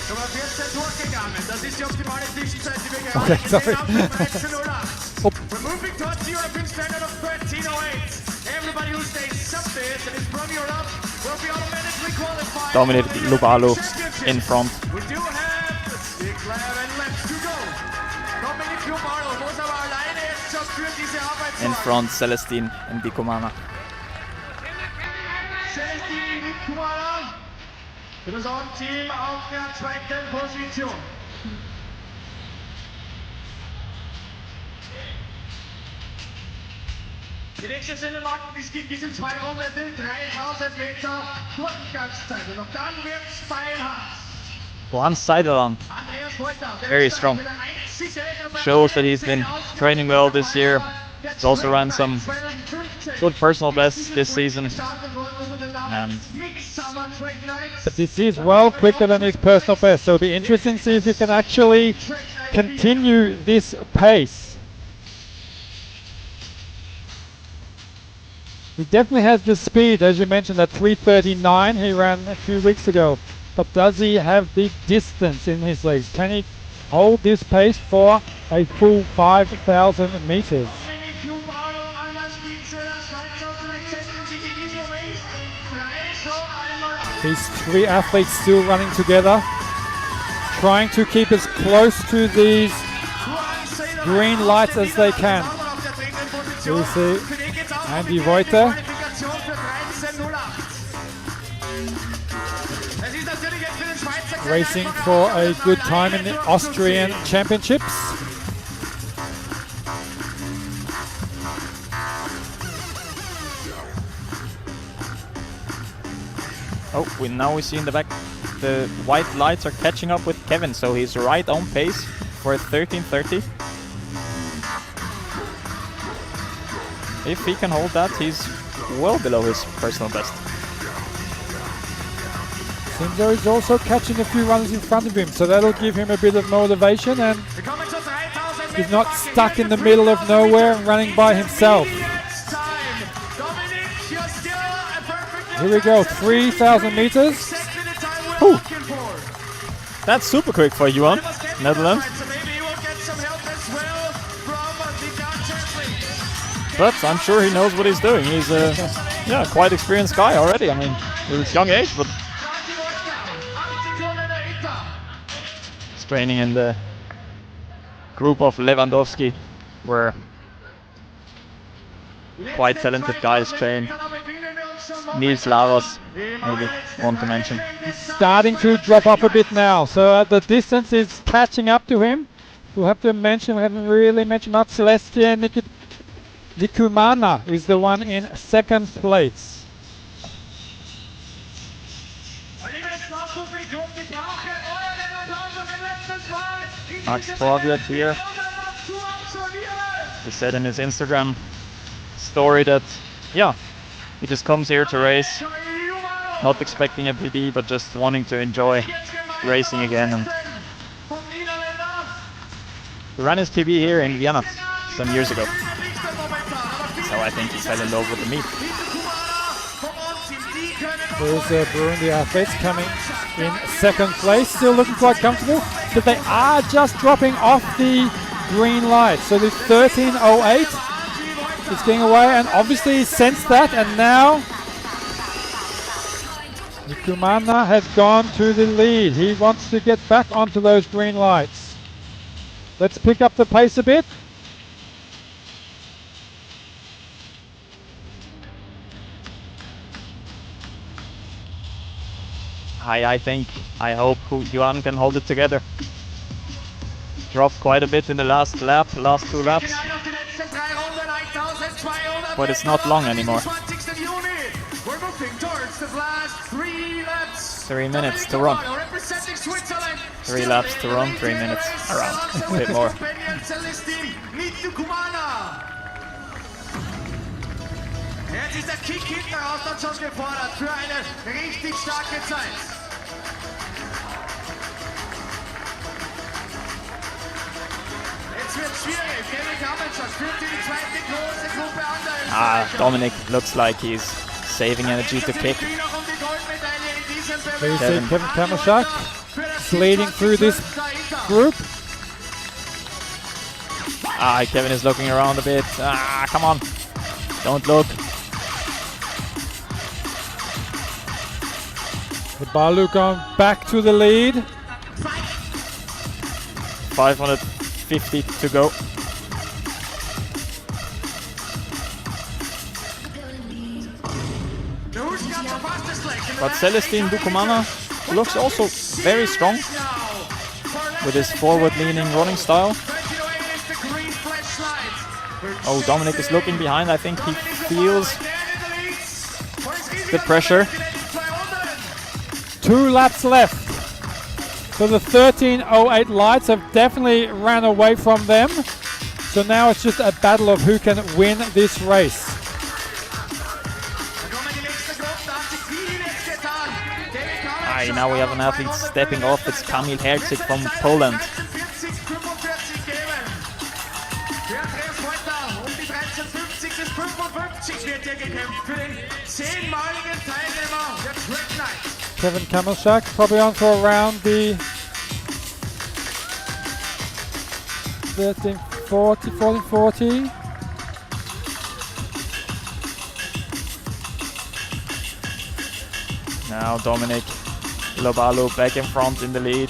Nummer 14 durchgegangen. Das ist die optimale Zwischenzeit, die wir gerade gesehen haben. 13:08. We're moving towards the European standard of 13:08. Everybody who stays sub this and is from Europe will be automatically qualified. Dominic Lobalu in front. We do have 11 laps to go. Dominic Lobalu muss aber alleine jetzt schon für diese Arbeit In front, Celestine and Dikomana. Für das Team auf der zweiten Position. Die nächste Sendung gibt es in 2 Runden 3000 Meter Durchgangszeit. Und dann wird's beinhart. One-sided on. Very strong. Shows that he's been training well this year. He's also run some good personal bests this season. And but this is well quicker than his personal best, so it'll be interesting to see if he can actually continue this pace. He definitely has the speed, as you mentioned, at 3:39 he ran a few weeks ago. But does he have the distance in his legs? Can he hold this pace for a full 5,000 meters? These 3 athletes still running together, trying to keep as close to these green lights as they can. So we see Andy Reuter. Racing for a good time in the Austrian Championships. oh, now we see in the back the white lights are catching up with Kevin, so he's right on pace for 13:30. If he can hold that, he's well below his personal best. Seems though he's also catching a few runners in front of him, so that'll give him a bit of motivation, and he's not stuck in the middle of nowhere and running by himself. Here we go, 3,000 meters. Whew. That's super quick for Johan, Netherlands. But I'm sure he knows what he's doing. He's a quite experienced guy already. I mean, with his young age, but he's training in the group of Lewandowski, where quite talented guys train. Niels Laros, maybe want to mention. He's starting to drop up a bit now, so the distance is catching up to him. We'll have to mention, we haven't really mentioned, not Celestia Nikumana is the one in 2nd place. Max Vorwärts here. He said in his Instagram story that, he just comes here to race, not expecting a PB, but just wanting to enjoy racing again. And he ran his PB here in Vienna some years ago. So I think he fell in love with the meet. There's Burundi athletes coming in 2nd place, still looking quite comfortable, but they are just dropping off the green light. So the 13:08 is getting away, and obviously he sensed that, and now Nikumana has gone to the lead. He wants to get back onto those green lights. Let's pick up the pace a bit. I hope Johan can hold it together. Dropped quite a bit in the last 2 laps. But it's not long anymore. 3 minutes to run. 3 laps to run, 3 minutes around. A bit more. Jetzt ist der Kick hinten raus dann schon gefordert für eine richtig starke Zeit. Jetzt wird schwierig. Kevin Kamenscher führt die zweite große Gruppe an. Dominic looks like he's saving energy to kick. So you see Kevin Kamashak leading through this group. Kevin is looking around a bit. Come on. Don't look. The Balu going back to the lead. 550 to go. But Celestine Bukumana looks also very strong with his forward-leaning running style. Oh, Dominic is looking behind. I think he feels the pressure. 2 laps left. So the 13:08 lights have definitely ran away from them. So now it's just a battle of who can win this race. Now we have an athlete stepping off. It's Kamil Herzig from Poland. Kevin Kamelchak probably on for around the 13:40, 14:40. Now Dominic Lobalu back in front in the lead.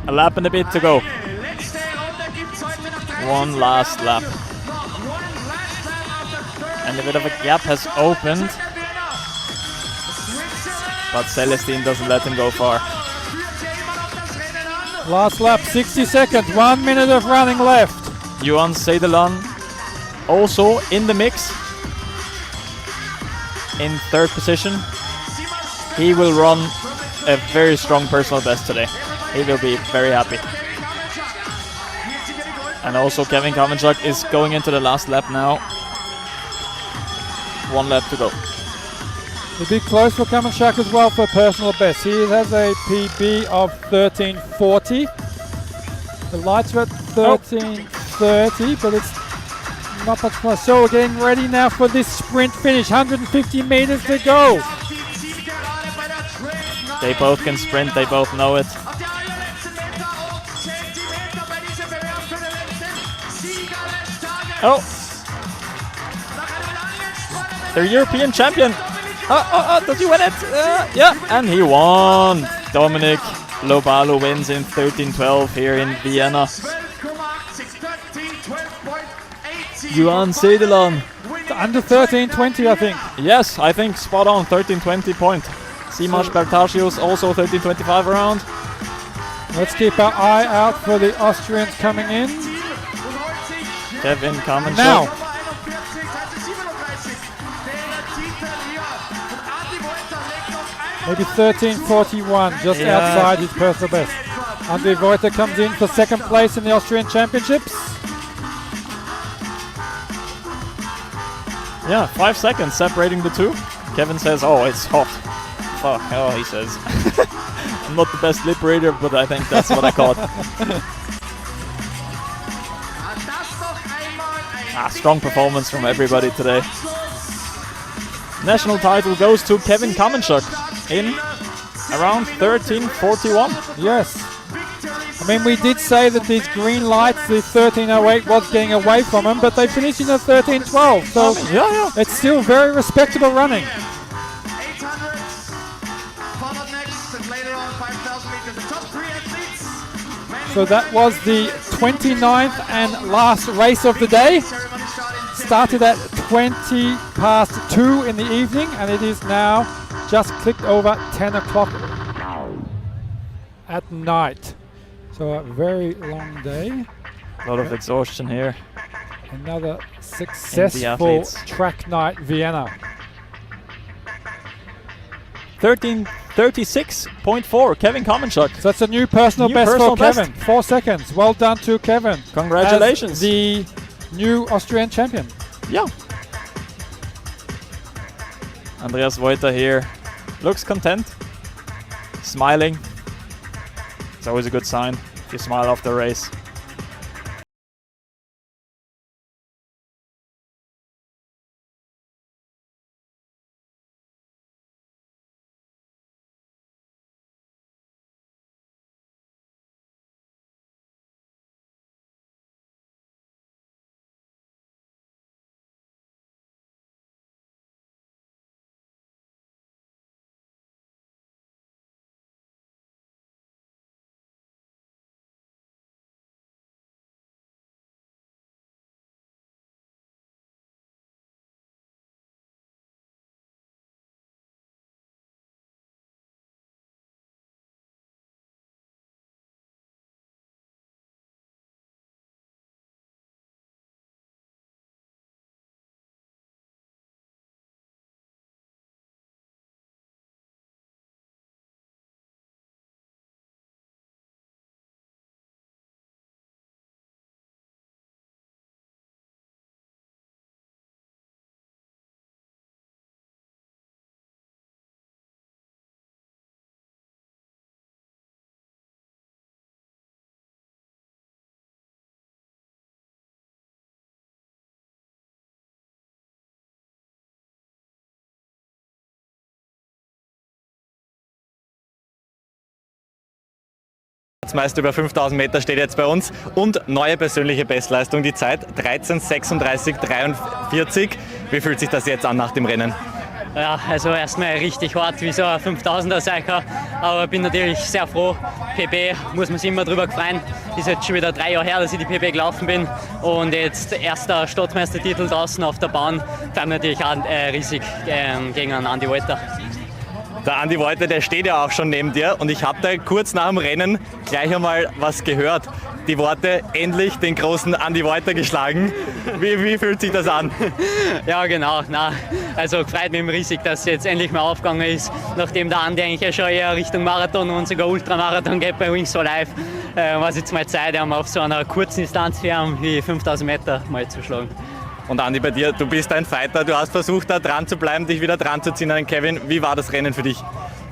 A lap and a bit to go. One last lap. And a bit of a gap has opened. But Celestine doesn't let him go far. Last lap, 60 seconds, 1 minute of running left. Johan Seidelan also in the mix. In 3rd position. He will run a very strong personal best today. He will be very happy. And also Kevin Kamelchak is going into the last lap now. 1 lap to go. It'll be close for Kamelchak as well for personal best. He has a PB of 13:40. The lights are at 13:30, but it's not much more. So we're getting ready now for this sprint finish. 150 meters to go. They both can sprint, they both know it. Oh! The European champion! Did he win it? Yeah, and he won! Dominic Lobalu wins in 13:12 here in Vienna. Johan Seidelan. Under 13:20, I think. Yes, I think spot on, 13:20 point. Simas Bertasius also 13:25 around. Let's keep our eye out for the Austrians coming in. Kevin Kamelchak. Now. Maybe 13:41, just outside his personal best. Andre Voiter comes in for 2nd place in the Austrian Championships. Yeah, 5 seconds separating the two. Kevin says, oh, it's hot. Fuck, oh, he says. I'm not the best lip reader, but I think that's what I caught. Strong performance from everybody today. National title goes to Kevin Kamelchak in around 13:41. Yes. I mean, we did say that these green lights, the 13:08 was getting away from him, but they finished in the 13:12. So it's still very respectable running. So that was the 29th and last race of the day. Started at 20 past 2 in the evening, and it is now just clicked over 10 o'clock at night. So a very long day. A lot of exhaustion here. Another successful track night Vienna. 13:36.4, Kevin Kamelchak. So that's a new personal best for Kevin. 4 seconds. Well done to Kevin. Congratulations. As the new Austrian champion. Yeah. Andreas Voiter here looks content, smiling. It's always a good sign if you smile after a race. Staatsmeister über 5000 Meter, steht jetzt bei uns und neue persönliche Bestleistung, die Zeit 13:36:43. Wie fühlt sich das jetzt an nach dem Rennen? Ja, also erstmal richtig hart wie so ein 5000er Cycle, aber bin natürlich sehr froh. PB muss man sich immer drüber freuen. Ist jetzt schon wieder 3 Jahre her, dass ich die PB gelaufen bin und jetzt erster Staatsmeistertitel draußen auf der Bahn. Freut mich natürlich auch riesig gegen einen Andi Walter. Der Andi Walter, der steht ja auch schon neben dir und ich habe da kurz nach dem Rennen gleich einmal was gehört. Die Worte, endlich den großen Andi Walter geschlagen. Wie fühlt sich das an? Ja, genau. Also freut mich riesig, dass es jetzt endlich mal aufgegangen ist, nachdem der Andi eigentlich schon eher Richtung Marathon und sogar Ultramarathon geht bei Wings for Life. Was jetzt mal Zeit haben, auf so einer kurzen Distanz wie 5000 Meter mal zu schlagen. Und Andi, bei dir, du bist ein Fighter, du hast versucht, da dran zu bleiben, dich wieder dran zu ziehen an den Kevin. Wie war das Rennen für dich?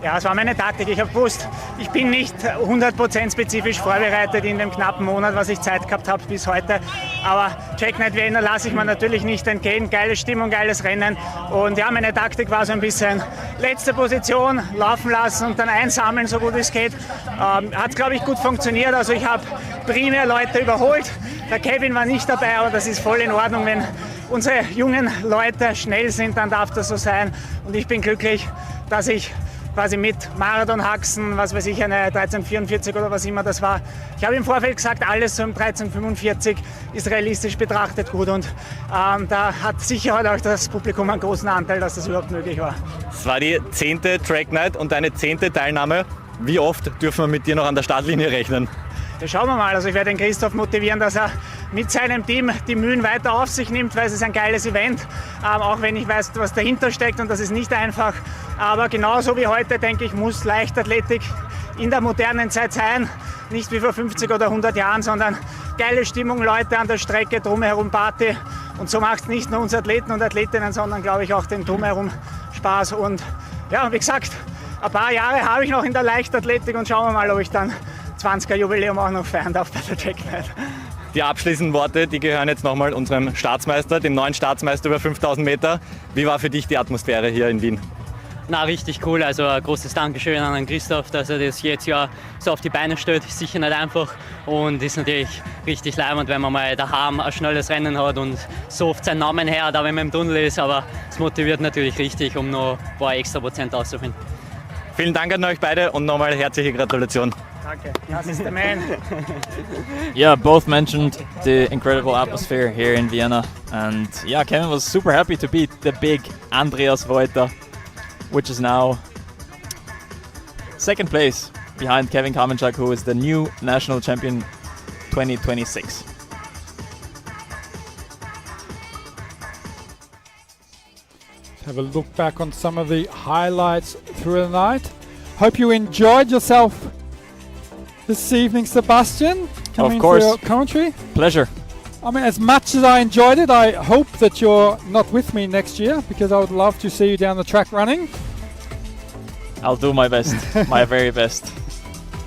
Ja, es war meine Taktik. Ich habe gewusst, ich bin nicht 100% spezifisch vorbereitet in dem knappen Monat, was ich Zeit gehabt habe bis heute. Aber Night Vienna lasse ich mir natürlich nicht entgehen. Geile Stimmung, geiles Rennen. Und ja, meine Taktik war so ein bisschen letzte Position, laufen lassen und dann einsammeln, so gut es geht. Hat, glaube ich, gut funktioniert. Also ich habe primär Leute überholt. Der Kevin war nicht dabei, aber das ist voll in Ordnung. Wenn unsere jungen Leute schnell sind, dann darf das so sein. Und ich bin glücklich, dass ich quasi mit Marathonhaxen, was weiß ich, eine 13:44 oder was immer das war. Ich habe im Vorfeld gesagt, alles so um 13:45 ist realistisch betrachtet gut und da hat sicher heute auch das Publikum einen großen Anteil, dass das überhaupt möglich war. Es war die 10. Track Night und deine 10. Teilnahme. Wie oft dürfen wir mit dir noch an der Startlinie rechnen? Ja, schauen wir mal. Also ich werde den Christoph motivieren, dass er mit seinem Team die Mühen weiter auf sich nimmt, weil es ist ein geiles Event. Auch wenn ich weiß, was dahinter steckt und das ist nicht einfach. Aber genauso wie heute, denke ich, muss Leichtathletik in der modernen Zeit sein. Nicht wie vor 50 oder 100 Jahren, sondern geile Stimmung, Leute an der Strecke, drumherum Party. Und so macht es nicht nur uns Athleten und Athletinnen, sondern, glaube ich, auch dem drumherum Spaß. Und ja, wie gesagt, ein paar Jahre habe ich noch in der Leichtathletik und schauen wir mal, ob ich dann 20er Jubiläum auch noch feiern darf bei der Night. Die abschließenden Worte, die gehören jetzt nochmal unserem Staatsmeister, dem neuen Staatsmeister über 5000 Meter. Wie war für dich die Atmosphäre hier in Wien? Na, richtig cool. Also ein großes Dankeschön an den Christoph, dass er das jetzt ja so auf die Beine stellt. Ist sicher nicht einfach und ist natürlich richtig leibend, wenn man mal daheim ein schnelles Rennen hat und so oft seinen Namen hört, auch wenn man im Tunnel ist. Aber es motiviert natürlich richtig, um noch ein paar extra Prozent auszufinden. Vielen Dank an euch beide und nochmal herzliche Gratulation. Danke, das ist der Man. Yeah, both mentioned the incredible atmosphere here in Vienna, and yeah, Kevin was super happy to beat the big Andreas Walter, which is now second place behind Kevin Kamenchak, who is the new national champion 2026. Have a look back on some of the highlights through the night. Hope you enjoyed yourself this evening, Sebastian. Of course. For your commentary. Pleasure. I mean, as much as I enjoyed it, I hope that you're not with me next year, because I would love to see you down the track running. I'll do my best, my very best.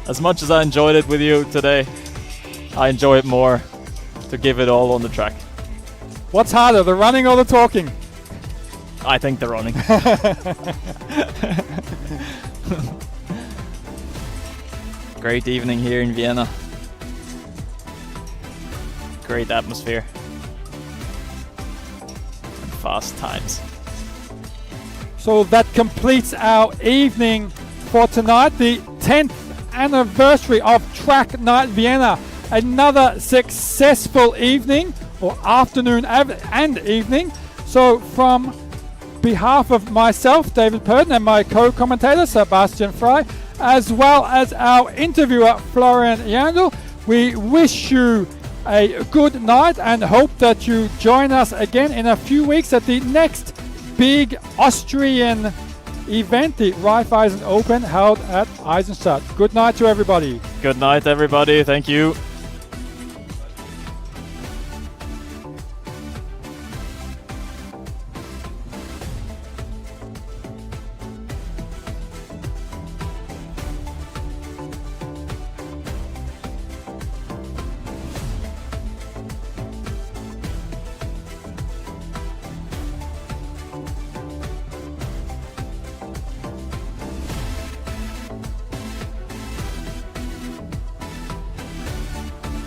As much as I enjoyed it with you today, I enjoy it more to give it all on the track. What's harder, the running or the talking? I think the running. Great evening here in Vienna. Great atmosphere. And fast times. So that completes our evening for tonight, the 10th anniversary of Track Night Vienna. Another successful evening, or afternoon and evening. So from behalf of myself, David Purden, and my co-commentator, Sebastian Fry, as well as our interviewer, Florian Jandl, we wish you a good night and hope that you join us again in a few weeks at the next big Austrian event, the Raiffeisen Open, held at Eisenstadt. Good night to everybody. Good night, everybody. Thank you.